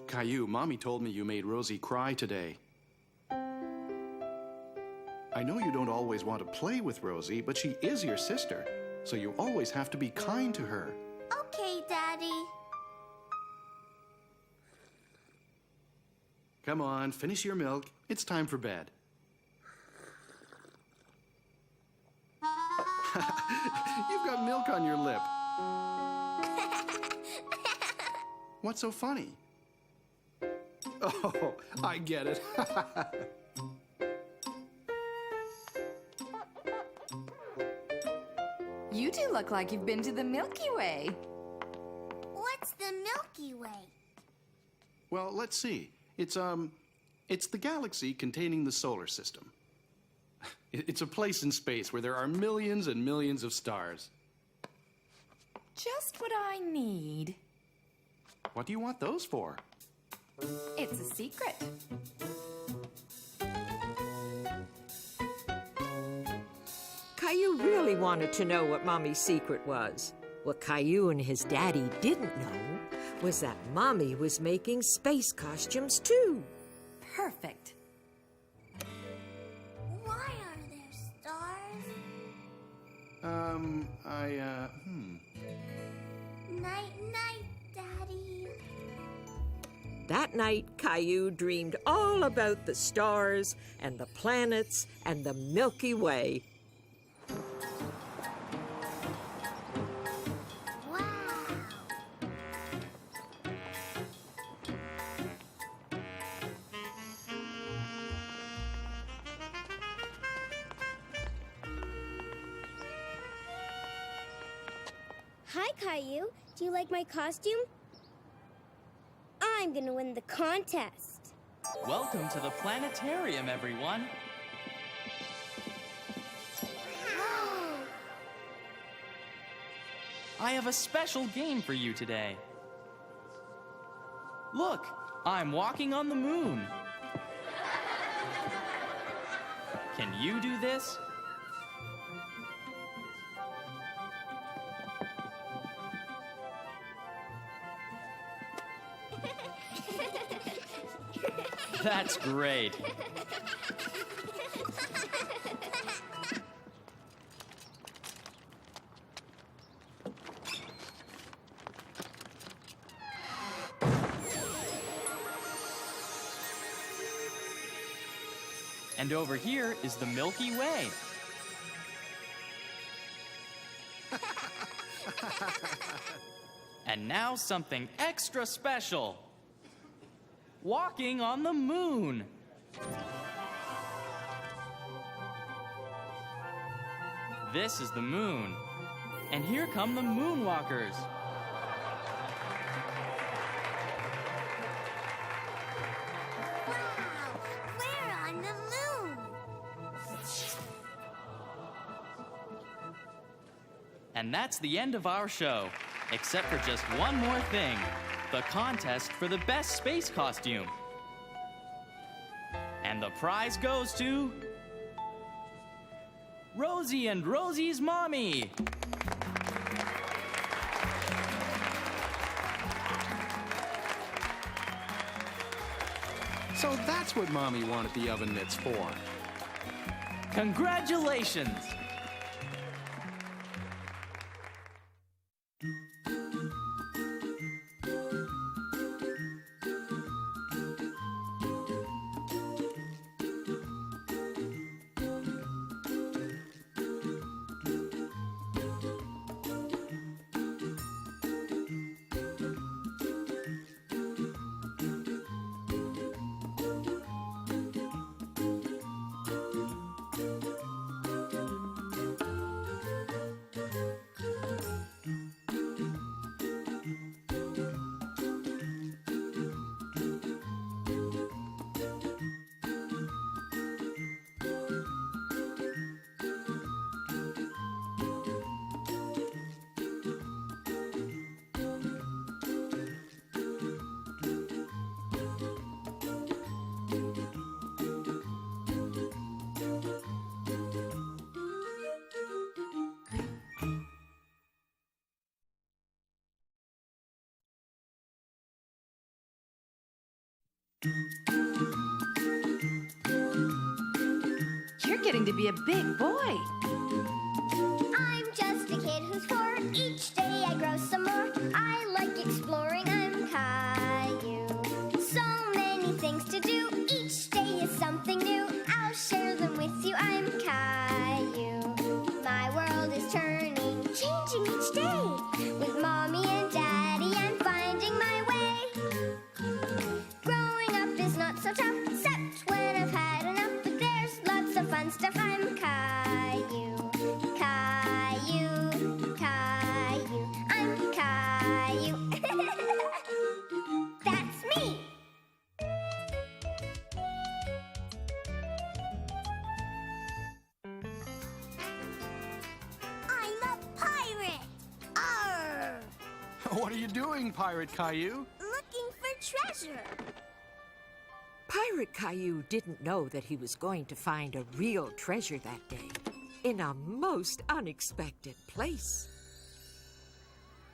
Caillou, Mommy told me you made Rosie cry today. I know you don't always want to play with Rosie, but she is your sister, so you always have to be kind to her. Okay, Daddy. Come on, finish your milk. It's time for bed. You've got milk on your lip. What's so funny? Oh, I get it. You two look like you've been to the Milky Way. What's the Milky Way? Well, let's see. It's the galaxy containing the solar system. It's a place in space where there are millions and millions of stars. Just what I need. What do you want those for? It's a secret. Caillou really wanted to know what Mommy's secret was. What Caillou and his daddy didn't know was that Mommy was making space costumes too. Perfect. Why are there stars? Night-night, Daddy. That night, Caillou dreamed all about the stars and the planets and the Milky Way. Hi, Caillou. Do you like my costume? I'm gonna win the contest. Welcome to the planetarium, everyone. Wow. I have a special game for you today. Look, I'm walking on the moon. Can you do this? That's great. And over here is the Milky Way. And now something extra special. Walking on the moon. This is the moon. And here come the moonwalkers. Wow, we're on the moon. And that's the end of our show, except for just one more thing. The contest for the best space costume. And the prize goes to Rosie and Rosie's mommy. So that's what Mommy wanted the oven mitts for. Congratulations! You're getting to be a big boy. I'm just a kid who's 4. Each day I grow some more. I like exploring. I'm Caillou. So many things to do. Each day is something new. I'll share them with you. I'm Caillou. My world is turning, changing each day. With Mommy and Daddy, I'm finding my way. Growing up is not so tough, except when I've had enough. But there's lots of fun stuff. I'm Caillou. Caillou, Caillou, I'm Caillou. That's me. I'm a pirate. Arr! What are you doing, Pirate Caillou? Looking for treasure. Pirate Caillou didn't know that he was going to find a real treasure that day in a most unexpected place.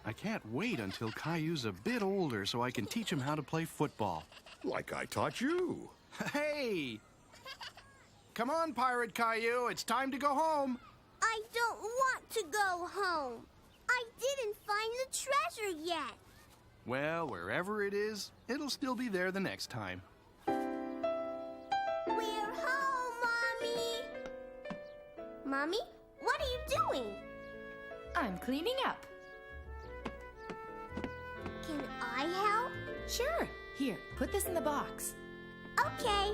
I can't wait until Caillou's a bit older so I can teach him how to play football. Like I taught you. Hey! Come on, Pirate Caillou, it's time to go home. I don't want to go home. I didn't find the treasure yet. Well, wherever it is, it'll still be there the next time. We're home, Mommy. Mommy, what are you doing? I'm cleaning up. Can I help? Sure. Here, put this in the box. Okay.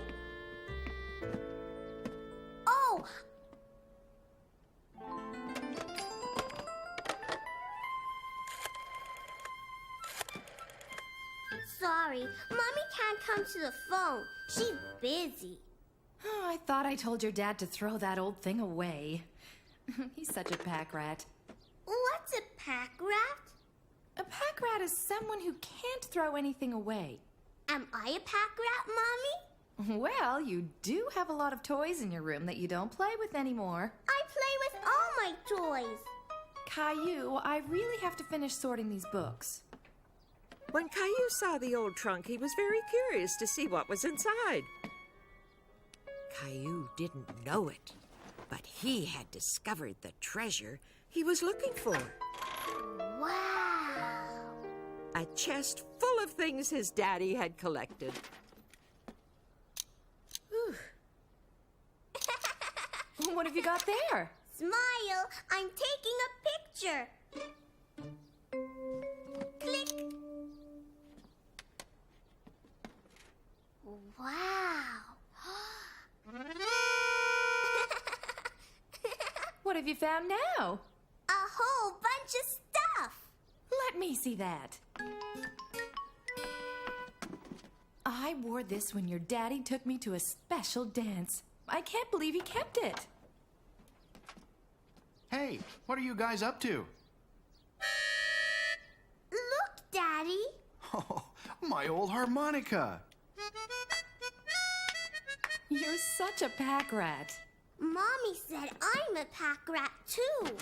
Oh! Sorry, Mommy can't come to the phone. She's busy. Oh, I thought I told your dad to throw that old thing away. He's such a pack rat. What's a pack rat? A pack rat is someone who can't throw anything away. Am I a pack rat, Mommy? Well, you do have a lot of toys in your room that you don't play with anymore. I play with all my toys. Caillou, I really have to finish sorting these books. When Caillou saw the old trunk, he was very curious to see what was inside. Caillou didn't know it, but he had discovered the treasure he was looking for. Wow! A chest full of things his daddy had collected. What have you got there? Smile! I'm taking a picture. Click. Wow. What have you found now? A whole bunch of stuff. Let me see that. I wore this when your daddy took me to a special dance. I can't believe he kept it. Hey, what are you guys up to? Look, Daddy. Oh, my old harmonica. You're such a pack rat. Mommy said I'm a pack rat, too.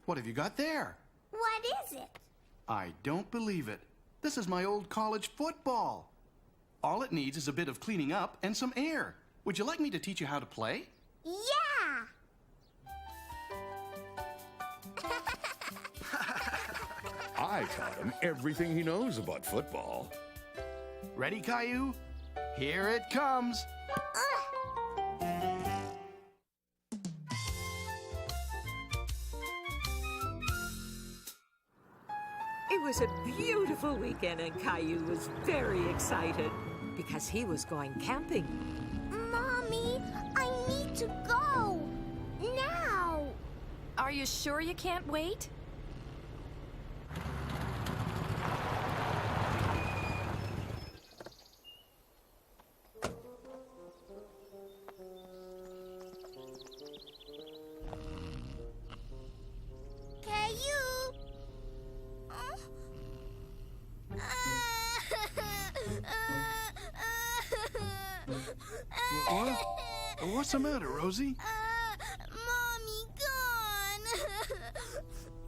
What have you got there? What is it? I don't believe it. This is my old college football. All it needs is a bit of cleaning up and some air. Would you like me to teach you how to play? Yeah! I taught him everything he knows about football. Ready, Caillou? Here it comes. It was a beautiful weekend, and Caillou was very excited because he was going camping. Mommy, I need to go. Now. Are you sure you can't wait? Caillou. What? What's the matter, Rosie? Mommy gone.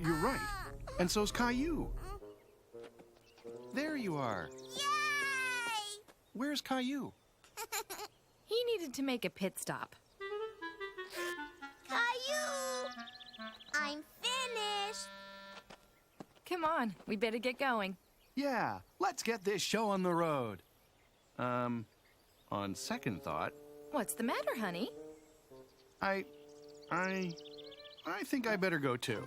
You're right. And so's Caillou. There you are. Yay! where's Caillou? He needed to make a pit stop. Caillou! I'm finished. Come on, we better get going. Yeah, let's get this show on the road. On second thought, What's the matter, honey? I think I better go too.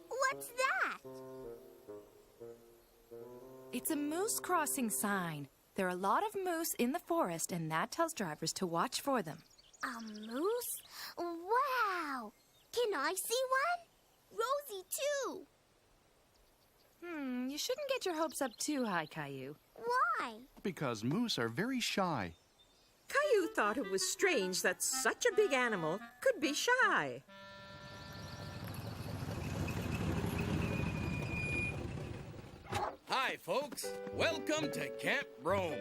What's that? It's a moose crossing sign. There are a lot of moose in the forest, and that tells drivers to watch for them. A moose? Wow! Can I see one? Rosie, too. You shouldn't get your hopes up too high, Caillou. Why? Because moose are very shy. Caillou thought it was strange that such a big animal could be shy. Hi, folks. Welcome to Camp Rome.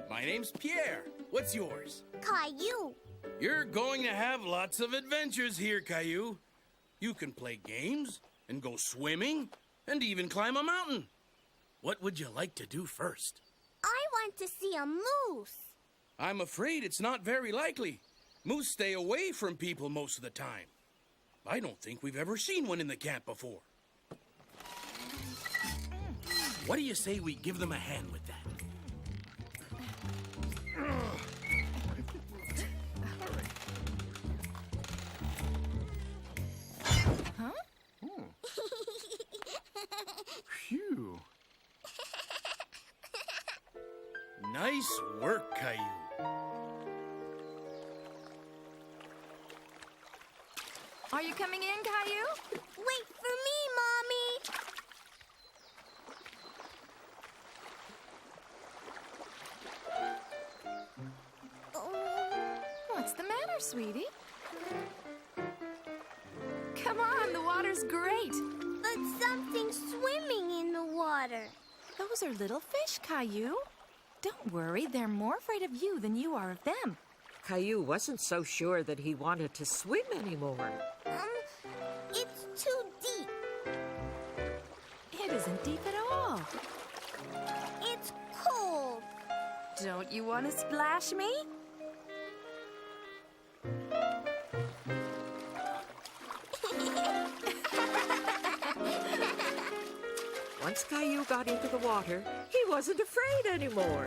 My name's Pierre. What's yours? Caillou. You're going to have lots of adventures here, Caillou. You can play games and go swimming and even climb a mountain. What would you like to do first? I want to see a moose. I'm afraid it's not very likely. Moose stay away from people most of the time. I don't think we've ever seen one in the camp before. What do you say we give them a hand with that? Huh? Phew. Nice work, Caillou. Are you coming in, Caillou? Wait for me, Mommy. What's the matter, sweetie? Come on, the water's great. But something's swimming in the water. Those are little fish, Caillou. Don't worry, they're more afraid of you than you are of them. Caillou wasn't so sure that he wanted to swim anymore. It's too deep. It isn't deep at all. It's cold. Don't you want to splash me? Once Caillou got into the water, he wasn't afraid anymore.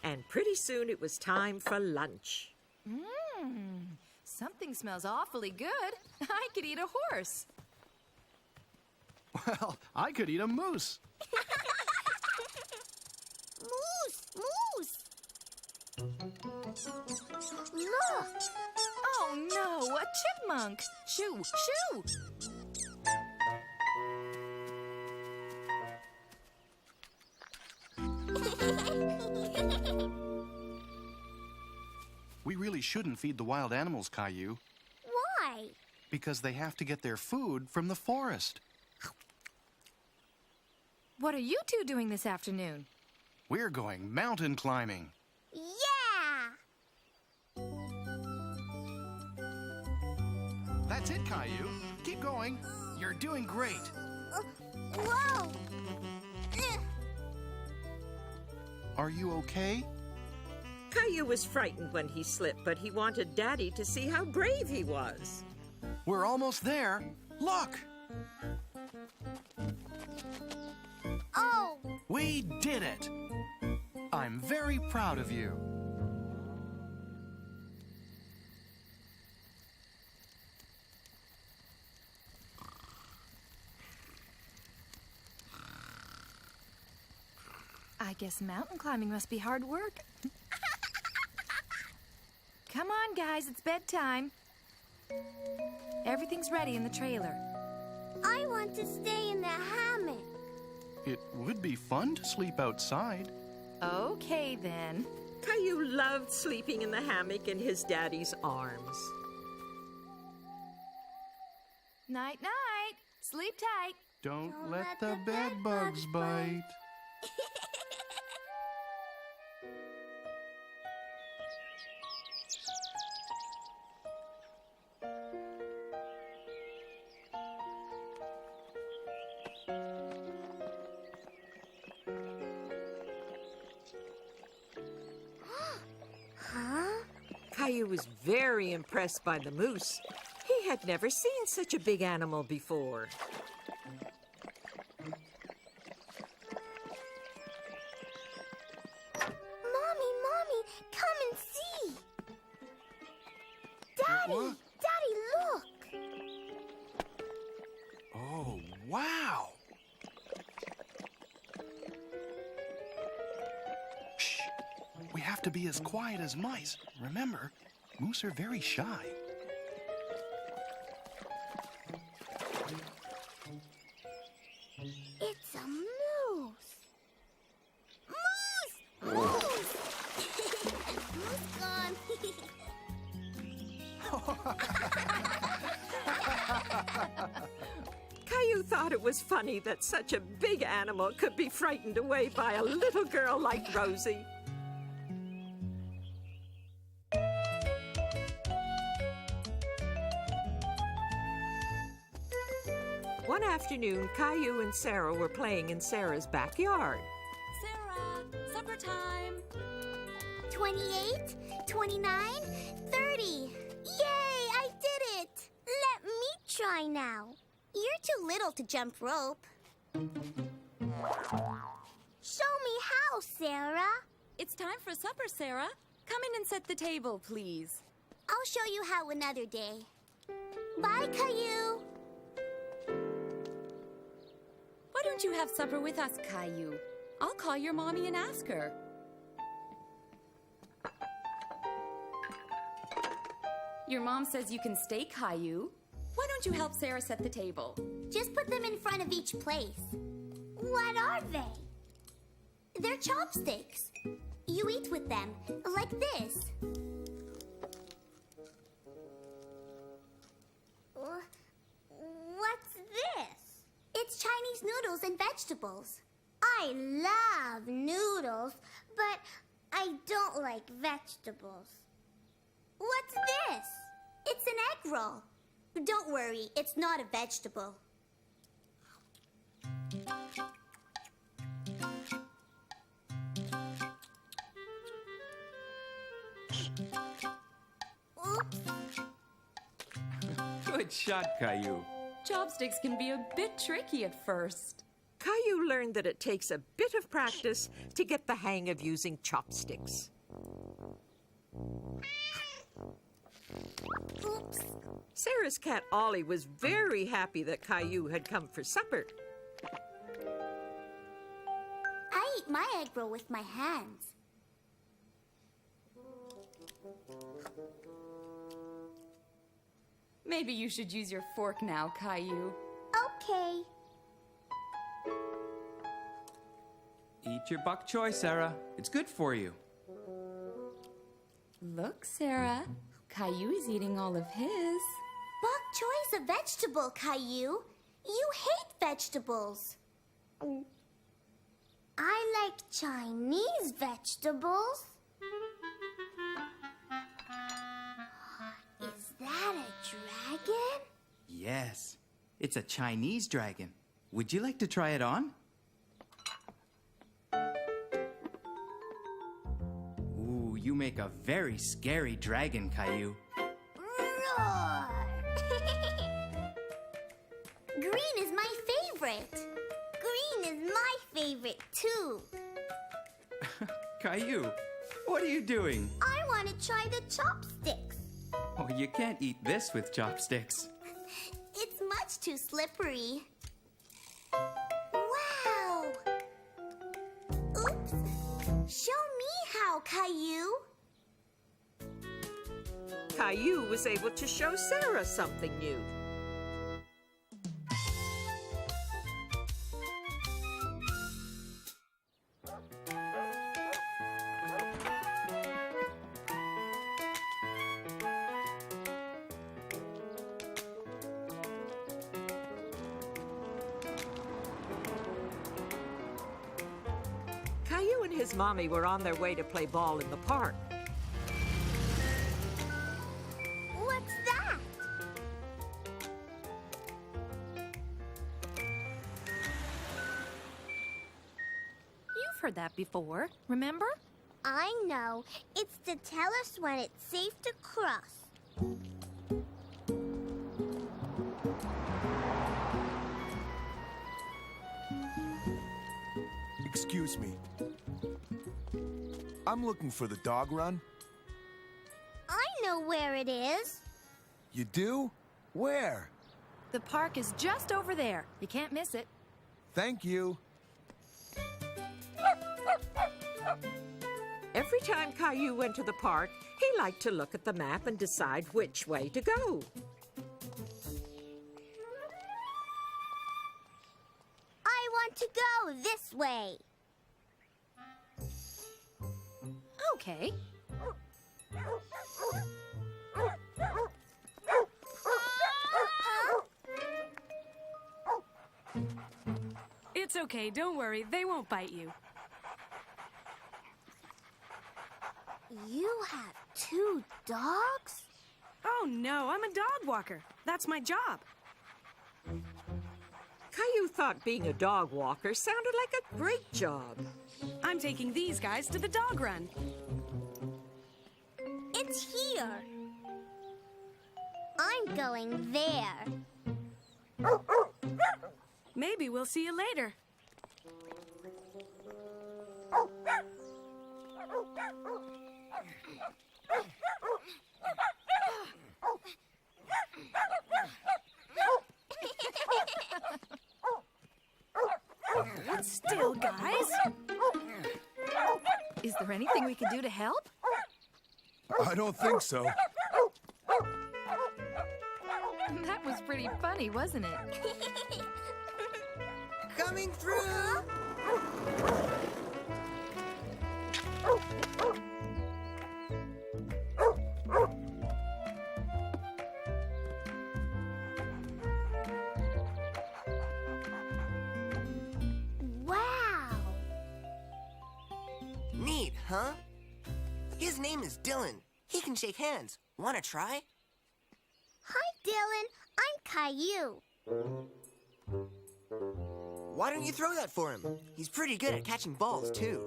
And pretty soon it was time for lunch. Something smells awfully good. I could eat a horse. Well, I could eat a moose. Moose! Look! Oh no, a chipmunk! Shoo, shoo! We really shouldn't feed the wild animals, Caillou, Why? because they have to get their food from the forest. What are you two doing this afternoon? We're going mountain climbing. Yeah! That's it, Caillou. Keep going. You're doing great. Whoa! Are you okay? Caillou was frightened when he slipped, but he wanted Daddy to see how brave he was. We're almost there. Look! Oh! We did it! I'm very proud of you. I guess mountain climbing must be hard work. Come on, guys, it's bedtime. Everything's ready in the trailer. I want to stay in the hammock. It would be fun to sleep outside. Okay, then. Caillou loved sleeping in the hammock in his daddy's arms. Night-night. Sleep tight. Don't let the bed bugs bite. Caillou was very impressed by the moose. He had never seen such a big animal before. Mommy, come and see. Daddy, What? Daddy, look. Oh, wow! Shh. We have to be as quiet as mice. Remember, moose are very shy. It's a moose. Moose! Moose! Moose gone. Caillou thought it was funny that such a big animal could be frightened away by a little girl like Rosie. One afternoon, Caillou and Sarah were playing in Sarah's backyard. Sarah, supper time. 28, 29, 30. Yay, I did it. Let me try now. You're too little to jump rope. Show me how, Sarah. It's time for supper, Sarah. Come in and set the table, please. I'll show you how another day. Bye, Caillou. Why don't you have supper with us, Caillou? I'll call your mommy and ask her. Your mom says you can stay, Caillou. Why don't you help Sarah set the table? Just put them in front of each place. What are they? They're chopsticks. You eat with them, like this. What's this? It's Chinese noodles and vegetables. I love noodles, but I don't like vegetables. What's this? It's an egg roll. Don't worry, it's not a vegetable. Oops. Good shot, Caillou. Chopsticks can be a bit tricky at first. Caillou learned that it takes a bit of practice to get the hang of using chopsticks. Oops. Sarah's cat Ollie was very happy that Caillou had come for supper. I eat my egg roll with my hands. Maybe you should use your fork now, Caillou. Okay. Eat your bok choy, Sarah. It's good for you. Look, Sarah. Caillou is eating all of his. Bok choy's a vegetable, Caillou. You hate vegetables. I like Chinese vegetables. Is that a dragon? Yes, it's a Chinese dragon. Would you like to try it on? Ooh, you make a very scary dragon, Caillou. Roar! Green is my favorite. Green is my favorite, too. Caillou, what are you doing? I want to try the chopsticks. Oh, you can't eat this with chopsticks. It's much too slippery. Wow! Oops! Show me how, Caillou. Caillou was able to show Sarah something new. Caillou and his mommy were on their way to play ball in the park. What's that? You've heard that before, remember? I know. It's to tell us when it's safe to cross. Excuse me. I'm looking for the dog run. I know where it is. You do? Where? The park is just over there. You can't miss it. Thank you. Every time Caillou went to the park, he liked to look at the map and decide which way to go. I want to go this way. Okay. It's okay, don't worry. They won't bite you. You have 2 dogs? Oh, no, I'm a dog walker. That's my job. Caillou thought being a dog walker sounded like a great job. I'm taking these guys to the dog run. It's here. I'm going there. Maybe we'll see you later. Hold still, guys. Is there anything we can do to help? I don't think so. That was pretty funny, wasn't it? Coming through! Wow! Neat, huh? His name is Dylan. He can shake hands. Wanna try? Hi, Dylan. I'm Caillou. Why don't you throw that for him? He's pretty good at catching balls, too.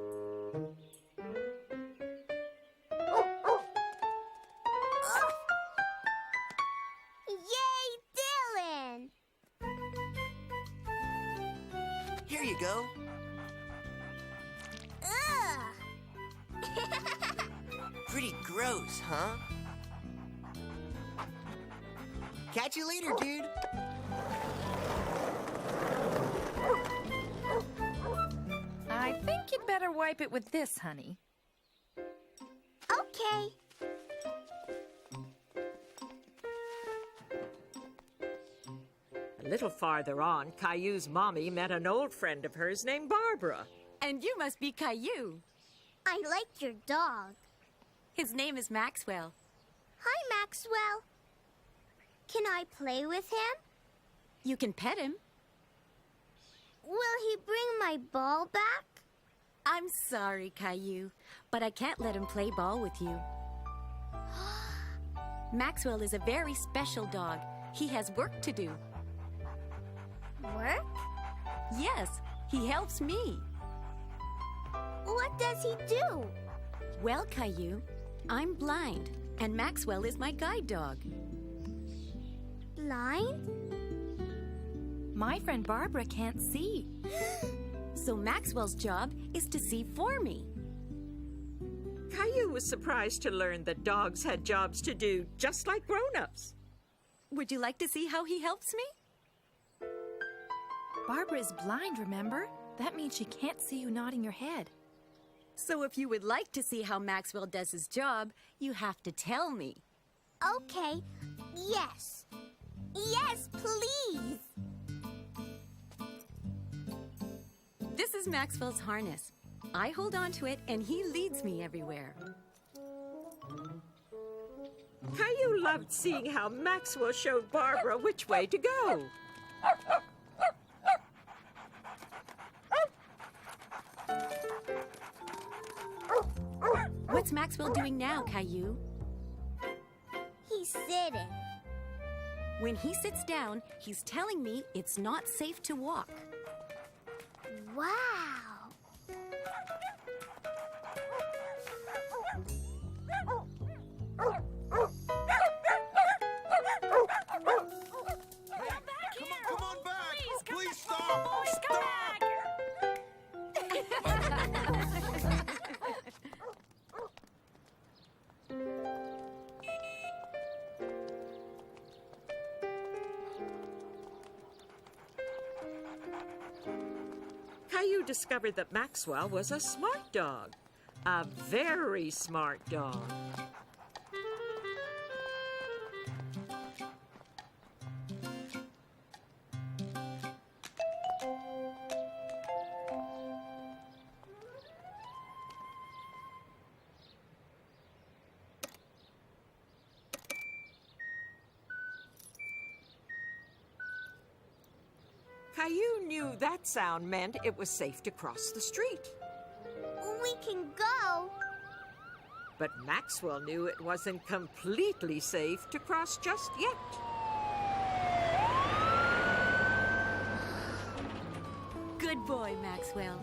Yay, Dylan! Here you go. Ugh! Pretty gross, huh? Catch you later, dude. I think you'd better wipe it with this, honey. Okay. A little farther on, Caillou's mommy met an old friend of hers named Barbara. And you must be Caillou. I like your dog. His name is Maxwell. Hi, Maxwell. Can I play with him? You can pet him. Will he bring my ball back? I'm sorry, Caillou, but I can't let him play ball with you. Maxwell is a very special dog. He has work to do. Work? Yes, he helps me. What does he do? Well, Caillou, I'm blind, and Maxwell is my guide dog. Blind? My friend Barbara can't see. So Maxwell's job is to see for me. Caillou was surprised to learn that dogs had jobs to do just like grown-ups. Would you like to see how he helps me? Barbara is blind, remember? That means she can't see you nodding your head. So if you would like to see how Maxwell does his job, you have to tell me. Okay. Yes. Yes, please. This is Maxwell's harness. I hold on to it and he leads me everywhere. Caillou loved seeing how Maxwell showed Barbara which way to go. What's Maxwell doing now, Caillou? He's sitting. When he sits down, he's telling me it's not safe to walk. Wow. Come on back! Please stop! Stop! Caillou discovered that Maxwell was a smart dog. A very smart dog. Caillou knew that sound meant it was safe to cross the street. We can go. But Maxwell knew it wasn't completely safe to cross just yet. Good boy, Maxwell.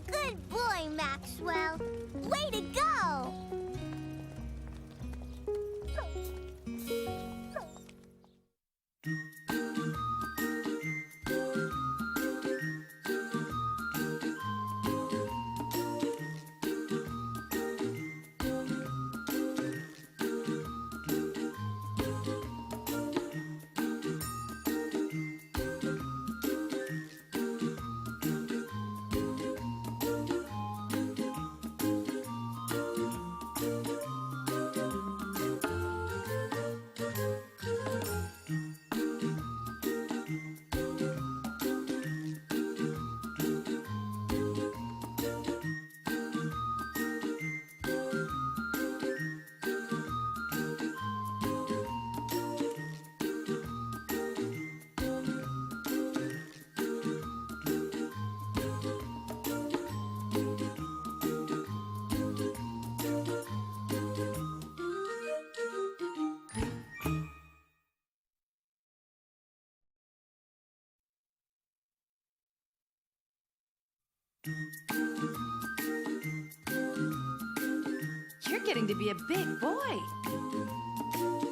Good boy, Maxwell. Way to go! You're getting to be a big boy.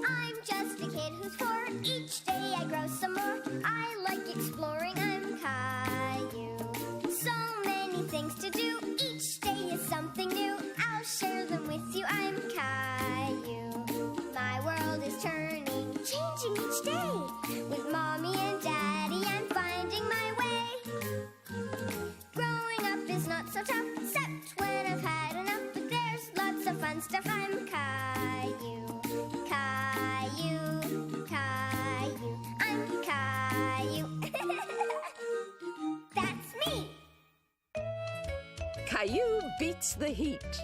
I'm just a kid who's 4. Each day I grow some more. I like exploring. I'm Caillou. So many things to do. Each day is something new. I'll share them with you. I'm Caillou. My world is turning, changing each day. With Mommy and Daddy, I'm finding my way. Growing up is not so tough, except when I've had enough. But there's lots of fun stuff. I'm Caillou, Caillou, Caillou. I'm Caillou. That's me. Caillou beats the heat.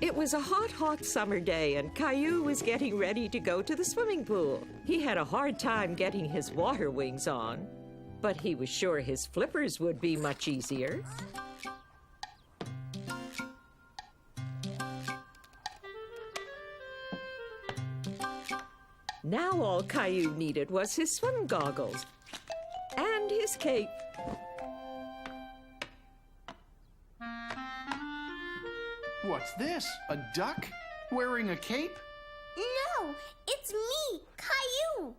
It was a hot, hot summer day, and Caillou was getting ready to go to the swimming pool. He had a hard time getting his water wings on, but he was sure his flippers would be much easier. Now all Caillou needed was his swim goggles and his cape. What's this? A duck? Wearing a cape? No, it's me, Caillou.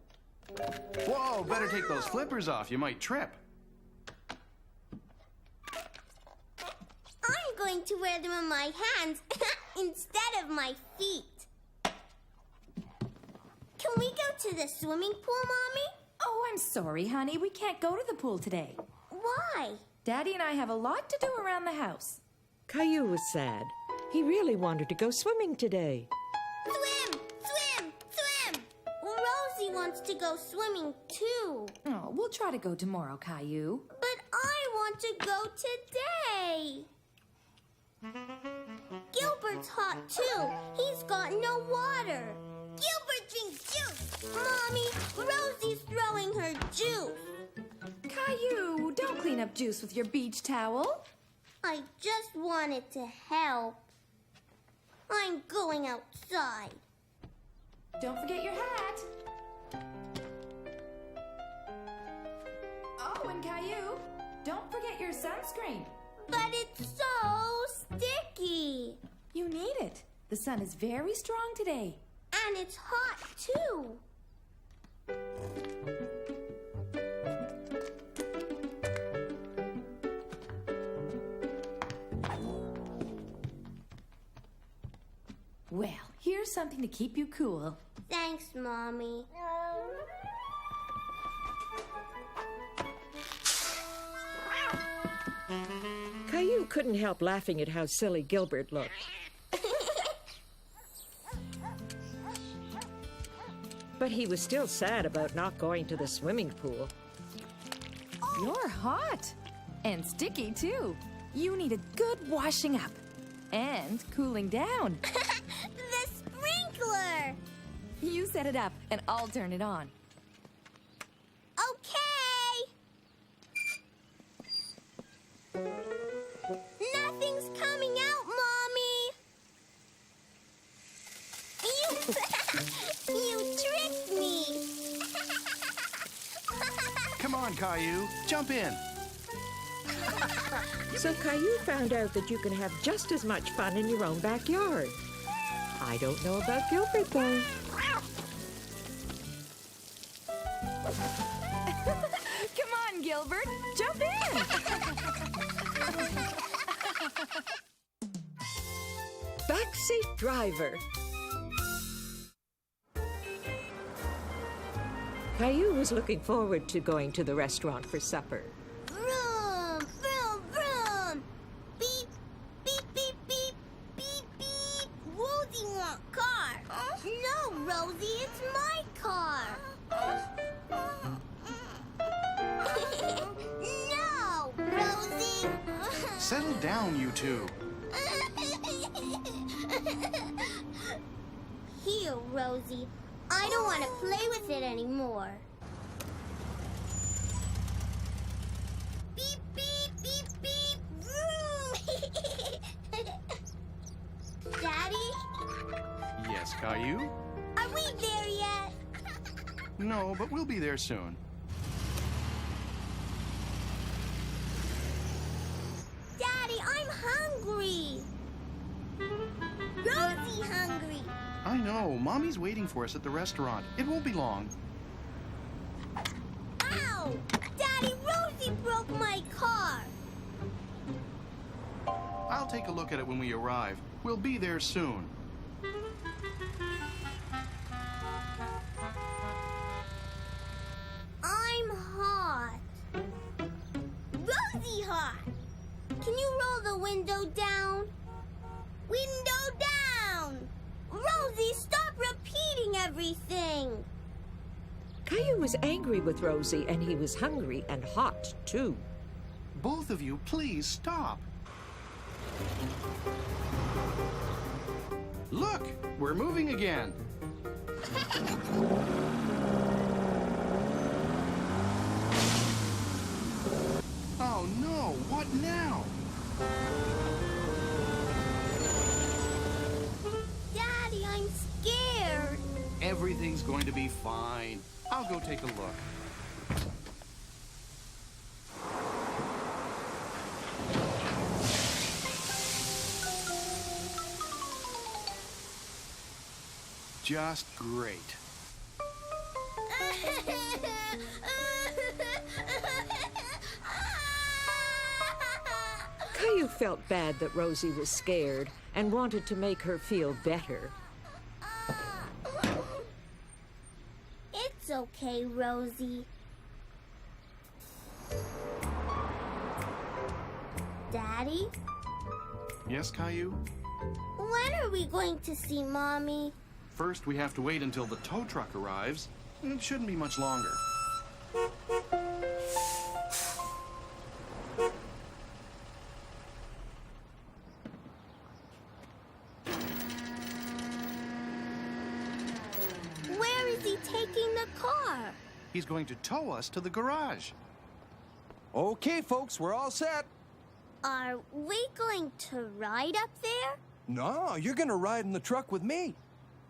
Whoa, better take those flippers off. You might trip. I'm going to wear them on my hands instead of my feet. Can we go to the swimming pool, Mommy? Oh, I'm sorry, honey. We can't go to the pool today. Why? Daddy and I have a lot to do around the house. Caillou was sad. He really wanted to go swimming today. Swim! Swim! Swim! Rosie wants to go swimming too. Oh, we'll try to go tomorrow, Caillou. But I want to go today. Gilbert's hot too. He's got no water. Gilbert drinks juice. Mommy, Rosie's throwing her juice. Caillou, don't clean up juice with your beach towel. I just wanted to help. I'm going outside. Don't forget your hat. on, Caillou. Don't forget your sunscreen. But it's so sticky. You need it. The sun is very strong today. And it's hot, too. Well, here's something to keep you cool. Thanks, Mommy. Caillou couldn't help laughing at how silly Gilbert looked. But he was still sad about not going to the swimming pool. You're hot. And sticky, too. You need a good washing up. And cooling down. The sprinkler! You set it up, and I'll turn it on. Okay! Nothing's coming out, Mommy! You tricked me! Come on, Caillou. Jump in. So Caillou found out that you can have just as much fun in your own backyard. I don't know about Gilbert, though. Come on, Gilbert. Jump in. Backseat driver. Caillou was looking forward to going to the restaurant for supper. Vroom, vroom, vroom! Beep, beep, beep, beep, beep, beep! Rosie wants car. No, Rosie, it's my car. No, Rosie! Settle down, you two. Here, Rosie. I don't want to play with it anymore. Beep, beep, beep, beep. Vroom! Daddy? Yes, Caillou? Are we there yet? No, but we'll be there soon. Daddy, I'm hungry. Rosie hungry. I know. Mommy's waiting for us at the restaurant. It won't be long. Ow! Daddy, Rosie broke my car. I'll take a look at it when we arrive. We'll be there soon. I'm hot. Rosie hot. Can you roll the window down? Window down! Rosie, stop repeating everything! Caillou was angry with Rosie, and he was hungry and hot, too. Both of you, please stop. Look, we're moving again. Oh no, what now? Daddy, I'm scared. Everything's going to be fine. I'll go take a look. Just great. Caillou felt bad that Rosie was scared and wanted to make her feel better. It's okay, Rosie. Daddy? Yes, Caillou? When are we going to see Mommy? First, we have to wait until the tow truck arrives. It shouldn't be much longer. Where is he taking the car? He's going to tow us to the garage. Okay, folks, we're all set. Are we going to ride up there? No, you're gonna ride in the truck with me.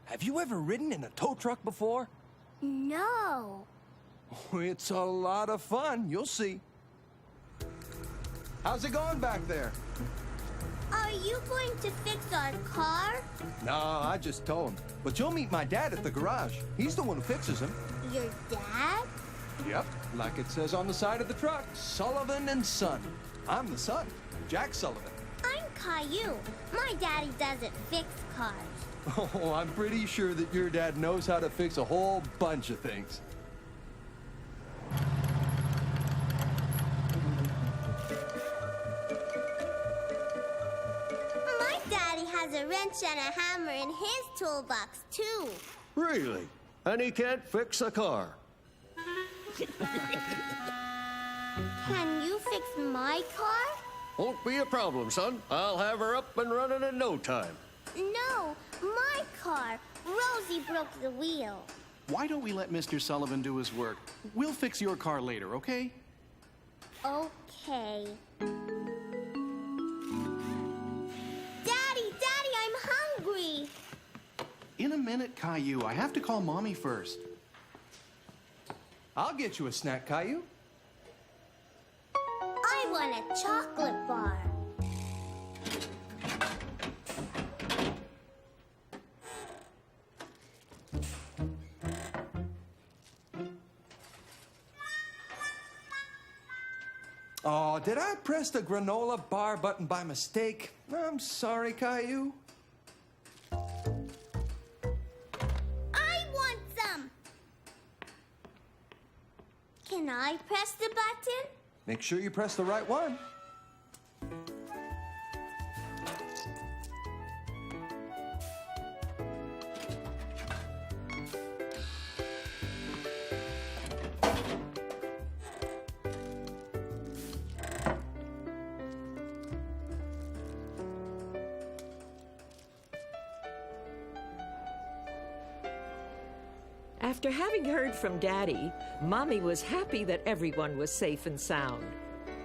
Have you ever ridden in a tow truck before? No. It's a lot of fun, you'll see. How's it going back there? Are you going to fix our car? No, I just told him. But you'll meet my dad at the garage. He's the one who fixes them. Your dad? Yep, like it says on the side of the truck, Sullivan and Son. I'm the son, Jack Sullivan. I'm Caillou. My daddy doesn't fix cars. Oh, I'm pretty sure that your dad knows how to fix a whole bunch of things. My daddy has a wrench and a hammer in his toolbox, too. Really? And he can't fix a car? Can you fix my car? Won't be a problem, son. I'll have her up and running in no time. No, my car. Rosie broke the wheel. Why don't we let Mr. Sullivan do his work? We'll fix your car later, okay? Okay. Daddy, I'm hungry. In a minute, Caillou. I have to call Mommy first. I'll get you a snack, Caillou. I want a chocolate bar. Oh, did I press the granola bar button by mistake? I'm sorry, Caillou. I want some. Can I press the button? Make sure you press the right one. After having heard from Daddy, Mommy was happy that everyone was safe and sound.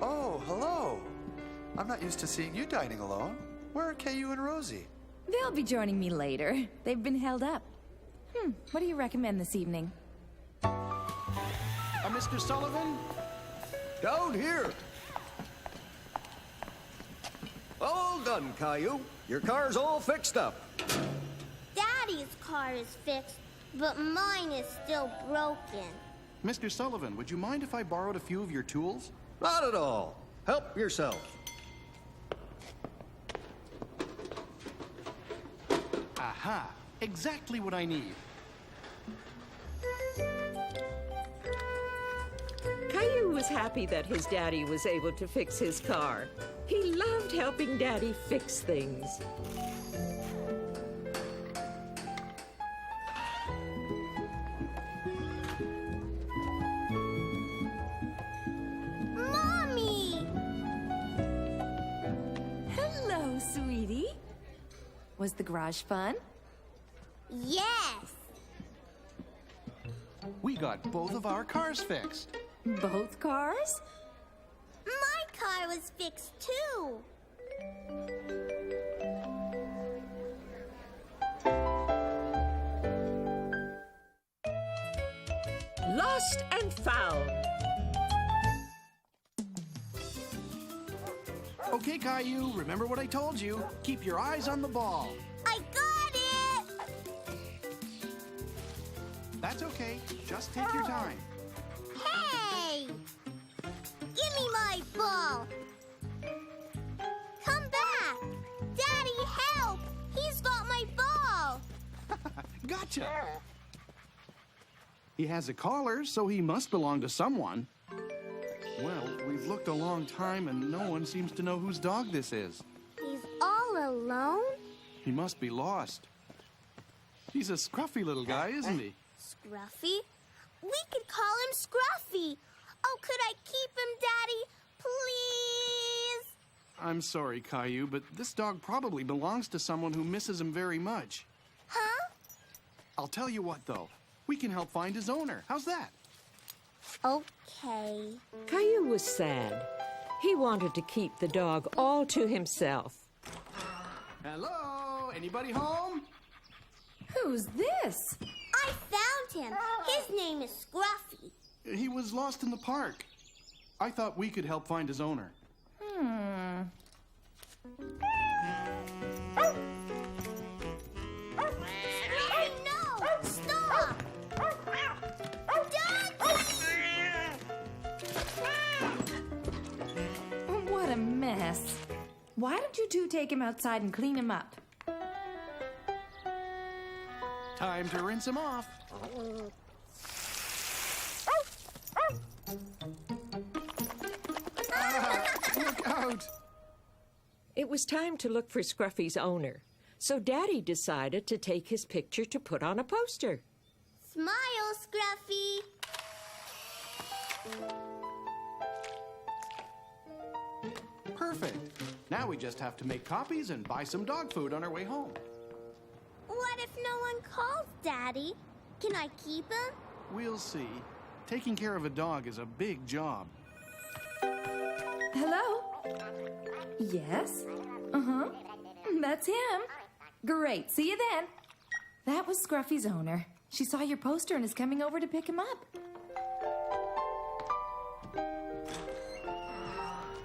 Oh, hello. I'm not used to seeing you dining alone. Where are Caillou and Rosie? They'll be joining me later. They've been held up. What do you recommend this evening? Mr. Sullivan? Down here. All done, Caillou. Your car's all fixed up. Daddy's car is fixed, but mine is still broken. Mr. Sullivan, would you mind if I borrowed a few of your tools? Not at all. Help yourself. Aha! Exactly what I need. Caillou was happy that his daddy was able to fix his car. He loved helping Daddy fix things. Mommy! Hello, sweetie. Was the garage fun? Yes! We got both of our cars fixed. Both cars? My car was fixed too. Lost and found. Okay, Caillou, remember what I told you. Keep your eyes on the ball. I got it! That's okay. Just take your time. Hey! Give me my ball! Come back! Daddy, help! He's got my ball! Gotcha! He has a collar, so he must belong to someone. Well, we've looked a long time and no one seems to know whose dog this is. He's all alone? He must be lost. He's a scruffy little guy, isn't he? Scruffy? We could call him Scruffy. Oh, could I keep him, Daddy? Please? I'm sorry, Caillou, but this dog probably belongs to someone who misses him very much. Huh? I'll tell you what, though. We can help find his owner. How's that? Okay. Caillou was sad. He wanted to keep the dog all to himself. Hello? Anybody home? Who's this? I found him. His name is Scruffy. He was lost in the park. I thought we could help find his owner. No! Stop! What a mess. Why don't you two take him outside and clean him up? Time to rinse him off. Look out! It was time to look for Scruffy's owner, so Daddy decided to take his picture to put on a poster. Smile, Scruffy. Perfect. Now we just have to make copies and buy some dog food on our way home. What if no one calls, Daddy? Can I keep him? We'll see. Taking care of a dog is a big job. Hello? Yes? Uh-huh. That's him. Great. See you then. That was Scruffy's owner. She saw your poster and is coming over to pick him up.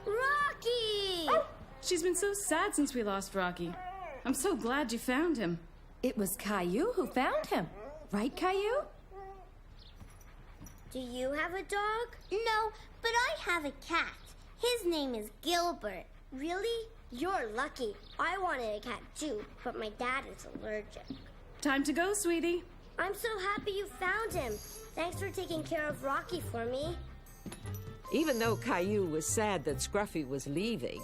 Rocky! She's been so sad since we lost Rocky. I'm so glad you found him. It was Caillou who found him. Right, Caillou? Do you have a dog? No, but I have a cat. His name is Gilbert. Really? You're lucky. I wanted a cat too, but my dad is allergic. Time to go, sweetie. I'm so happy you found him. Thanks for taking care of Rocky for me. Even though Caillou was sad that Scruffy was leaving,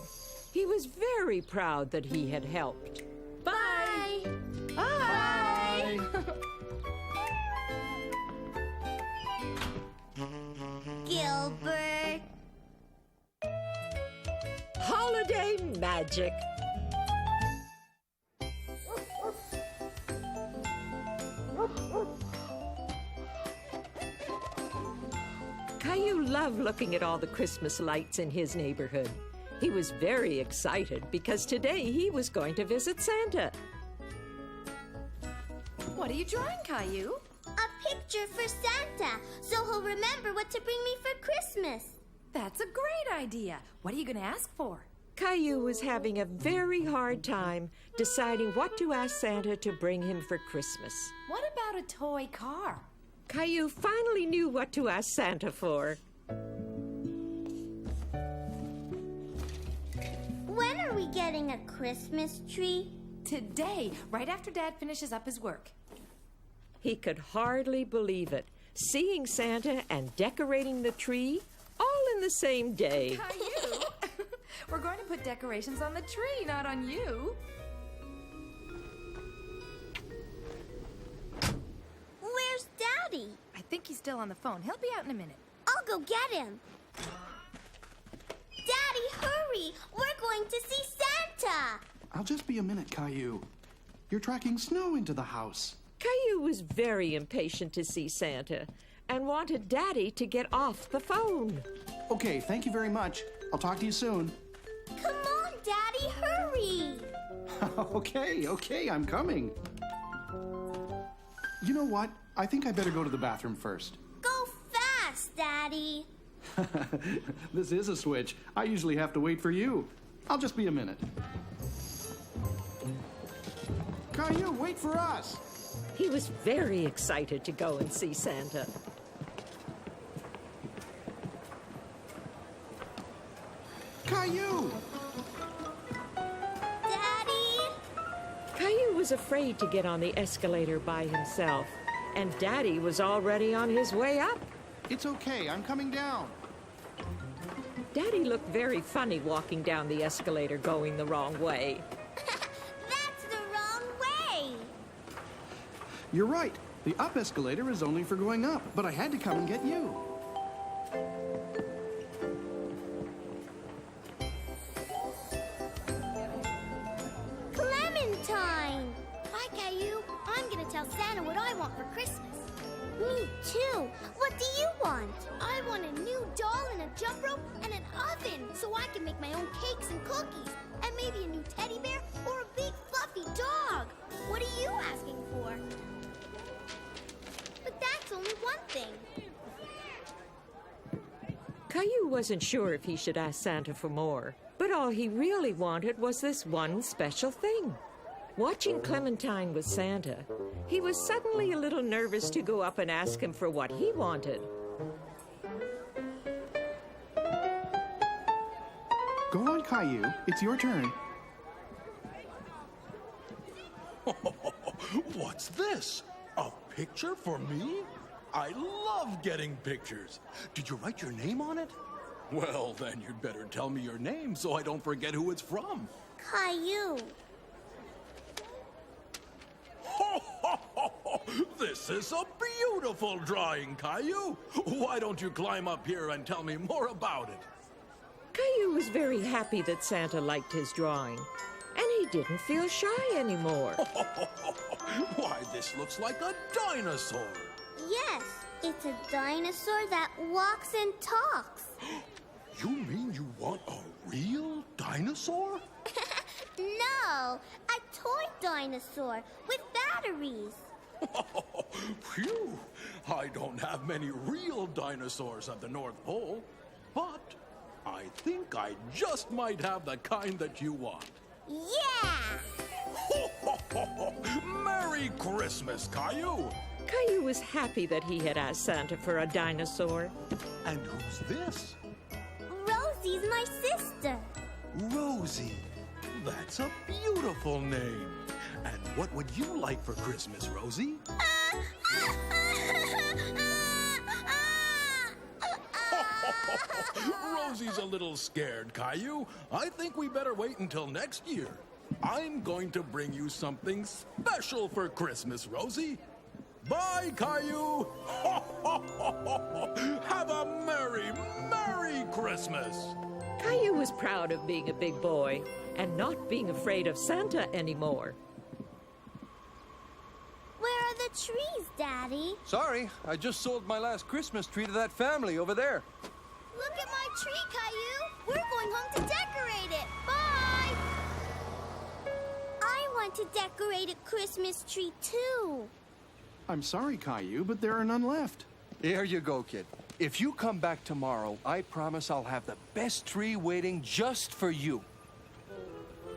he was very proud that he had helped. Bye! Bye! Gilbert. Holiday magic. Caillou loved looking at all the Christmas lights in his neighborhood. He was very excited because today he was going to visit Santa. What are you drawing, Caillou? A picture for Santa, so he'll remember what to bring me for Christmas. That's a great idea. What are you going to ask for? Caillou was having a very hard time deciding what to ask Santa to bring him for Christmas. What about a toy car? Caillou finally knew what to ask Santa for. When are we getting a Christmas tree? Today, right after Dad finishes up his work. He could hardly believe it, seeing Santa and decorating the tree all in the same day. Caillou, we're going to put decorations on the tree, not on you. Where's Daddy? I think he's still on the phone. He'll be out in a minute. I'll go get him. Daddy, hurry! We're going to see Santa! I'll just be a minute, Caillou. You're tracking snow into the house. Caillou was very impatient to see Santa and wanted Daddy to get off the phone. Okay, thank you very much. I'll talk to you soon. Come on, Daddy, hurry! Okay, I'm coming. You know what? I think I better go to the bathroom first. Go fast, Daddy. This is a switch. I usually have to wait for you. I'll just be a minute. Caillou, wait for us! He was very excited to go and see Santa. Caillou! Daddy! Caillou was afraid to get on the escalator by himself, and Daddy was already on his way up. It's okay, I'm coming down. Daddy looked very funny walking down the escalator going the wrong way. That's the wrong way! You're right. The up escalator is only for going up, but I had to come and get you. Clementine! Hi, Caillou. I'm gonna tell Santa what I want for Christmas. Me too. What do you want? I want a new doll and a jump rope and an oven so I can make my own cakes and cookies. And maybe a new teddy bear or a big fluffy dog. What are you asking for? But that's only one thing. Caillou wasn't sure if he should ask Santa for more, But all he really wanted was this one special thing. Watching Clementine with Santa, he was suddenly a little nervous to go up and ask him for what he wanted. Go on, Caillou. It's your turn. What's this? A picture for me? I love getting pictures. Did you write your name on it? Well, then you'd better tell me your name so I don't forget who it's from. Caillou. This is a beautiful drawing, Caillou. Why don't you climb up here and tell me more about it? Caillou was very happy that Santa liked his drawing, and he didn't feel shy anymore. Why, this looks like a dinosaur. Yes, it's a dinosaur that walks and talks. You mean you want a real dinosaur? No, a toy dinosaur with batteries. Phew! I don't have many real dinosaurs at the North Pole, but I think I just might have the kind that you want. Yeah! Merry Christmas, Caillou! Caillou was happy that he had asked Santa for a dinosaur. And who's this? Rosie's my sister. Rosie. That's a beautiful name. And what would you like for Christmas, Rosie? Rosie's a little scared, Caillou. I think we better wait until next year. I'm going to bring you something special for Christmas, Rosie. Bye, Caillou. Have a merry, merry Christmas. Caillou was proud of being a big boy and not being afraid of Santa anymore. Where are the trees, Daddy? Sorry, I just sold my last Christmas tree to that family over there. Look at my tree, Caillou. We're going home to decorate it. Bye! I want to decorate a Christmas tree, too. I'm sorry, Caillou, but there are none left. Here you go, kid. If you come back tomorrow, I promise I'll have the best tree waiting just for you.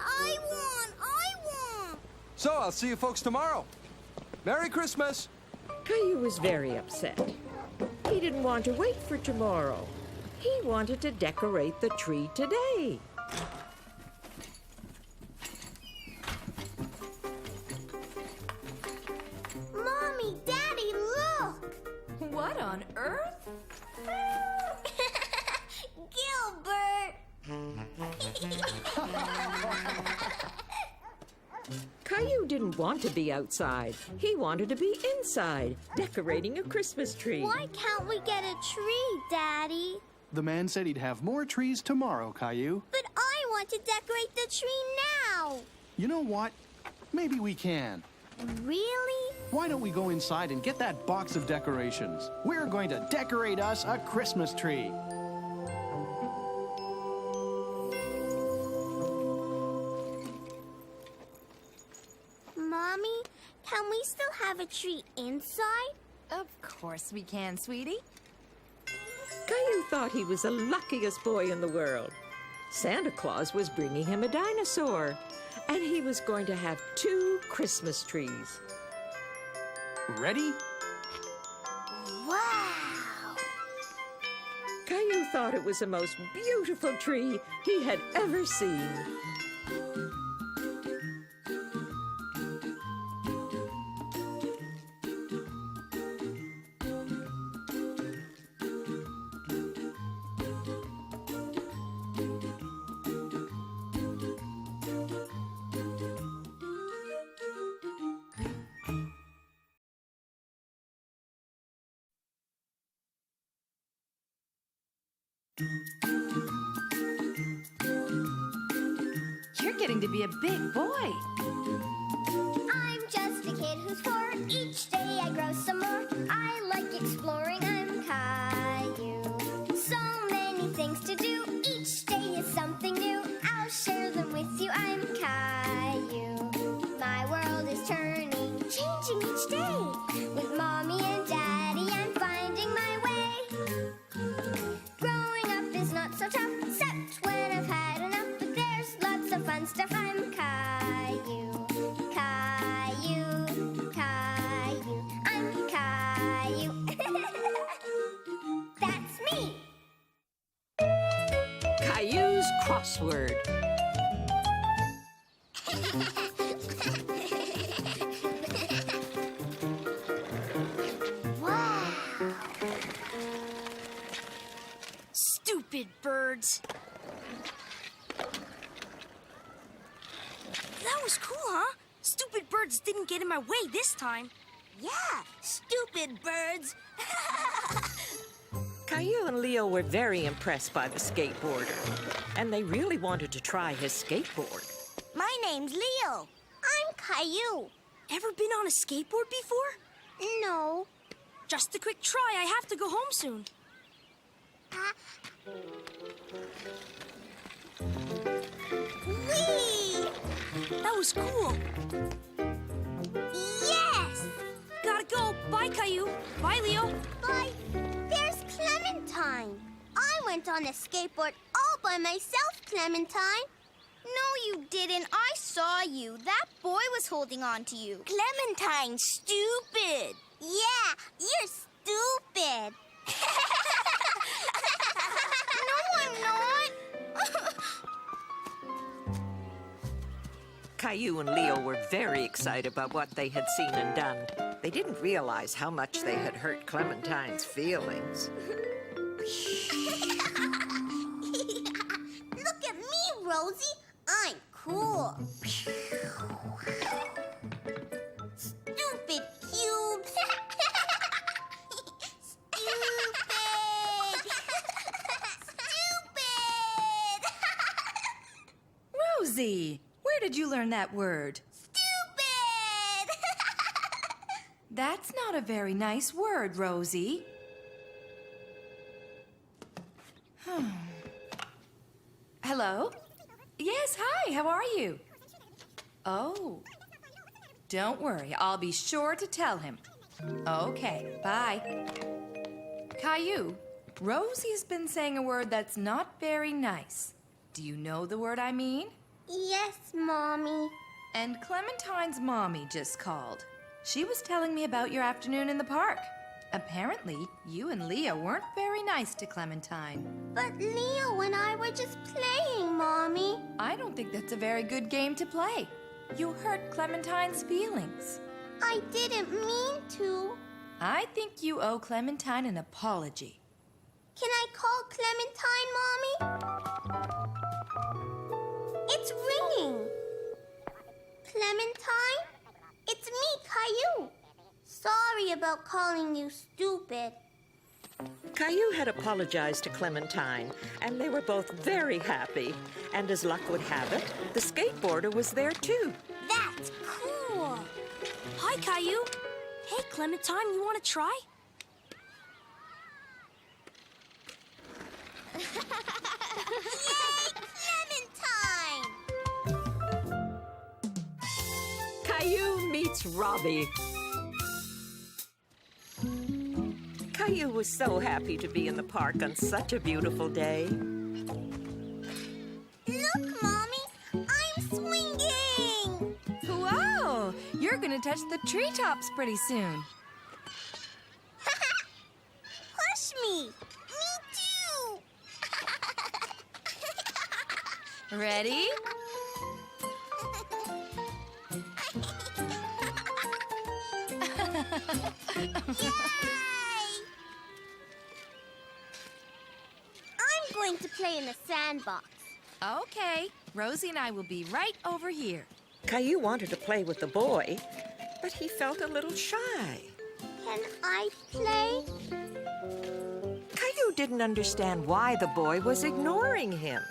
I want! So I'll see you folks tomorrow. Merry Christmas! Caillou was very upset. He didn't want to wait for tomorrow. He wanted to decorate the tree today. Mommy, Daddy, look! What on earth? Gilbert! Caillou didn't want to be outside. He wanted to be inside, decorating a Christmas tree. Why can't we get a tree, Daddy? The man said he'd have more trees tomorrow, Caillou. But I want to decorate the tree now. You know what? Maybe we can. Really? Why don't we go inside and get that box of decorations? We're going to decorate us a Christmas tree. Mommy, can we still have a tree inside? Of course we can, sweetie. Caillou thought he was the luckiest boy in the world. Santa Claus was bringing him a dinosaur, and he was going to have 2 Christmas trees. Ready? Wow! Caillou thought it was the most beautiful tree he had ever seen. You're getting to be a big boy. I'm just a kid who's 4. Each day I grow some more. I like exploring. I'm Caillou. So many things to do. Each day is something new. I'll share them with you. I'm Caillou. My world is turning, changing each day. With Mommy and Daddy, I'm finding my way. Growing up is not so tough, except when I've had enough. crossword. Wow! Stupid birds. That was cool, huh? Stupid birds didn't get in my way this time. Yeah, stupid birds. Caillou and Leo were very impressed by the skateboarder, and they really wanted to try his skateboard. My name's Leo. I'm Caillou. Ever been on a skateboard before? No. Just a quick try. I have to go home soon. Whee! That was cool. Yes! Gotta go. Bye, Caillou. Bye, Leo. Bye. There's Clementine. I went on a skateboard all by myself, Clementine. No, you didn't. I saw you. That boy was holding on to you. Clementine, stupid. Yeah, you're stupid. No, I'm not. Caillou and Leo were very excited about what they had seen and done. They didn't realize how much they had hurt Clementine's feelings. Look at me, Rosie. I'm cool. Stupid cubes. Stupid. Stupid. Rosie, where did you learn that word? Stupid. That's not a very nice word, Rosie. Hello? Yes, hi, how are you? Oh. Don't worry, I'll be sure to tell him. Okay, bye. Caillou, Rosie's been saying a word that's not very nice. Do you know the word I mean? Yes, Mommy. And Clementine's mommy just called. She was telling me about your afternoon in the park. Apparently, you and Leo weren't very nice to Clementine. But Leo and I were just playing, Mommy. I don't think that's a very good game to play. You hurt Clementine's feelings. I didn't mean to. I think you owe Clementine an apology. Can I call Clementine, Mommy? It's ringing. Clementine? It's me, Caillou. Sorry about calling you stupid. Caillou had apologized to Clementine, and they were both very happy. And as luck would have it, the skateboarder was there too. That's cool. Hi, Caillou. Hey, Clementine, you want to try? Yay, Clementine! Caillou meets Robbie. Caillou was so happy to be in the park on such a beautiful day. Look, Mommy, I'm swinging! Whoa! You're gonna touch the treetops pretty soon. Push me! Me too! Ready? Yay! I'm going to play in the sandbox. Okay, Rosie and I will be right over here. Caillou wanted to play with the boy, but he felt a little shy. Can I play? Caillou didn't understand why the boy was ignoring him.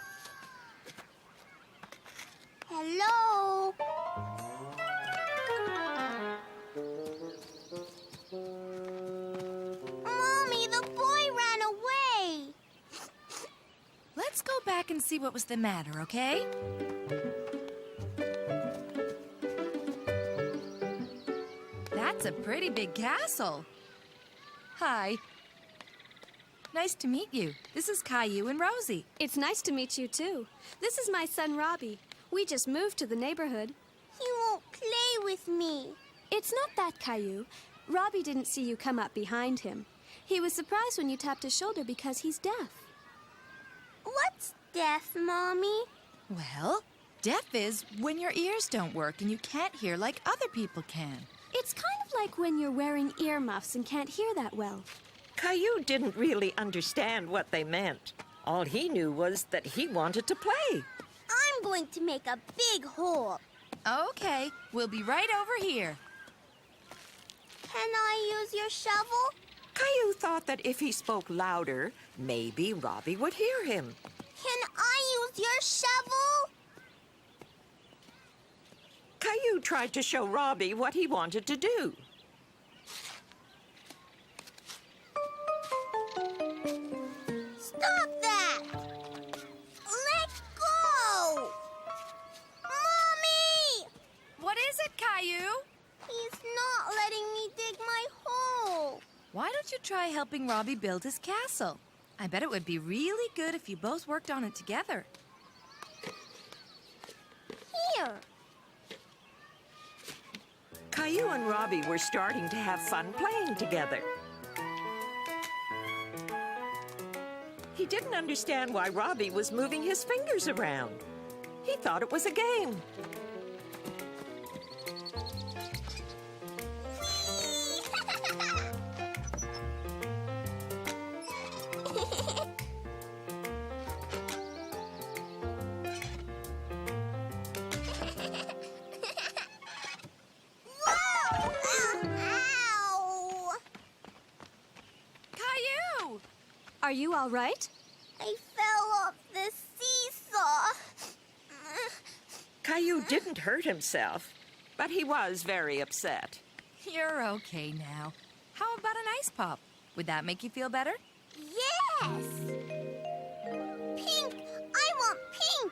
Hello? Mommy, the boy ran away. Let's go back and see what was the matter, okay? That's a pretty big castle. Hi. Nice to meet you. This is Caillou and Rosie. It's nice to meet you, too. This is my son, Robbie. We just moved to the neighborhood. He won't play with me. It's not that, Caillou. Robbie didn't see you come up behind him. He was surprised when you tapped his shoulder because he's deaf. What's deaf, Mommy? Well, deaf is when your ears don't work and you can't hear like other people can. It's kind of like when you're wearing earmuffs and can't hear that well. Caillou didn't really understand what they meant. All he knew was that he wanted to play. I'm going to make a big hole. Okay, we'll be right over here. Can I use your shovel? Caillou thought that if he spoke louder, maybe Robbie would hear him. Can I use your shovel? Caillou tried to show Robbie what he wanted to do. Stop that! Let go! Mommy! What is it, Caillou? He's not letting me dig my hole. Why don't you try helping Robbie build his castle? I bet it would be really good if you both worked on it together. Here. Caillou and Robbie were starting to have fun playing together. He didn't understand why Robbie was moving his fingers around. He thought it was a game. Caillou! Are you all right? I fell off the seesaw. Caillou didn't hurt himself, but he was very upset. You're okay now. How about an ice pop? Would that make you feel better? Yes! Pink! I want pink!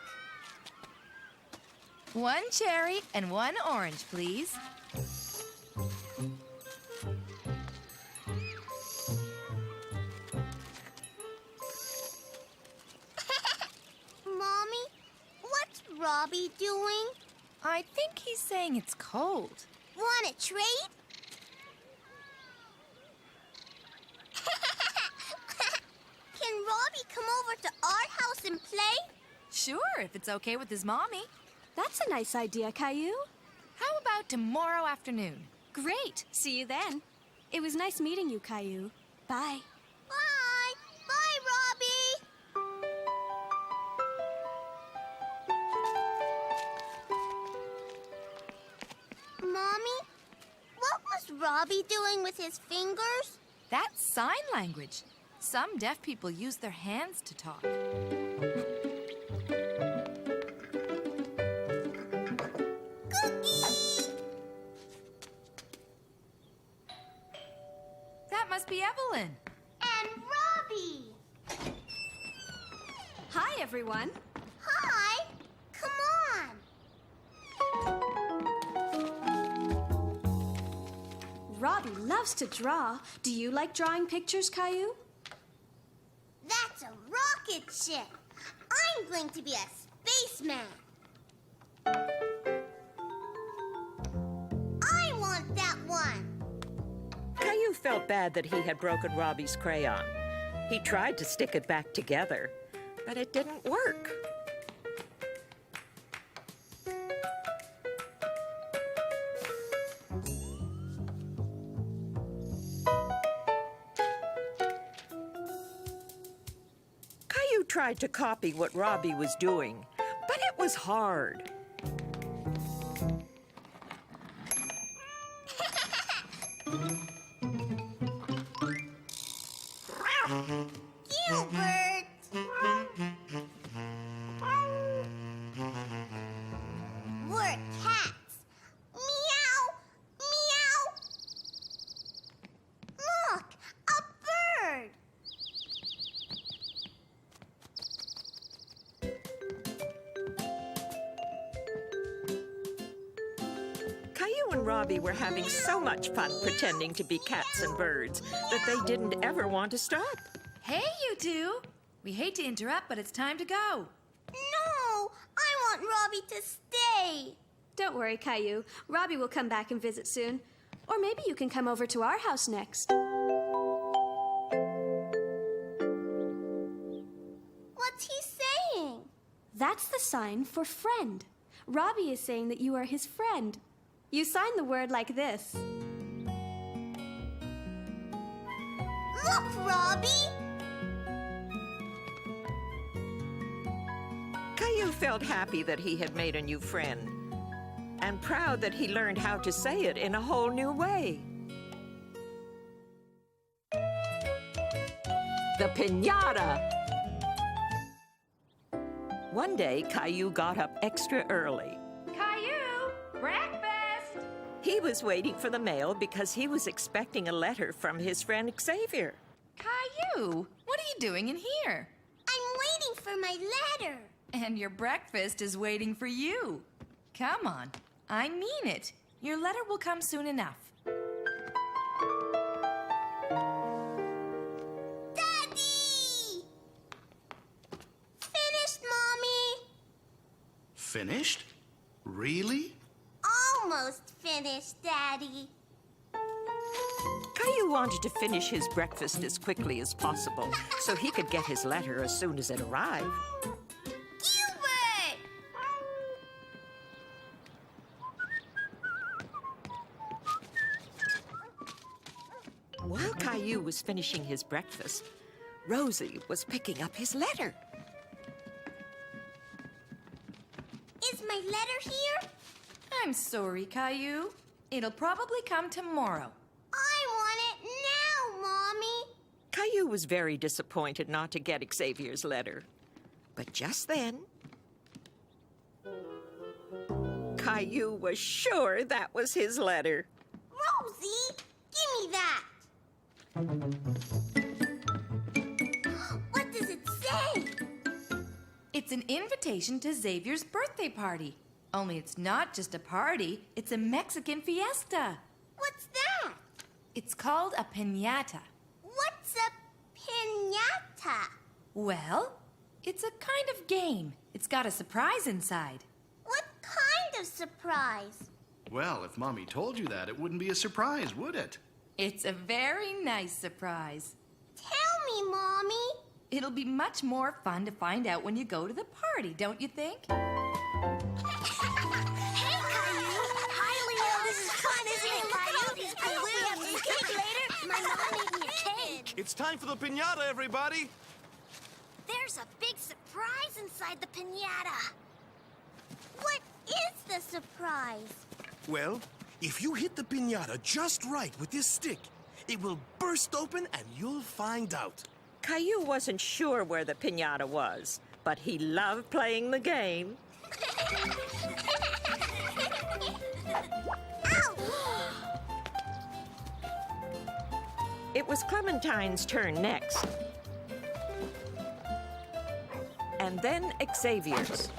One cherry and one orange, please. Mommy, what's Robbie doing? I think he's saying it's cold. Want to trade? Can Robbie come over to our house and play? Sure, if it's okay with his mommy. That's a nice idea, Caillou. How about tomorrow afternoon? Great. See you then. It was nice meeting you, Caillou. Bye. Bye! Bye, Robbie! Mommy, what was Robbie doing with his fingers? That's sign language. Some deaf people use their hands to talk. Cookie! That must be Evelyn. And Robbie! Hi, everyone. Hi! Come on! Robbie loves to draw. Do you like drawing pictures, Caillou? That's a rocket ship. I'm going to be a spaceman. I want that one. Caillou felt bad that he had broken Robbie's crayon. He tried to stick it back together, but it didn't work. Caillou tried to copy what Robbie was doing, but it was hard. Gilbert! We're cats. Meow! Meow! Look! A bird! Caillou and Robbie were having so much fun pretending to be cats and birds that they didn't ever want to stop. Hey, you two. We hate to interrupt, but it's time to go. No! I want Robbie to stay. Don't worry, Caillou. Robbie will come back and visit soon. Or maybe you can come over to our house next. What's he saying? That's the sign for friend. Robbie is saying that you are his friend. You sign the word like this. Look, Robbie! Caillou felt happy that he had made a new friend, and proud that he learned how to say it in a whole new way. The piñata! One day, Caillou got up extra early. Caillou, breakfast! He was waiting for the mail because he was expecting a letter from his friend Xavier. Caillou, what are you doing in here? I'm waiting for my letter. And your breakfast is waiting for you. Come on, I mean it. Your letter will come soon enough. Daddy! Finished, Mommy. Finished? Really? Almost finished, Daddy. Caillou wanted to finish his breakfast as quickly as possible so he could get his letter as soon as it arrived. Gilbert! While Caillou was finishing his breakfast, Rosie was picking up his letter. Is my letter here? I'm sorry, Caillou. It'll probably come tomorrow. I want it now, Mommy. Caillou was very disappointed not to get Xavier's letter. But just then, Caillou was sure that was his letter. Rosie, give me that. What does it say? It's an invitation to Xavier's birthday party. Only it's not just a party, it's a Mexican fiesta. What's that? It's called a piñata. What's a piñata? Well, it's a kind of game. It's got a surprise inside. What kind of surprise? Well, if Mommy told you that, it wouldn't be a surprise, would it? It's a very nice surprise. Tell me, Mommy. It'll be much more fun to find out when you go to the party, don't you think? Hey, Caillou. Hi, Leo. This is fun, isn't it, Caillou? I will have some cake later. My mom made me a cake. It's time for the piñata, everybody. There's a big surprise inside the piñata. What is the surprise? Well, if you hit the piñata just right with this stick, it will burst open and you'll find out. Caillou wasn't sure where the piñata was, but he loved playing the game. It was Clementine's turn next. And then Xavier's.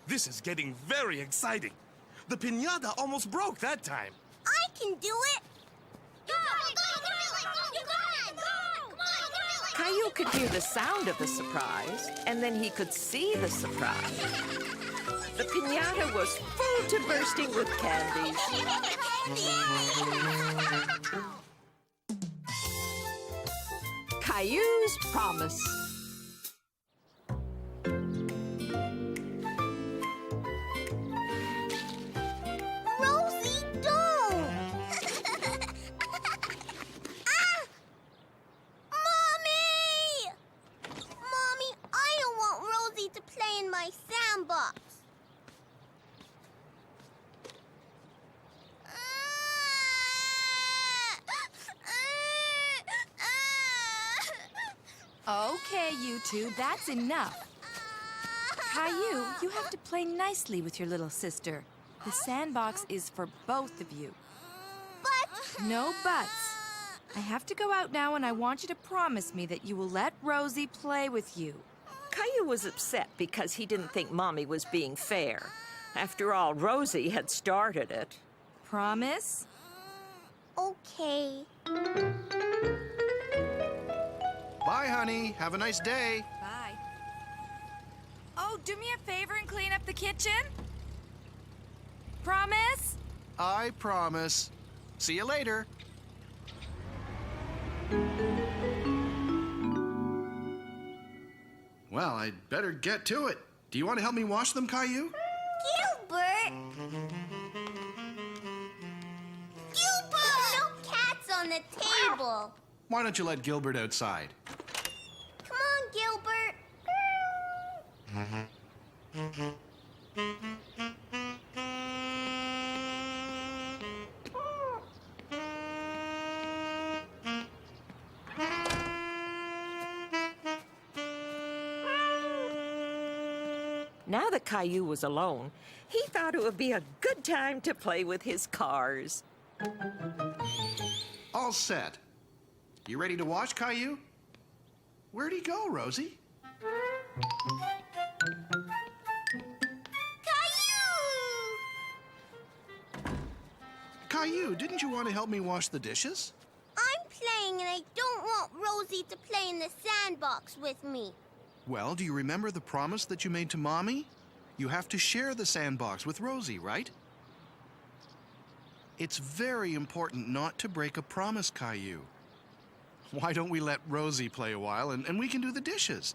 This is getting very exciting. The piñata almost broke that time. I can do it. You got it. Caillou could hear the sound of the surprise, and then he could see the surprise. The piñata was full to bursting with candies. Caillou's Promise. Rosie, don't! Mommy! Mommy, I don't want Rosie to play in my sandbox. Okay, you two, that's enough. Caillou, you have to play nicely with your little sister. The sandbox is for both of you. But... No buts. I have to go out now, and I want you to promise me that you will let Rosie play with you. Caillou was upset because he didn't think Mommy was being fair. After all, Rosie had started it. Promise? Okay. Bye, honey. Have a nice day. Bye. Oh, do me a favor and clean up the kitchen? Promise? I promise. See you later. Well, I'd better get to it. Do you want to help me wash them, Caillou? Gilbert! Gilbert! No cats on the table. Why don't you let Gilbert outside? Come on, Gilbert. Now that Caillou was alone, he thought it would be a good time to play with his cars. All set. You ready to wash, Caillou? Where'd he go, Rosie? Caillou, didn't you want to help me wash the dishes? I'm playing and I don't want Rosie to play in the sandbox with me. Well, do you remember the promise that you made to Mommy? You have to share the sandbox with Rosie, right? It's very important not to break a promise, Caillou. Why don't we let Rosie play a while and we can do the dishes?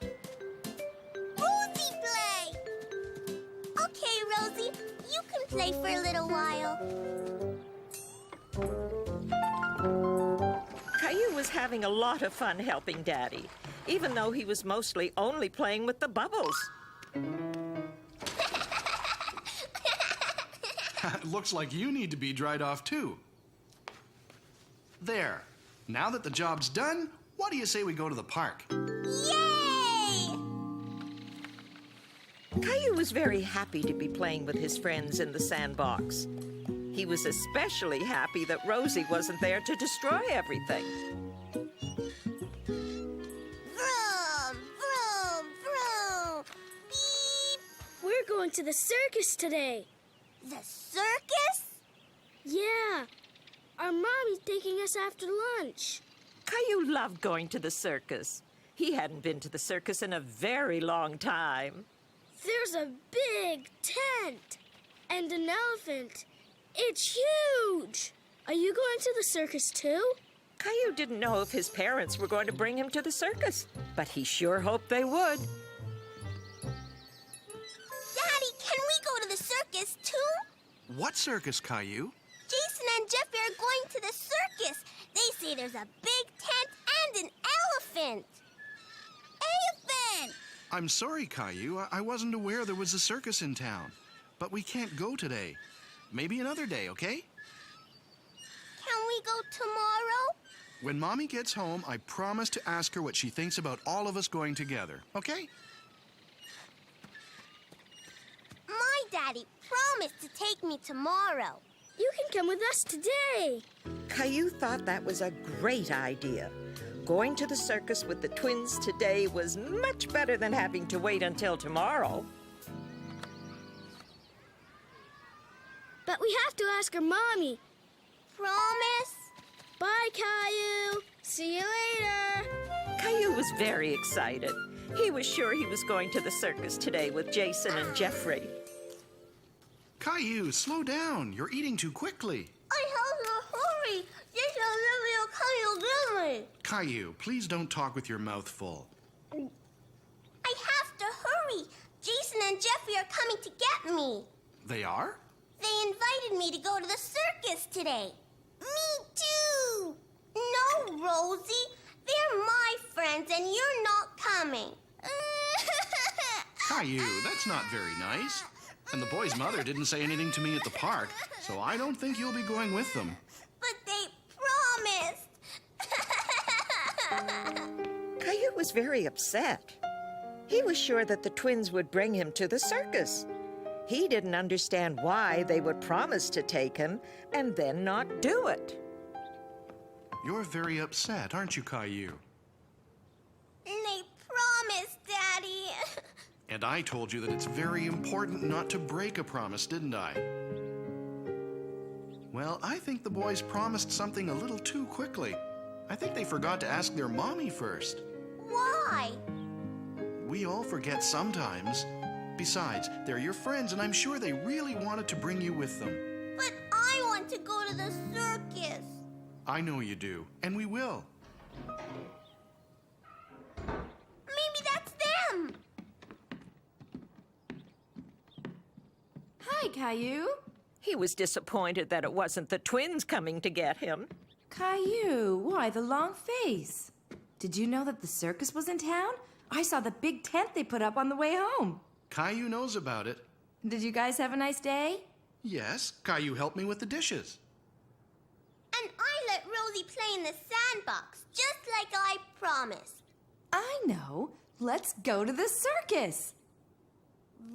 Rosie play! Okay, Rosie, you can play for a little while. Caillou was having a lot of fun helping Daddy, even though he was mostly only playing with the bubbles. Looks like you need to be dried off too. There. Now that the job's done, what do you say we go to the park? Yay! Caillou was very happy to be playing with his friends in the sandbox. He was especially happy that Rosie wasn't there to destroy everything. Vroom, vroom, vroom. Beep. We're going to the circus today. The circus? Yeah. Our mommy's taking us after lunch. Caillou loved going to the circus. He hadn't been to the circus in a very long time. There's a big tent and an elephant. It's huge. Are you going to the circus too? Caillou didn't know if his parents were going to bring him to the circus, but he sure hoped they would. Daddy, can we go to the circus too? What circus, Caillou? Jason and Jeffy are going to the circus. They say there's a big tent and an elephant. Elephant! I'm sorry, Caillou. I wasn't aware there was a circus in town. But we can't go today. Maybe another day, okay? Can we go tomorrow? When Mommy gets home, I promise to ask her what she thinks about all of us going together, okay? My daddy promised to take me tomorrow. You can come with us today. Caillou thought that was a great idea. Going to the circus with the twins today was much better than having to wait until tomorrow. But we have to ask her mommy. Promise? Bye, Caillou. See you later. Caillou was very excited. He was sure he was going to the circus today with Jason and Jeffrey. Caillou, slow down. You're eating too quickly. I have to hurry. Jason and Jeffrey are coming. Caillou, please don't talk with your mouth full. I have to hurry. Jason and Jeffrey are coming to get me. They are? They invited me to go to the circus today. Me too. No, Rosie. They're my friends and you're not coming. Caillou, that's not very nice. And the boy's mother didn't say anything to me at the park, so I don't think you'll be going with them. But they promised. Caillou was very upset. He was sure that the twins would bring him to the circus. He didn't understand why they would promise to take him and then not do it. You're very upset, aren't you, Caillou? They promised, Daddy. And I told you that it's very important not to break a promise, didn't I? Well, I think the boys promised something a little too quickly. I think they forgot to ask their mommy first. Why? We all forget sometimes. Besides, they're your friends, and I'm sure they really wanted to bring you with them. But I want to go to the circus. I know you do, and we will. Maybe that's Hi, Caillou. He was disappointed that it wasn't the twins coming to get him. Caillou, why the long face? Did you know that the circus was in town? I saw the big tent they put up on the way home. Caillou knows about it. Did you guys have a nice day? Yes, Caillou helped me with the dishes. And I let Rosie play in the sandbox, just like I promised. I know. Let's go to the circus.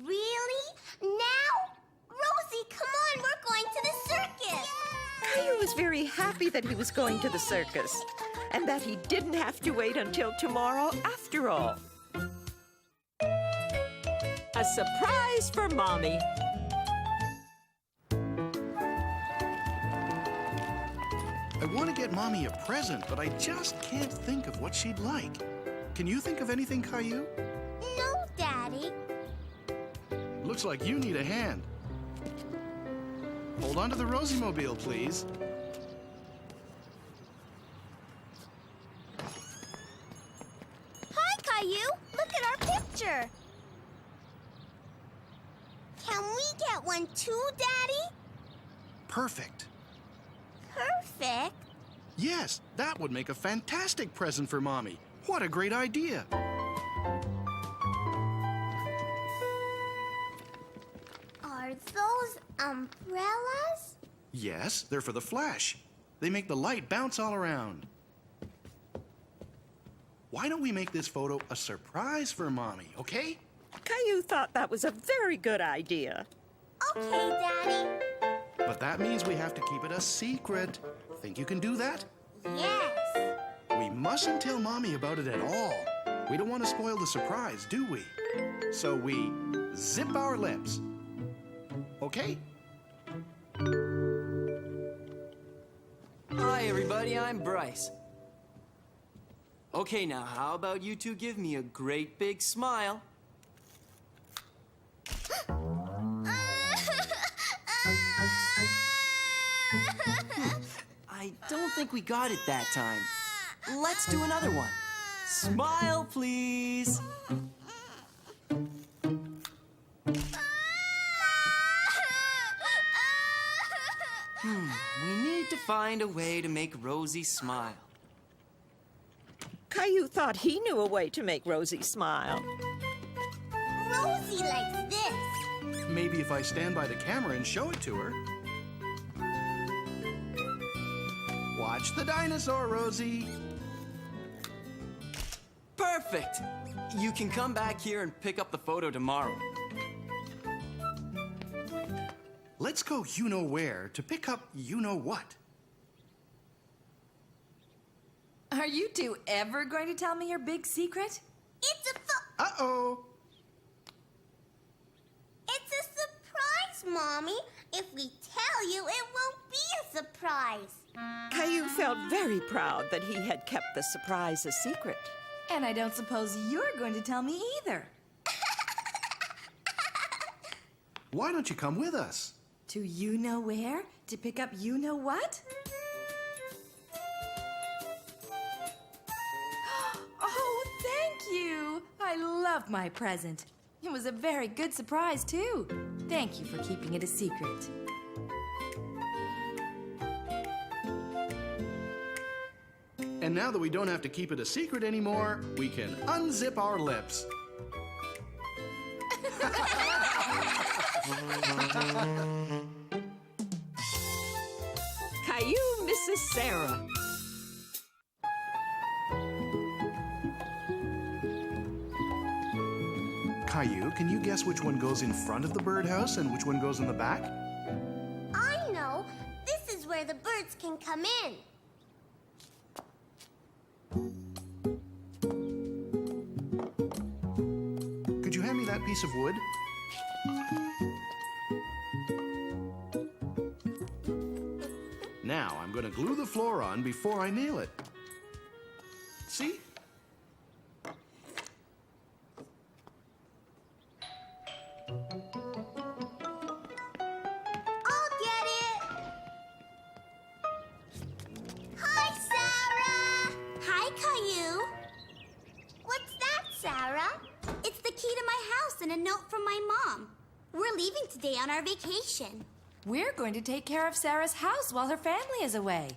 Really? Now? Rosie, come on, we're going to the circus. Caillou was very happy that he was going to the circus and that he didn't have to wait until tomorrow after all. A surprise for Mommy. I want to get Mommy a present, but I just can't think of what she'd like. Can you think of anything, Caillou? No, Daddy. Looks like you need a hand. Hold on to the Rosie mobile, please. Hi, Caillou. Look at our picture. Can we get one too, Daddy? Perfect. Perfect. Yes, that would make a fantastic present for Mommy. What a great idea. Are those umbrellas? Yes, they're for the flash. They make the light bounce all around. Why don't we make this photo a surprise for Mommy, okay? Caillou thought that was a very good idea. Okay, Daddy. But that means we have to keep it a secret. Think you can do that? Yes. We mustn't tell Mommy about it at all. We don't want to spoil the surprise, do we? So we zip our lips. Okay? Hi, everybody. I'm Bryce. Okay, now, how about you two give me a great big smile? I don't think we got it that time. Let's do another one. Smile, please. We need to find a way to make Rosie smile. Caillou thought he knew a way to make Rosie smile. Rosie likes this. Maybe if I stand by the camera and show it to her. Watch the dinosaur, Rosie. Perfect! You can come back here and pick up the photo tomorrow. Let's go you-know-where to pick up you-know-what. Are you two ever going to tell me your big secret? It's a Uh-oh. It's a surprise, Mommy. If we tell you, it won't be a surprise. Caillou felt very proud that he had kept the surprise a secret. And I don't suppose you're going to tell me either. Why don't you come with us? To you-know-where? To pick up you-know-what? Oh, thank you! I love my present. It was a very good surprise, too. Thank you for keeping it a secret. And now that we don't have to keep it a secret anymore, we can unzip our lips. Caillou misses Sarah. Caillou, can you guess which one goes in front of the birdhouse and which one goes in the back? I know. This is where the birds can come in. Could you hand me that piece of wood? Now, I'm going to glue the floor on before I nail it. See? I'll get it. Hi, Sarah. Hi, Caillou. What's that, Sarah? It's the key to my house and a note from my mom. We're leaving today on our vacation. We're going to take care of Sarah's house while her family is away.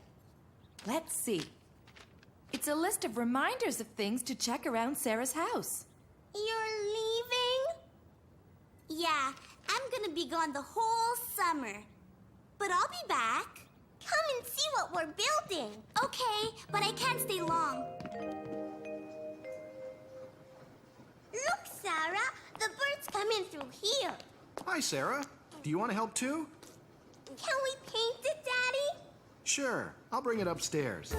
Let's see. It's a list of reminders of things to check around Sarah's house. You're leaving? Yeah, I'm gonna be gone the whole summer. But I'll be back. Come and see what we're building. Okay, but I can't stay long. Look, Sarah, the birds come in through here. Hi, Sarah. Do you want to help too? Can we paint it, Daddy? Sure. I'll bring it upstairs.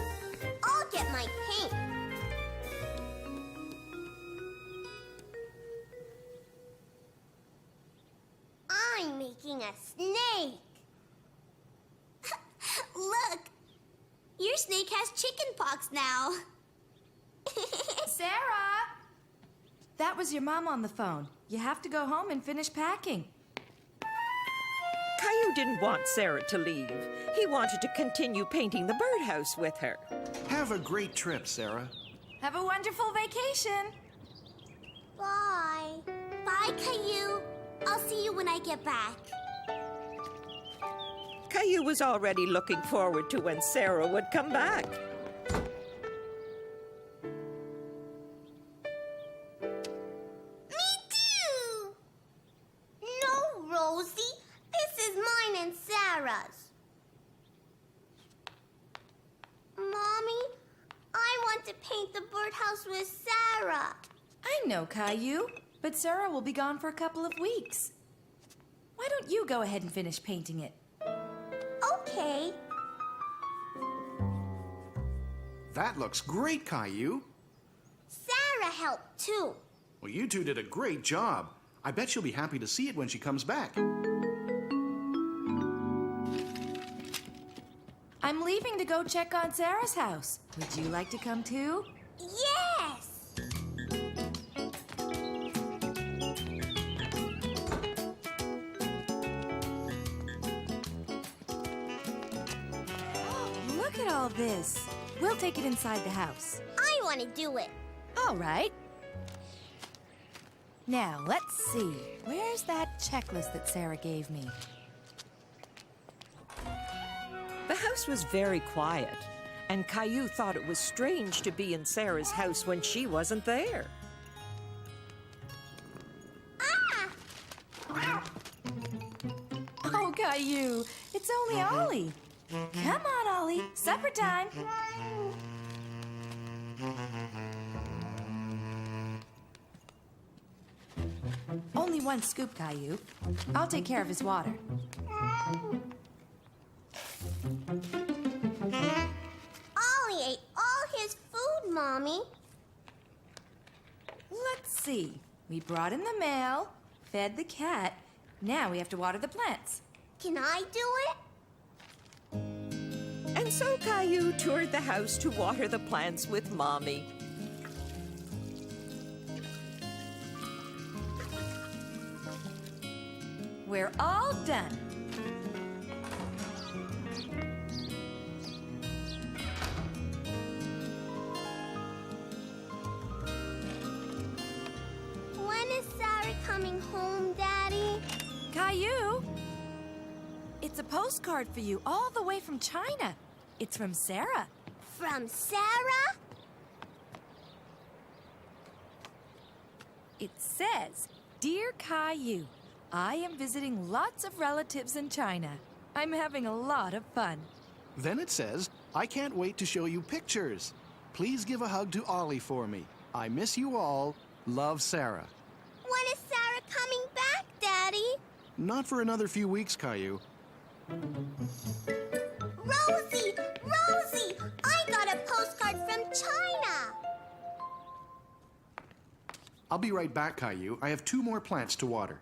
I'll get my paint. I'm making a snake. Look, your snake has chicken pox now. Sarah! That was your mom on the phone. You have to go home and finish packing. Caillou didn't want Sarah to leave. He wanted to continue painting the birdhouse with her. Have a great trip, Sarah. Have a wonderful vacation. Bye. Bye, Caillou. I'll see you when I get back. Caillou was already looking forward to when Sarah would come back. Me too! No, Rosie. This is mine and Sarah's. Mommy, I want to paint the birdhouse with Sarah. I know, Caillou, but Sarah will be gone for a couple of weeks. Why don't you go ahead and finish painting it? Okay. That looks great, Caillou. Sarah helped too. Well, you two did a great job. I bet she'll be happy to see it when she comes back. I'm leaving to go check on Sarah's house. Would you like to come too? Yes! Look at all this. We'll take it inside the house. I want to do it. All right. Now, let's see. Where's that checklist that Sarah gave me? The house was very quiet, and Caillou thought it was strange to be in Sarah's house when she wasn't there. Oh, Caillou, it's only Ollie. Come on, Ollie, supper time. Only one scoop, Caillou. I'll take care of his water. Ollie ate all his food, Mommy. Let's see. We brought in the mail, fed the cat. Now we have to water the plants. Can I do it? And so Caillou toured the house to water the plants with Mommy. We're all done. When is Sarah coming home, Daddy? Caillou, it's a postcard for you all the way from China. It's from Sarah. From Sarah? It says, Dear Caillou, I am visiting lots of relatives in China. I'm having a lot of fun. Then it says, I can't wait to show you pictures. Please give a hug to Ollie for me. I miss you all. Love, Sarah. When is Sarah coming back, Daddy? Not for another few weeks, Caillou. Rosie! Rosie! I got a postcard from China! I'll be right back, Caillou. I have 2 more plants to water.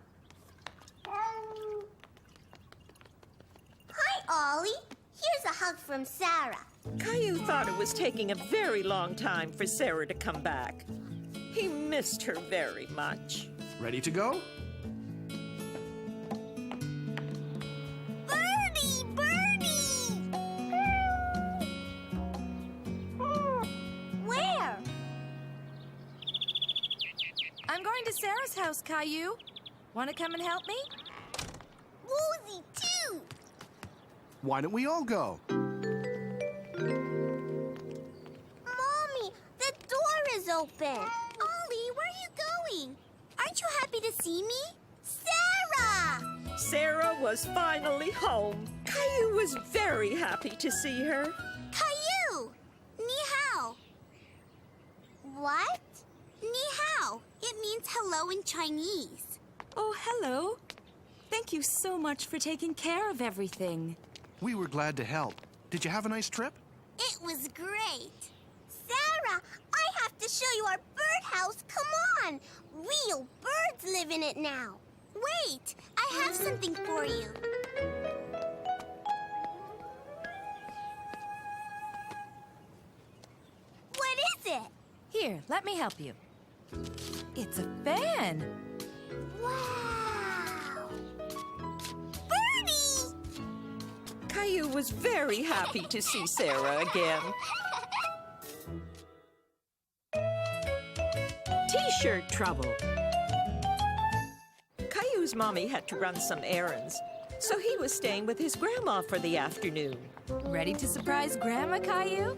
Hi, Ollie. Here's a hug from Sarah. Caillou thought it was taking a very long time for Sarah to come back. He missed her very much. Ready to go? Birdie! Birdie! Where? I'm going to Sarah's house, Caillou. Want to come and help me? Rosie, too. Why don't we all go? Mommy, the door is open. Ollie, where are you going? Aren't you happy to see me? Sarah! Sarah was finally home. Caillou was very happy to see her. Caillou! Ni hao. What? Ni hao. It means hello in Chinese. Oh, hello. Thank you so much for taking care of everything. We were glad to help. Did you have a nice trip? It was great. Sarah, I have to show you our birdhouse. Come on. Real birds live in it now. Wait, I have something for you. What is it? Here, let me help you. It's a fan. Wow! Birdie! Caillou was very happy to see Sarah again. T-shirt trouble. Caillou's mommy had to run some errands, so he was staying with his grandma for the afternoon. Ready to surprise Grandma, Caillou?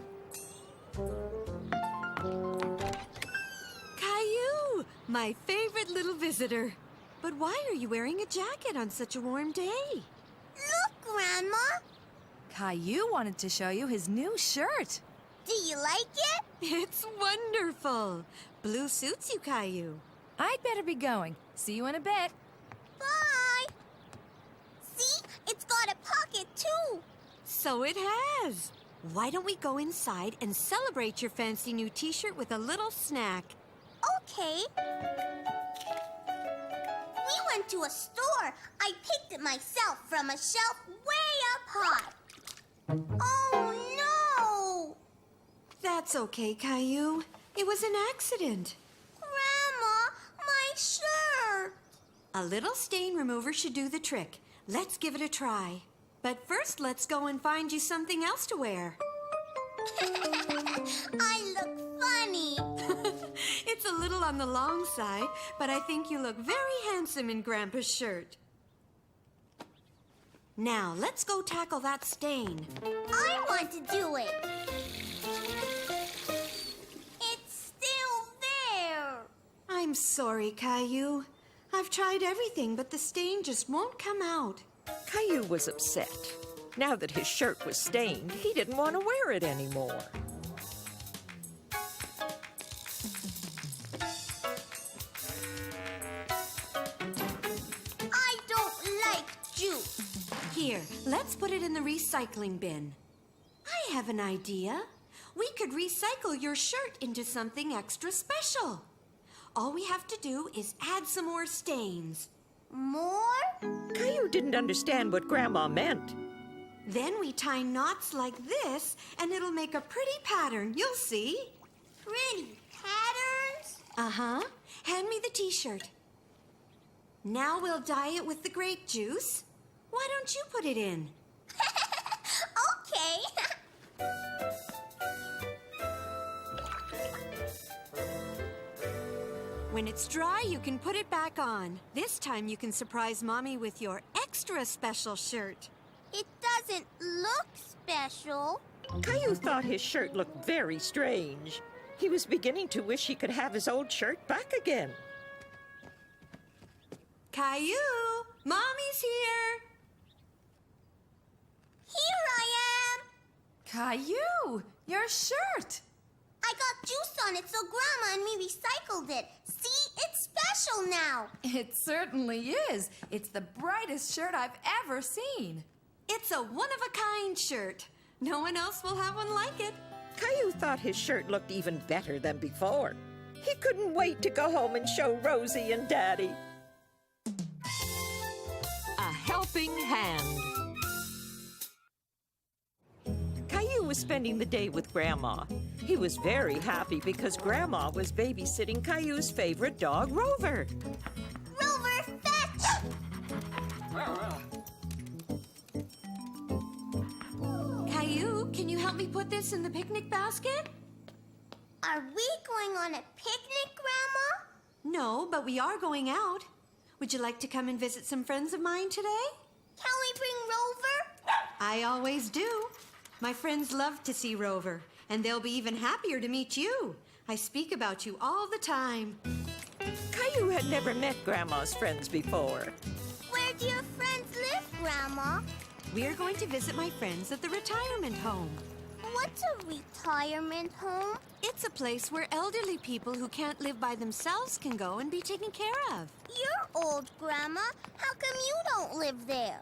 Caillou, my favorite little visitor. But why are you wearing a jacket on such a warm day? Look, Grandma. Caillou wanted to show you his new shirt. Do you like it? It's wonderful. Blue suits you, Caillou. I'd better be going. See you in a bit. Bye. See? It's got a pocket, too. So it has. Why don't we go inside and celebrate your fancy new t-shirt with a little snack? Okay. We went to a store. I picked it myself from a shelf way up high. Oh, no! That's okay, Caillou. It was an accident. Grandma, my shirt! A little stain remover should do the trick. Let's give it a try. But first, let's go and find you something else to wear. I look funny. It's a little on the long side, but I think you look very handsome in Grandpa's shirt. Now, let's go tackle that stain. I want to do it. It's still there. I'm sorry, Caillou. I've tried everything, but the stain just won't come out. Caillou was upset. Now that his shirt was stained, he didn't want to wear it anymore. I don't like juice. Here, let's put it in the recycling bin. I have an idea. We could recycle your shirt into something extra special. All we have to do is add some more stains. More? Caillou didn't understand what Grandma meant. Then we tie knots like this, and it'll make a pretty pattern. You'll see. Pretty patterns? Uh-huh. Hand me the t-shirt. Now we'll dye it with the grape juice. Why don't you put it in? Okay. When it's dry, you can put it back on. This time you can surprise Mommy with your extra special shirt. It doesn't look special. Caillou thought his shirt looked very strange. He was beginning to wish he could have his old shirt back again. Caillou, Mommy's here. Here I am. Caillou, your shirt. I got juice on it, so Grandma and me recycled it. See, it's special now. It certainly is. It's the brightest shirt I've ever seen. It's a one-of-a-kind shirt. No one else will have one like it. Caillou thought his shirt looked even better than before. He couldn't wait to go home and show Rosie and Daddy. A helping hand. Caillou was spending the day with Grandma. He was very happy because Grandma was babysitting Caillou's favorite dog, Rover. Rover, fetch! Caillou, can you help me put this in the picnic basket? Are we going on a picnic, Grandma? No, but we are going out. Would you like to come and visit some friends of mine today? I always do. My friends love to see Rover, and they'll be even happier to meet you. I speak about you all the time. Caillou had never met Grandma's friends before. Where do your friends live, Grandma? We're going to visit my friends at the retirement home. What's a retirement home? It's a place where elderly people who can't live by themselves can go and be taken care of. You're old, Grandma. How come you don't live there?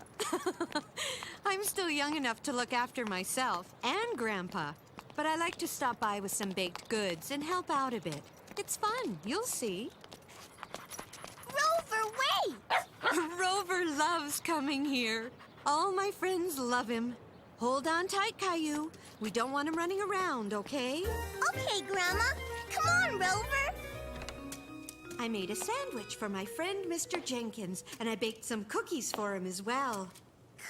I'm still young enough to look after myself and Grandpa, but I like to stop by with some baked goods and help out a bit. It's fun, you'll see. Rover, wait! Rover loves coming here. All my friends love him. Hold on tight, Caillou. We don't want him running around, okay? Okay, Grandma. Come on, Rover. I made a sandwich for my friend, Mr. Jenkins, and I baked some cookies for him as well.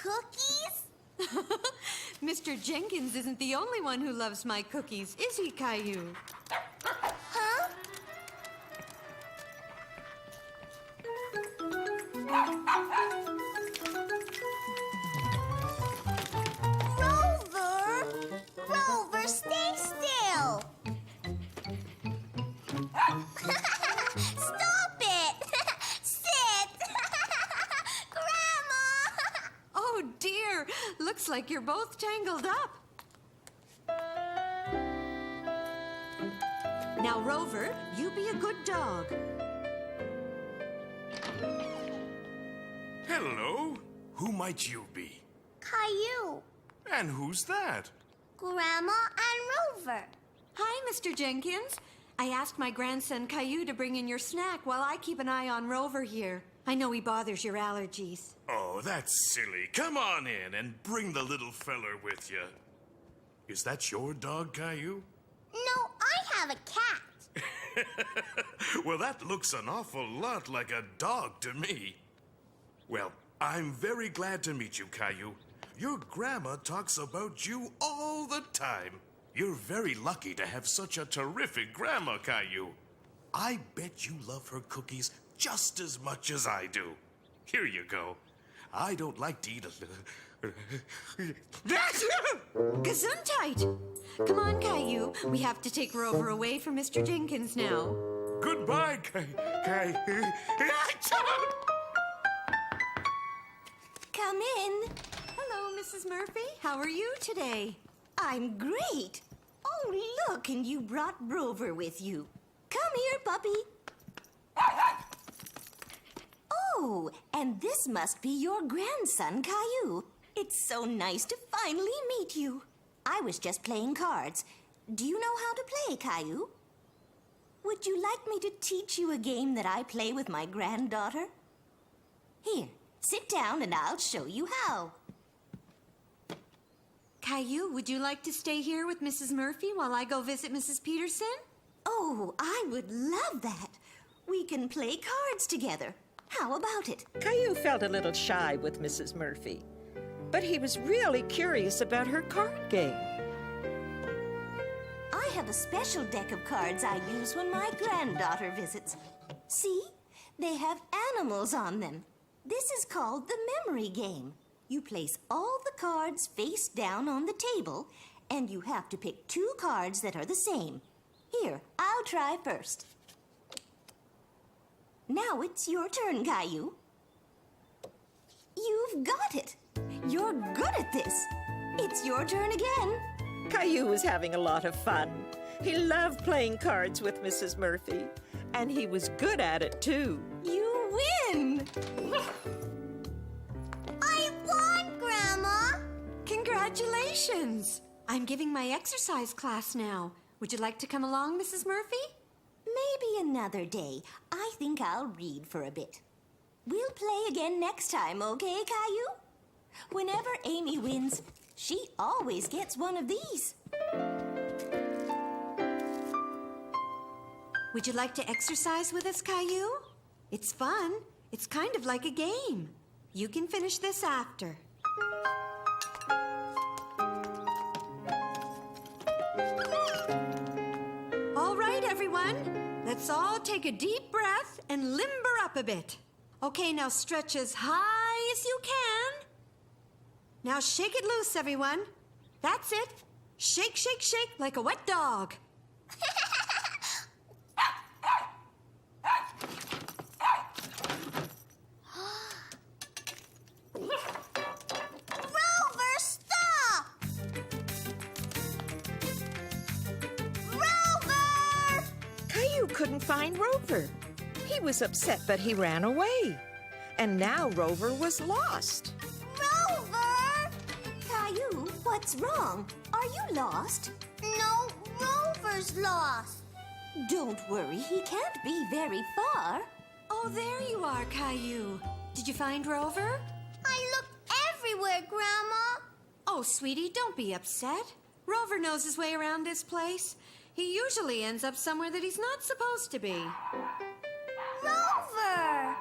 Cookies? Mr. Jenkins isn't the only one who loves my cookies, is he, Caillou? Huh? Rover, stay still! Stop it! Sit! Grandma! Oh, dear. Looks like you're both tangled up. Now, Rover, you be a good dog. Hello. Who might you be? Caillou. And who's that? Grandma and Rover. Hi, Mr. Jenkins. I asked my grandson Caillou to bring in your snack while I keep an eye on Rover here. I know he bothers your allergies. Oh, that's silly. Come on in and bring the little feller with you. Is that your dog, Caillou? No, I have a cat. Well, that looks an awful lot like a dog to me. Well, I'm very glad to meet you, Caillou. Your grandma talks about you all the time. You're very lucky to have such a terrific grandma, Caillou. I bet you love her cookies just as much as I do. Here you go. I don't like to eat Gesundheit! Come on, Caillou. We have to take Rover away from Mr. Jenkins now. Goodbye, Come in. Hello, Mrs. Murphy. How are you today? I'm great. Oh, look, and you brought Rover with you. Come here, puppy. Oh, and this must be your grandson, Caillou. It's so nice to finally meet you. I was just playing cards. Do you know how to play, Caillou? Would you like me to teach you a game that I play with my granddaughter? Here, sit down and I'll show you how. Caillou, would you like to stay here with Mrs. Murphy while I go visit Mrs. Peterson? Oh, I would love that. We can play cards together. How about it? Caillou felt a little shy with Mrs. Murphy, but he was really curious about her card game. I have a special deck of cards I use when my granddaughter visits. See? They have animals on them. This is called the memory game. You place all the cards face down on the table, and you have to pick 2 cards that are the same. Here, I'll try first. Now it's your turn, Caillou. You've got it. You're good at this. It's your turn again. Caillou was having a lot of fun. He loved playing cards with Mrs. Murphy, and he was good at it, too. You win! I won, Grandma! Congratulations! I'm giving my exercise class now. Would you like to come along, Mrs. Murphy? Maybe another day. I think I'll read for a bit. We'll play again next time, okay, Caillou? Whenever Amy wins, she always gets one of these. Would you like to exercise with us, Caillou? It's fun. It's kind of like a game. You can finish this after. All right, everyone. Let's all take a deep breath and limber up a bit. Okay, now stretch as high as you can. Now shake it loose, everyone. That's it. Shake, shake, shake like a wet dog. Rover, stop! Rover! Caillou couldn't find Rover. He was upset, but he ran away. And now Rover was lost. Rover! Caillou, what's wrong? Are you lost? No, Rover's lost. Don't worry, he can't be very far. Oh, there you are, Caillou. Did you find Rover? I looked everywhere, Grandma. Oh, sweetie, don't be upset. Rover knows his way around this place. He usually ends up somewhere that he's not supposed to be. Rover!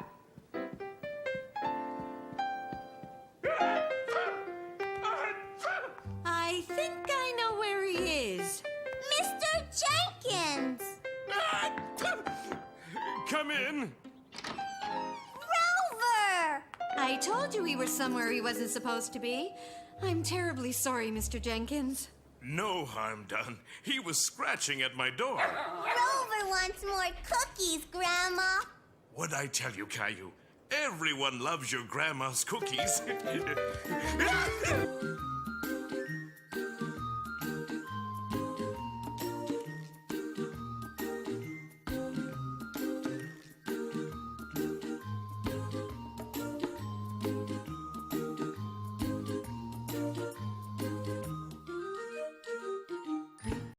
I think I know where he is. Mr. Jenkins! Come in. Rover! I told you he was somewhere he wasn't supposed to be. I'm terribly sorry, Mr. Jenkins. No harm done. He was scratching at my door. Rover wants more cookies, Grandma. What'd I tell you, Caillou? Everyone loves your grandma's cookies.